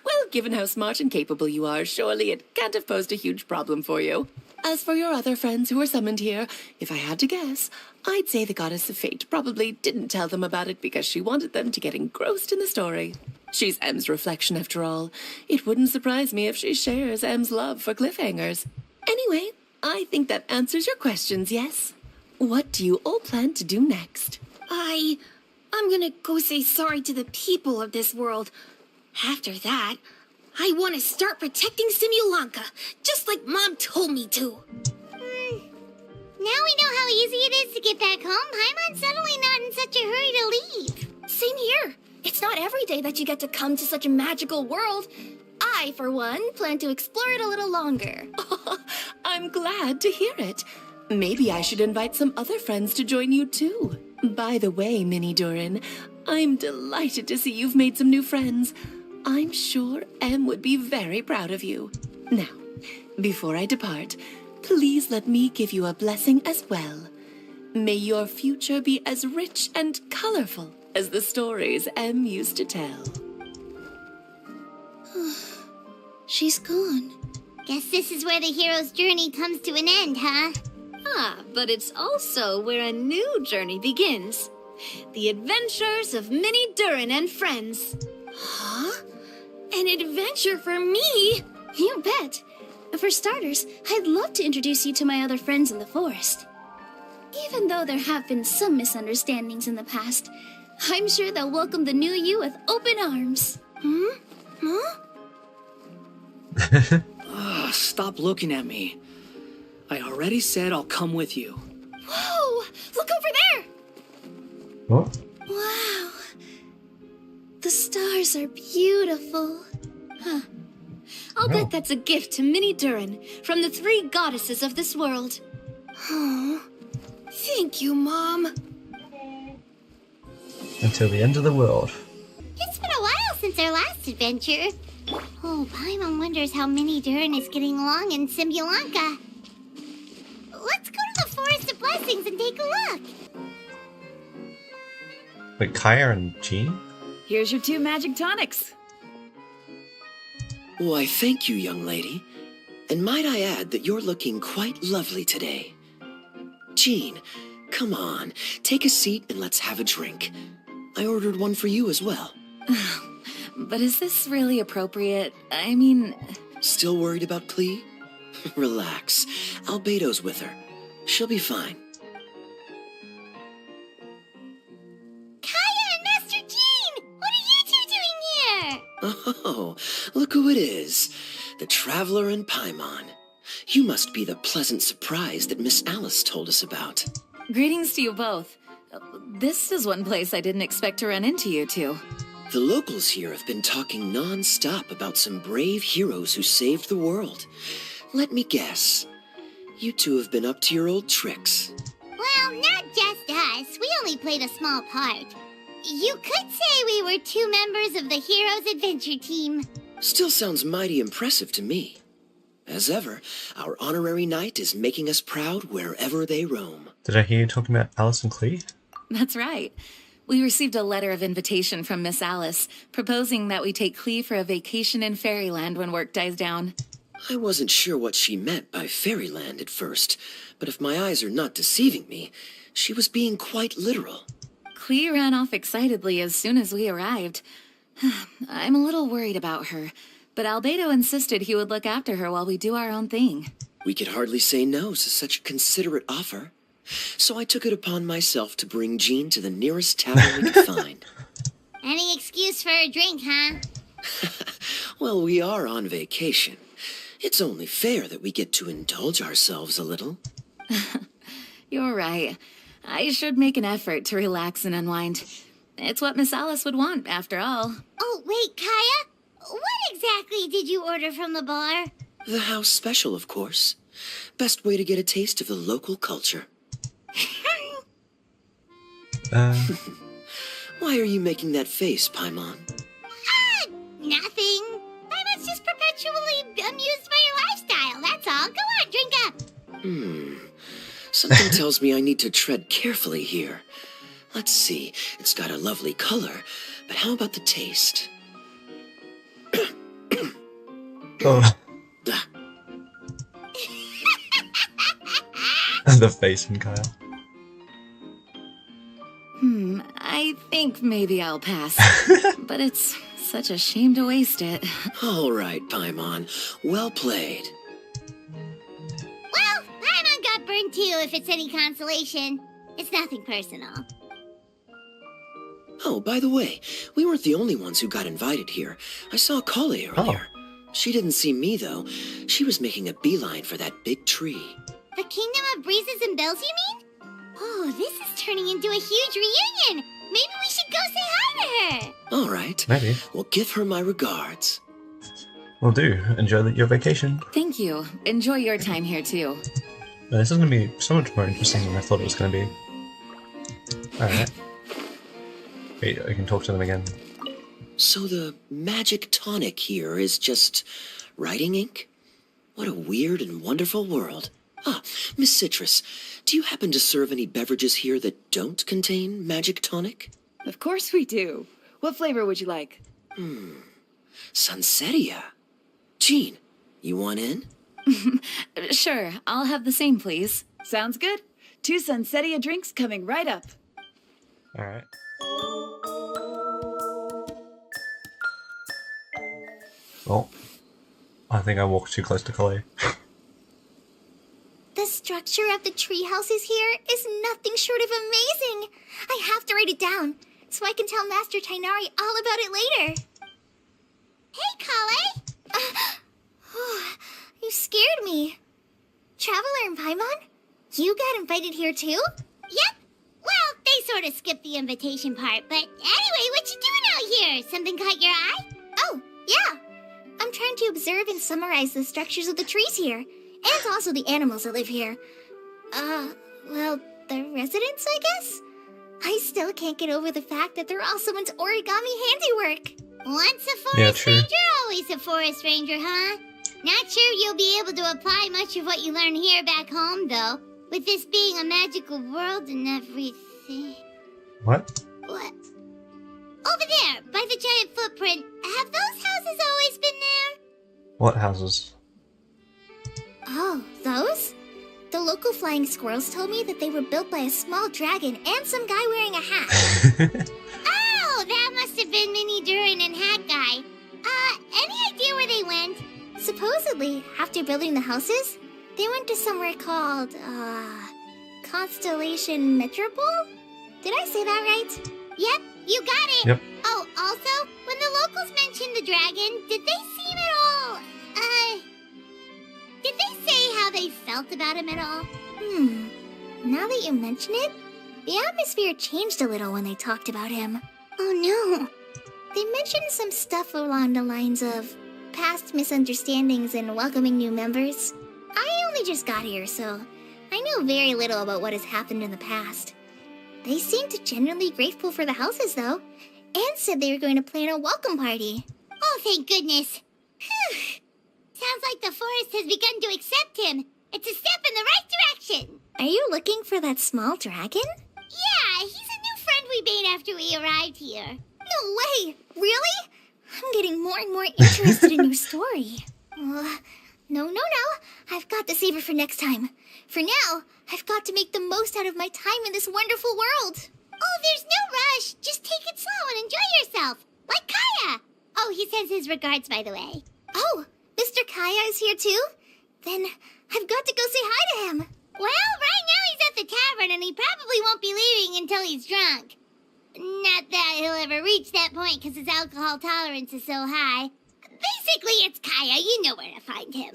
Well, given how smart and capable you are, surely it can't have posed a huge problem for you. As for your other friends who were summoned here, if I had to guess, I'd say the Goddess of Fate probably didn't tell them about it because she wanted them to get engrossed in the story. She's Em's reflection, after all. It wouldn't surprise me if she shares Em's love for cliffhangers. Anyway, I think that answers your questions, yes? What do you all plan to do next? I'm gonna go say sorry to the people of this world. After that, I want to start protecting Simulanka, just like Mom told me to. Now we know how easy it is to get back home. Paimon's suddenly not in such a hurry to leave. Same here. It's not every day that you get to come to such a magical world. I, for one, plan to explore it a little longer. I'm glad to hear it. Maybe I should invite some other friends to join you too. By the way, Minnie Durin, I'm delighted to see you've made some new friends. I'm sure Em would be very proud of you. Now, before I depart, please let me give you a blessing as well. May your future be as rich and colorful as the stories Em used to tell. She's gone. Guess this is where the hero's journey comes to an end, huh? Ah, but it's also where a new journey begins. The adventures of Minnie Durin and friends. Huh? An adventure for me? You bet. For starters, I'd love to introduce you to my other friends in the forest. Even though there have been some misunderstandings in the past, I'm sure they'll welcome the new you with open arms. Huh? Stop looking at me. I already said I'll come with you. Whoa! Look over there! What? Wow. The stars are beautiful. Huh. I'll bet that's a gift to Minnie Durin from the 3 goddesses of this world. Oh, thank you, Mom. Until the end of the world. It's been a while since our last adventure. Oh, Paimon wonders how Minnie Durin is getting along in Simulanka. Let's go to the Forest of Blessings and take a look. Wait, Kaya and Jean? Here's your 2 magic tonics. Why, thank you, young lady. And might I add that you're looking quite lovely today. Jean, Come on, take a seat and let's have a drink. I ordered one for you as well. But is this really appropriate? I mean... Still worried about Klee? Relax. Albedo's with her. She'll be fine. Kaya and Master Jean! What are you two doing here? Oh, look who it is. The Traveler and Paimon. You must be the pleasant surprise that Miss Alice told us about. Greetings to you both. This is one place I didn't expect to run into you two. The locals here have been talking non-stop about some brave heroes who saved the world. Let me guess. You two have been up to your old tricks. Well, not just us. We only played a small part. You could say we were 2 members of the Heroes Adventure Team. Still sounds mighty impressive to me. As ever, our honorary knight is making us proud wherever they roam. Did I hear you talking about Alice and Klee? That's right. We received a letter of invitation from Miss Alice, proposing that we take Klee for a vacation in Fairyland when work dies down. I wasn't sure what she meant by Fairyland at first, but if my eyes are not deceiving me, she was being quite literal. Klee ran off excitedly as soon as we arrived. I'm a little worried about her, but Albedo insisted he would look after her while we do our own thing. We could hardly say no to such a considerate offer. So I took it upon myself to bring Jean to the nearest tavern we could find. Any excuse for a drink, huh? Well, we are on vacation. It's only fair that we get to indulge ourselves a little. You're right. I should make an effort to relax and unwind. It's what Miss Alice would want, after all. Oh, wait, Kaya? What exactly did you order from the bar? The house special, of course. Best way to get a taste of the local culture. Why are you making that face, Paimon? Nothing. Paimon's just perpetually amused by your lifestyle, that's all. Go on, drink up. Something tells me I need to tread carefully here. Let's see, it's got a lovely color, but how about the taste? Oh. The face from Kyle. I think maybe I'll pass. But it's such a shame to waste it. All right, Paimon. Well played. Well, Paimon got burned too, if it's any consolation. It's nothing personal. Oh, by the way, we weren't the only ones who got invited here. I saw Kale earlier. She didn't see me, though. She was making a beeline for that big tree. The Kingdom of Breezes and Bells, you mean? Oh, this is turning into a huge reunion. Maybe we should go say hi to her. All right. Maybe. Well, give her my regards. Will do. Enjoy your vacation. Thank you. Enjoy your time here, too. This is going to be so much more interesting than I thought it was going to be. Alright. Wait, I can talk to them again. So the magic tonic here is just writing ink? What a weird and wonderful world. Ah, Miss Citrus, do you happen to serve any beverages here that don't contain magic tonic? Of course we do. What flavor would you like? Sunsettia. Jean, you want in? Sure, I'll have the same, please. Sounds good. 2 Sunsettia drinks coming right up. Alright. Well, I think I walked too close to Kale. The structure of the tree houses here is nothing short of amazing. I have to write it down so I can tell Master Tainari all about it later. Hey, Kale. You scared me. Traveler and Paimon, you got invited here too? Yep. Well, they sort of skipped the invitation part, but anyway, what you doing out here? Something caught your eye? Oh, yeah. I'm trying to observe and summarize the structures of the trees here, and also the animals that live here. Well, the residents, I guess? I still can't get over the fact that they're all someone's origami handiwork. Once a forest ranger, always a forest ranger, huh? Not sure you'll be able to apply much of what you learn here back home, though. With this being a magical world and everything. What? What? Over there, by the giant footprint. Have those houses always been there? What houses? Oh, those? The local flying squirrels told me that they were built by a small dragon and some guy wearing a hat. Oh, that must have been Mini Durin and Hat Guy. Any idea where they went? Supposedly, after building the houses, they went to somewhere called, Constellation Metropole? Did I say that right? Yep, you got it. Yep. Oh, also, when the locals mentioned the dragon, did they seem at all, did they say how they felt about him at all? Now that you mention it, the atmosphere changed a little when they talked about him. Oh no. They mentioned some stuff along the lines of past misunderstandings and welcoming new members. I only just got here, so I know very little about what has happened in the past. They seemed genuinely grateful for the houses, though, and said they were going to plan a welcome party. Oh, thank goodness. Whew. Sounds like the forest has begun to accept him. It's a step in the right direction. Are you looking for that small dragon? Yeah, he's a new friend we made after we arrived here. No way! Really? I'm getting more and more interested in your story. No. I've got to save it for next time. For now, I've got to make the most out of my time in this wonderful world. Oh, there's no rush. Just take it slow and enjoy yourself. Like Kaya. Oh, he sends his regards, by the way. Oh, Mr. Kaya is here too? Then I've got to go say hi to him. Well, right now he's at the tavern and he probably won't be leaving until he's drunk. Not that he'll ever reach that point because his alcohol tolerance is so high. Basically, it's Kaya. You know where to find him.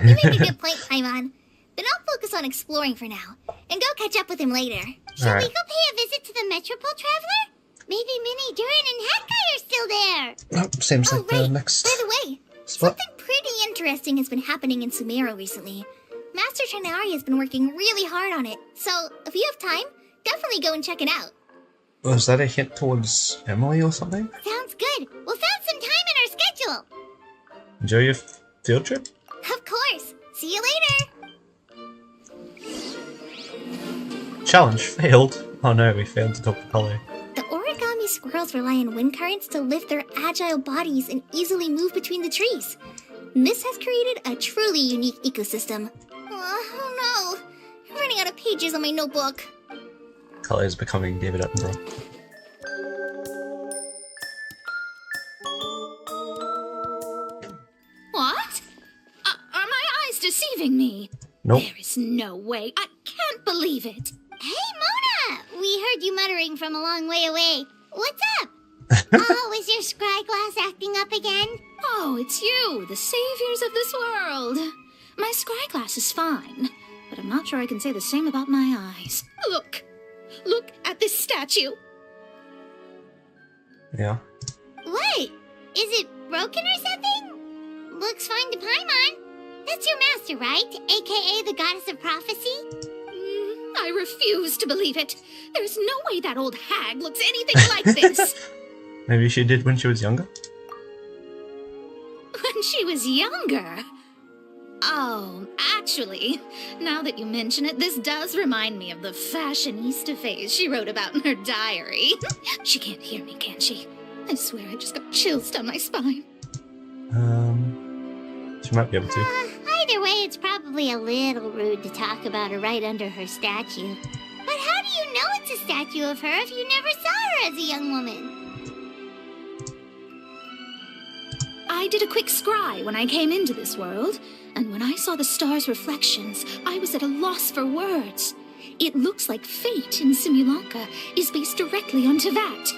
You make a good point, Paimon. Then I'll focus on exploring for now and go catch up with him later. Shall we go pay a visit to the Metropole Traveler? Maybe Mini Durin and Hat Guy are still there. Oh, seems like the next By the way, spot. something pretty interesting has been happening in Sumeru recently. Master Tighnari has been working really hard on it, so if you have time, definitely go and check it out. Was that a hint towards Emily or something? Sounds good. We'll find some time in our schedule. Enjoy your field trip? Of course. See you later. Challenge failed. Oh no, we failed to talk to Polly. The origami squirrels rely on wind currents to lift their agile bodies and easily move between the trees. This has created a truly unique ecosystem. Oh no, I'm running out of pages on my notebook. Polly is becoming David Attenborough. What? Are my eyes deceiving me? Nope. There is no way. I can't believe it. Hey, Mona! We heard you muttering from a long way away. What's up? Oh, is your scry glass acting up again? Oh, it's you, the saviors of this world. My scry glass is fine, but I'm not sure I can say the same about my eyes. Look at this statue. Yeah. What? Is it broken or something? Looks fine to Paimon. That's your master, right? AKA the goddess of prophecy? I refuse to believe it. There's no way that old hag looks anything like this. Maybe she did when she was younger? When she was younger? Oh, actually, now that you mention it, this does remind me of the fashionista phase she wrote about in her diary. She can't hear me, can she? I swear I just got chills down my spine. She might be able to. Either way, it's probably a little rude to talk about her right under her statue. But how do you know it's a statue of her if you never saw her as a young woman? I did a quick scry when I came into this world, and when I saw the stars' reflections, I was at a loss for words. It looks like fate in Simulanka is based directly on Tevat.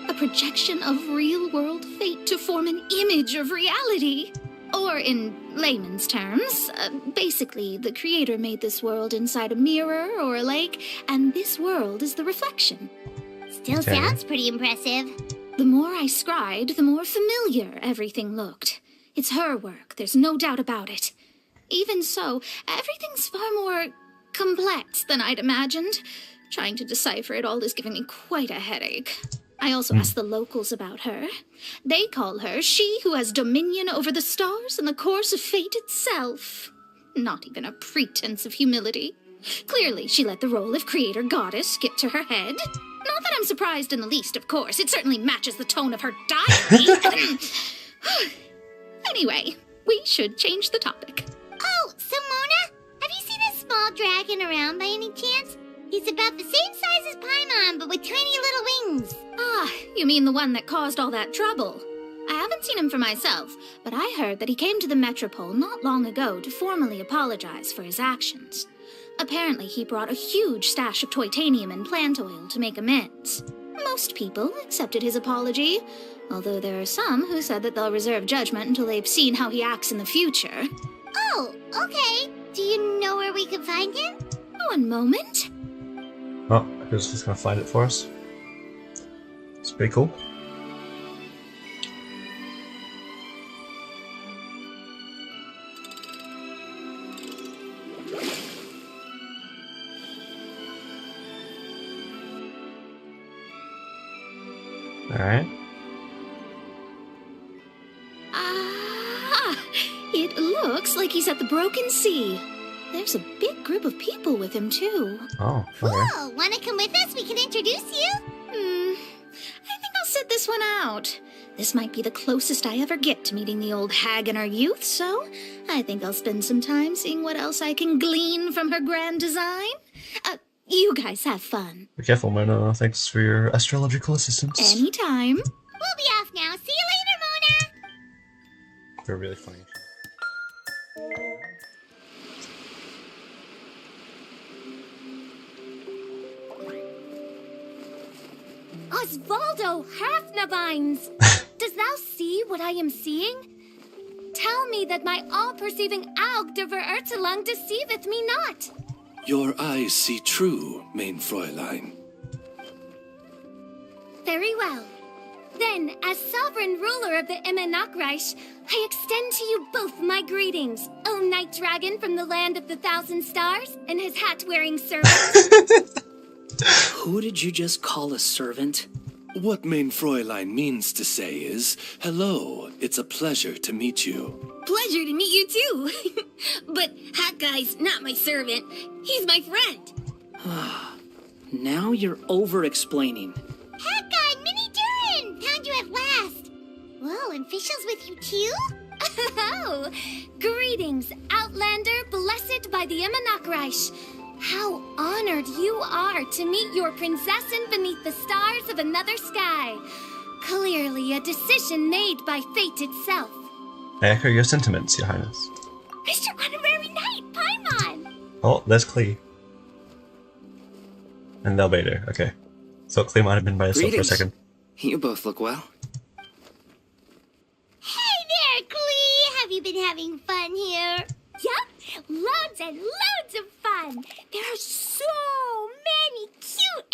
A projection of real-world fate to form an image of reality. Or in layman's terms, basically the creator made this world inside a mirror or a lake, and this world is the reflection. Still sounds pretty impressive. The more I scried, the more familiar everything looked. It's her work, there's no doubt about it. Even so, everything's far more complex than I'd imagined. Trying to decipher it all is giving me quite a headache. I also asked the locals about her. They call her she who has dominion over the stars and the course of fate itself. Not even a pretense of humility. Clearly, she let the role of creator goddess get to her head. Not that I'm surprised in the least, of course. It certainly matches the tone of her diary. Anyway, we should change the topic. Oh, so Mona, have you seen a small dragon around by any chance? He's about the same size as Paimon, but with tiny little wings. Ah, you mean the one that caused all that trouble? I haven't seen him for myself, but I heard that he came to the Metropole not long ago to formally apologize for his actions. Apparently, he brought a huge stash of Titanium and plant oil to make amends. Most people accepted his apology, although there are some who said that they'll reserve judgment until they've seen how he acts in the future. Oh, okay. Do you know where we can find him? One moment. Oh, who's just gonna find it for us? It's pretty cool. Alright. Ah, it looks like he's at the Broken Sea. There's a big group of people with him, too. Oh, cool. Wanna come with us? We can introduce you. I think I'll sit this one out. This might be the closest I ever get to meeting the old hag in her youth, so I think I'll spend some time seeing what else I can glean from her grand design. You guys have fun. Be careful, Mona. Thanks for your astrological assistance. Anytime. We'll be off now. See you later, Mona. They're really funny. Osvaldo Hafnavines! Does thou see what I am seeing? Tell me that my all-perceiving Aug de Verurtelang deceiveth me not. Your eyes see true, mein Fräulein. Very well. Then, as sovereign ruler of the Immenachreich, I extend to you both my greetings, O Night Dragon from the land of the Thousand Stars, and his hat-wearing servant. Who did you just call a servant? What mein Fräulein means to say is, hello, it's a pleasure to meet you. Pleasure to meet you too. But Hat Guy's not my servant. He's my friend. Now you're over-explaining. Hat Guy, Minnie Durin! Found you at last. Whoa, and Fishel's with you too? Oh, greetings, Outlander blessed by the Immenachreich. How honored you are to meet your princessin beneath the stars of another sky. Clearly a decision made by fate itself. I echo your sentiments, Your Highness. Mr. Honorary Knight, Paimon! Oh, there's Klee. And Velvader, okay. So Klee might have been by herself for a second. You both look well. Hey there, Klee! Have you been having fun here? Yup, loads and loads of fun. There are so many cute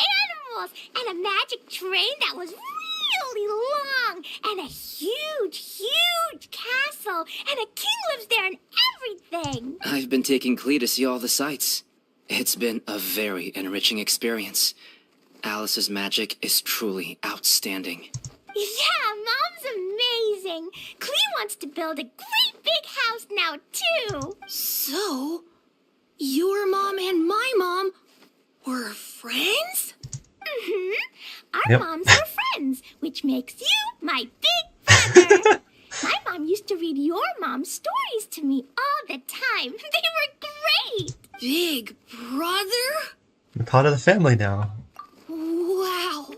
animals and a magic train that was really long and a huge castle and a king lives there and everything. I've been taking Klee to see all the sights. It's been a very enriching experience. Alice's magic is truly outstanding. Yeah, Mom's amazing. Klee wants to build a great big house now, too. So, your mom and my mom were friends? Mm-hmm. Our Yep. moms are friends, which makes you my big brother. My mom used to read your mom's stories to me all the time. They were great. Big brother? You're part of the family now. Wow.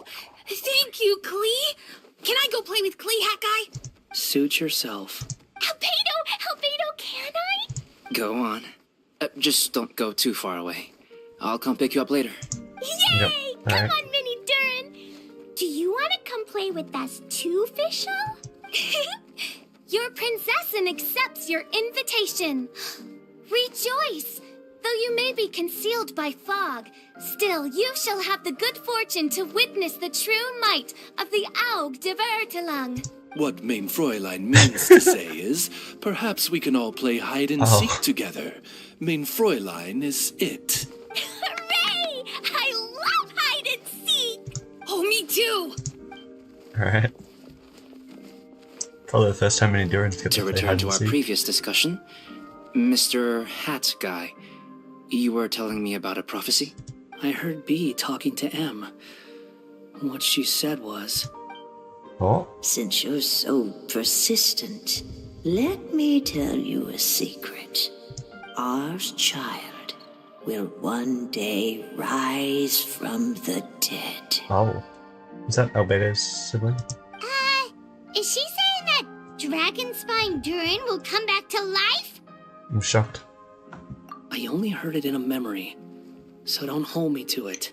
Thank you, Klee. Can I go play with Klee, Hat Guy? Suit yourself. Albedo, can I? Go on. Just don't go too far away. I'll come pick you up later. Yay! Yep. Come Alright. on, Minnie Durin. Do you want to come play with us too, Fischl? Your princessin accepts your invitation. Rejoice! Though you may be concealed by fog, still you shall have the good fortune to witness the true might of the Aug de Verurtelang. What mein Fräulein means to say is, perhaps we can all play hide and seek together. Mein Fräulein is it. Hooray! I love hide and seek. Oh, me too. Alright. Probably the first time any Durans get To to play return hide to and our seek. previous discussion, Mr. Hat Guy, you were telling me about a prophecy? I heard B talking to M. What she said was... Oh? Since you're so persistent, let me tell you a secret. Our child will one day rise from the dead. Oh. Is that Albedo's sibling? Is she saying that Dragonspine Durin will come back to life? I'm shocked. I only heard it in a memory, so don't hold me to it.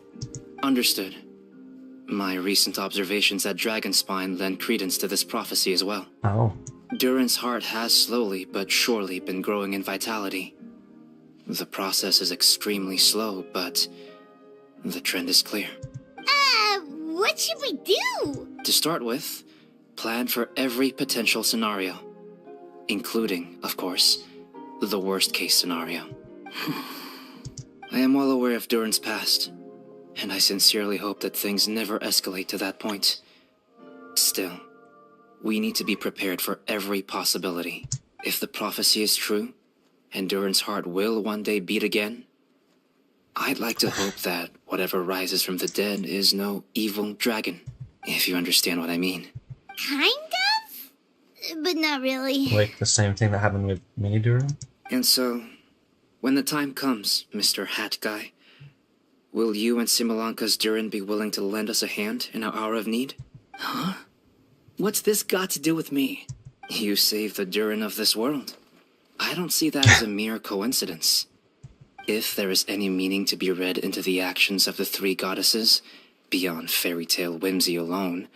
Understood. My recent observations at Dragonspine lend credence to this prophecy as well. Oh. Durin's heart has slowly but surely been growing in vitality. The process is extremely slow, but the trend is clear. What should we do? To start with, plan for every potential scenario, including, of course, the worst-case scenario. I am well aware of Durin's past, and I sincerely hope that things never escalate to that point. Still, we need to be prepared for every possibility. If the prophecy is true, and Durin's heart will one day beat again, I'd like to hope that whatever rises from the dead is no evil dragon, if you understand what I mean. Kind of? But not really. Like the same thing that happened with Mini Durin? And so, when the time comes, Mr. Hat Guy, will you and Simolanka's Durin be willing to lend us a hand in our hour of need? Huh? What's this got to do with me? You saved the Durin of this world. I don't see that as a mere coincidence. If there is any meaning to be read into the actions of the three goddesses, beyond fairy tale whimsy alone,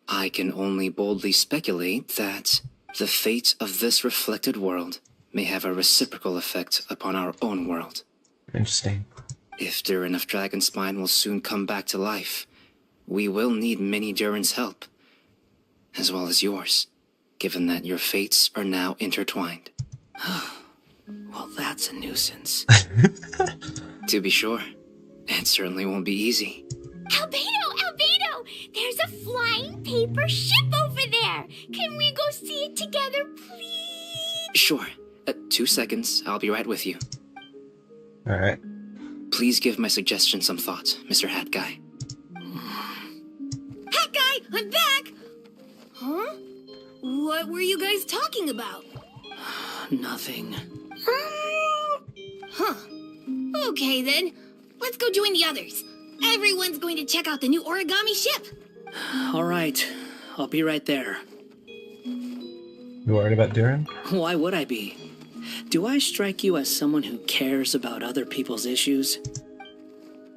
I can only boldly speculate that the fate of this reflected world may have a reciprocal effect upon our own world. Interesting. If Durin of Dragonspine will soon come back to life, we will need many Durin's help, as well as yours, given that your fates are now intertwined. Well, that's a nuisance. To be sure, it certainly won't be easy. Albedo! There's a flying paper ship over there! Can we go see it together, please? Sure. 2 seconds, I'll be right with you. Alright. Please give my suggestion some thought, Mr. Hat Guy. Hat Guy, I'm back! Huh? What were you guys talking about? Nothing. Huh. Okay then. Let's go join the others. Everyone's going to check out the new origami ship. All right. I'll be right there. You worried about Durin? Why would I be? Do I strike you as someone who cares about other people's issues?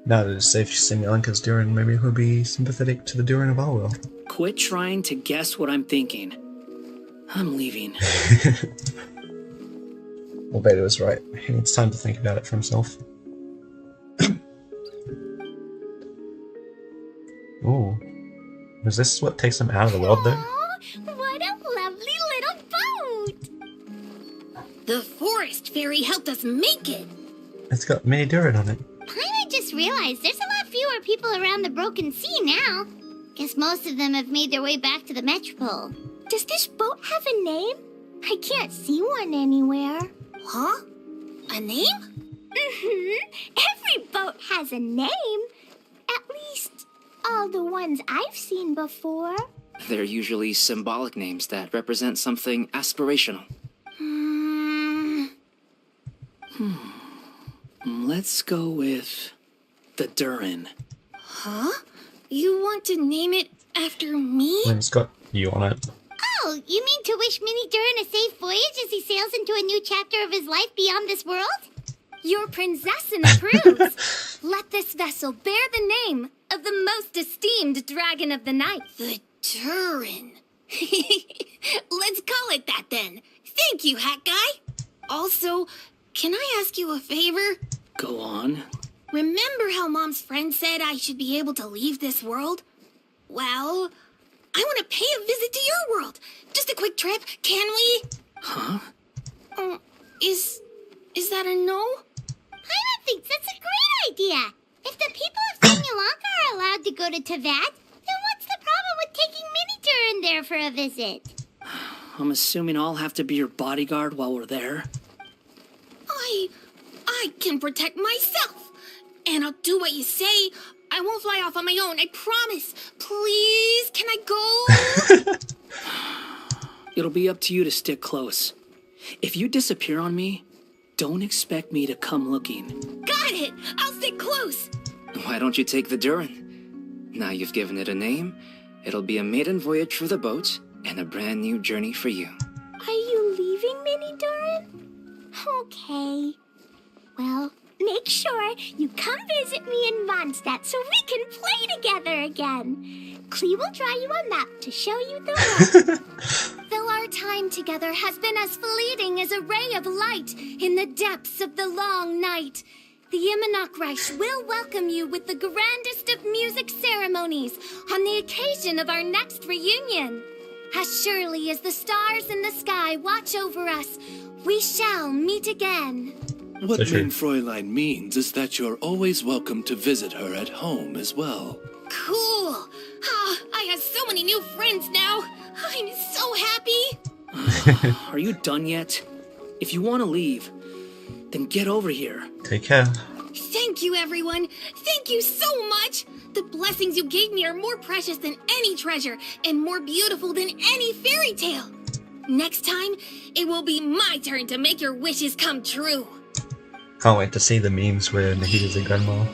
Now that it's safe to see Simolanka's Durin, maybe he'll be sympathetic to the Durin of our world. Quit trying to guess what I'm thinking. I'm leaving. Albedo was right. He needs time to think about it for himself. Ooh. Was this what takes him out of the world, though? What a lovely little boat! The forest fairy helped us make it. It's got Mini Durin on it. I just realized there's a lot fewer people around the Broken Sea now. Guess most of them have made their way back to the Metropole. Does this boat have a name? I can't see one anywhere. Huh? A name? Every boat has a name. At least all the ones I've seen before. They're usually symbolic names that represent something aspirational. Let's go with the Durin. Huh? You want to name it after me? When it's got you on it. Oh, you mean to wish Mini Durin a safe voyage as he sails into a new chapter of his life beyond this world? Your princessin approves. Let this vessel bear the name of the most esteemed dragon of the night. The Durin. Let's call it that then. Thank you, Hat Guy. Also, can I ask you a favor? Go on. Remember how Mom's friend said I should be able to leave this world? Well, I want to pay a visit to your world. Just a quick trip, can we? Huh? Is that a no? Paimon thinks that's a great idea. If the people of Simolanka are allowed to go to Teyvat, then what's the problem with taking Mini Durin there for a visit? I'm assuming I'll have to be your bodyguard while we're there. I can protect myself. And I'll do what you say. I won't fly off on my own, I promise. Please, can I go? It'll be up to you to stick close. If you disappear on me, don't expect me to come looking. Got it! I'll stay close! Why don't you take the Durin? Now you've given it a name, it'll be a maiden voyage for the boat and a brand new journey for you. Are you leaving, Mini Durin? Okay. Well, make sure you come visit me in Mondstadt so we can play together again. Klee will draw you a map to show you the way. Though our time together has been as fleeting as a ray of light in the depths of the long night, the Immonokreich will welcome you with the grandest of music ceremonies on the occasion of our next reunion. As surely as the stars in the sky watch over us, we shall meet again. What Mein Fräulein means is that you're always welcome to visit her at home as well. Cool! Ah, I have so many new friends now! I'm so happy! Are you done yet? If you want to leave, then get over here. Take care. Thank you, everyone! Thank you so much! The blessings you gave me are more precious than any treasure, and more beautiful than any fairy tale. Next time, it will be my turn to make your wishes come true. Can't wait to see the memes where Nahida's a grandma.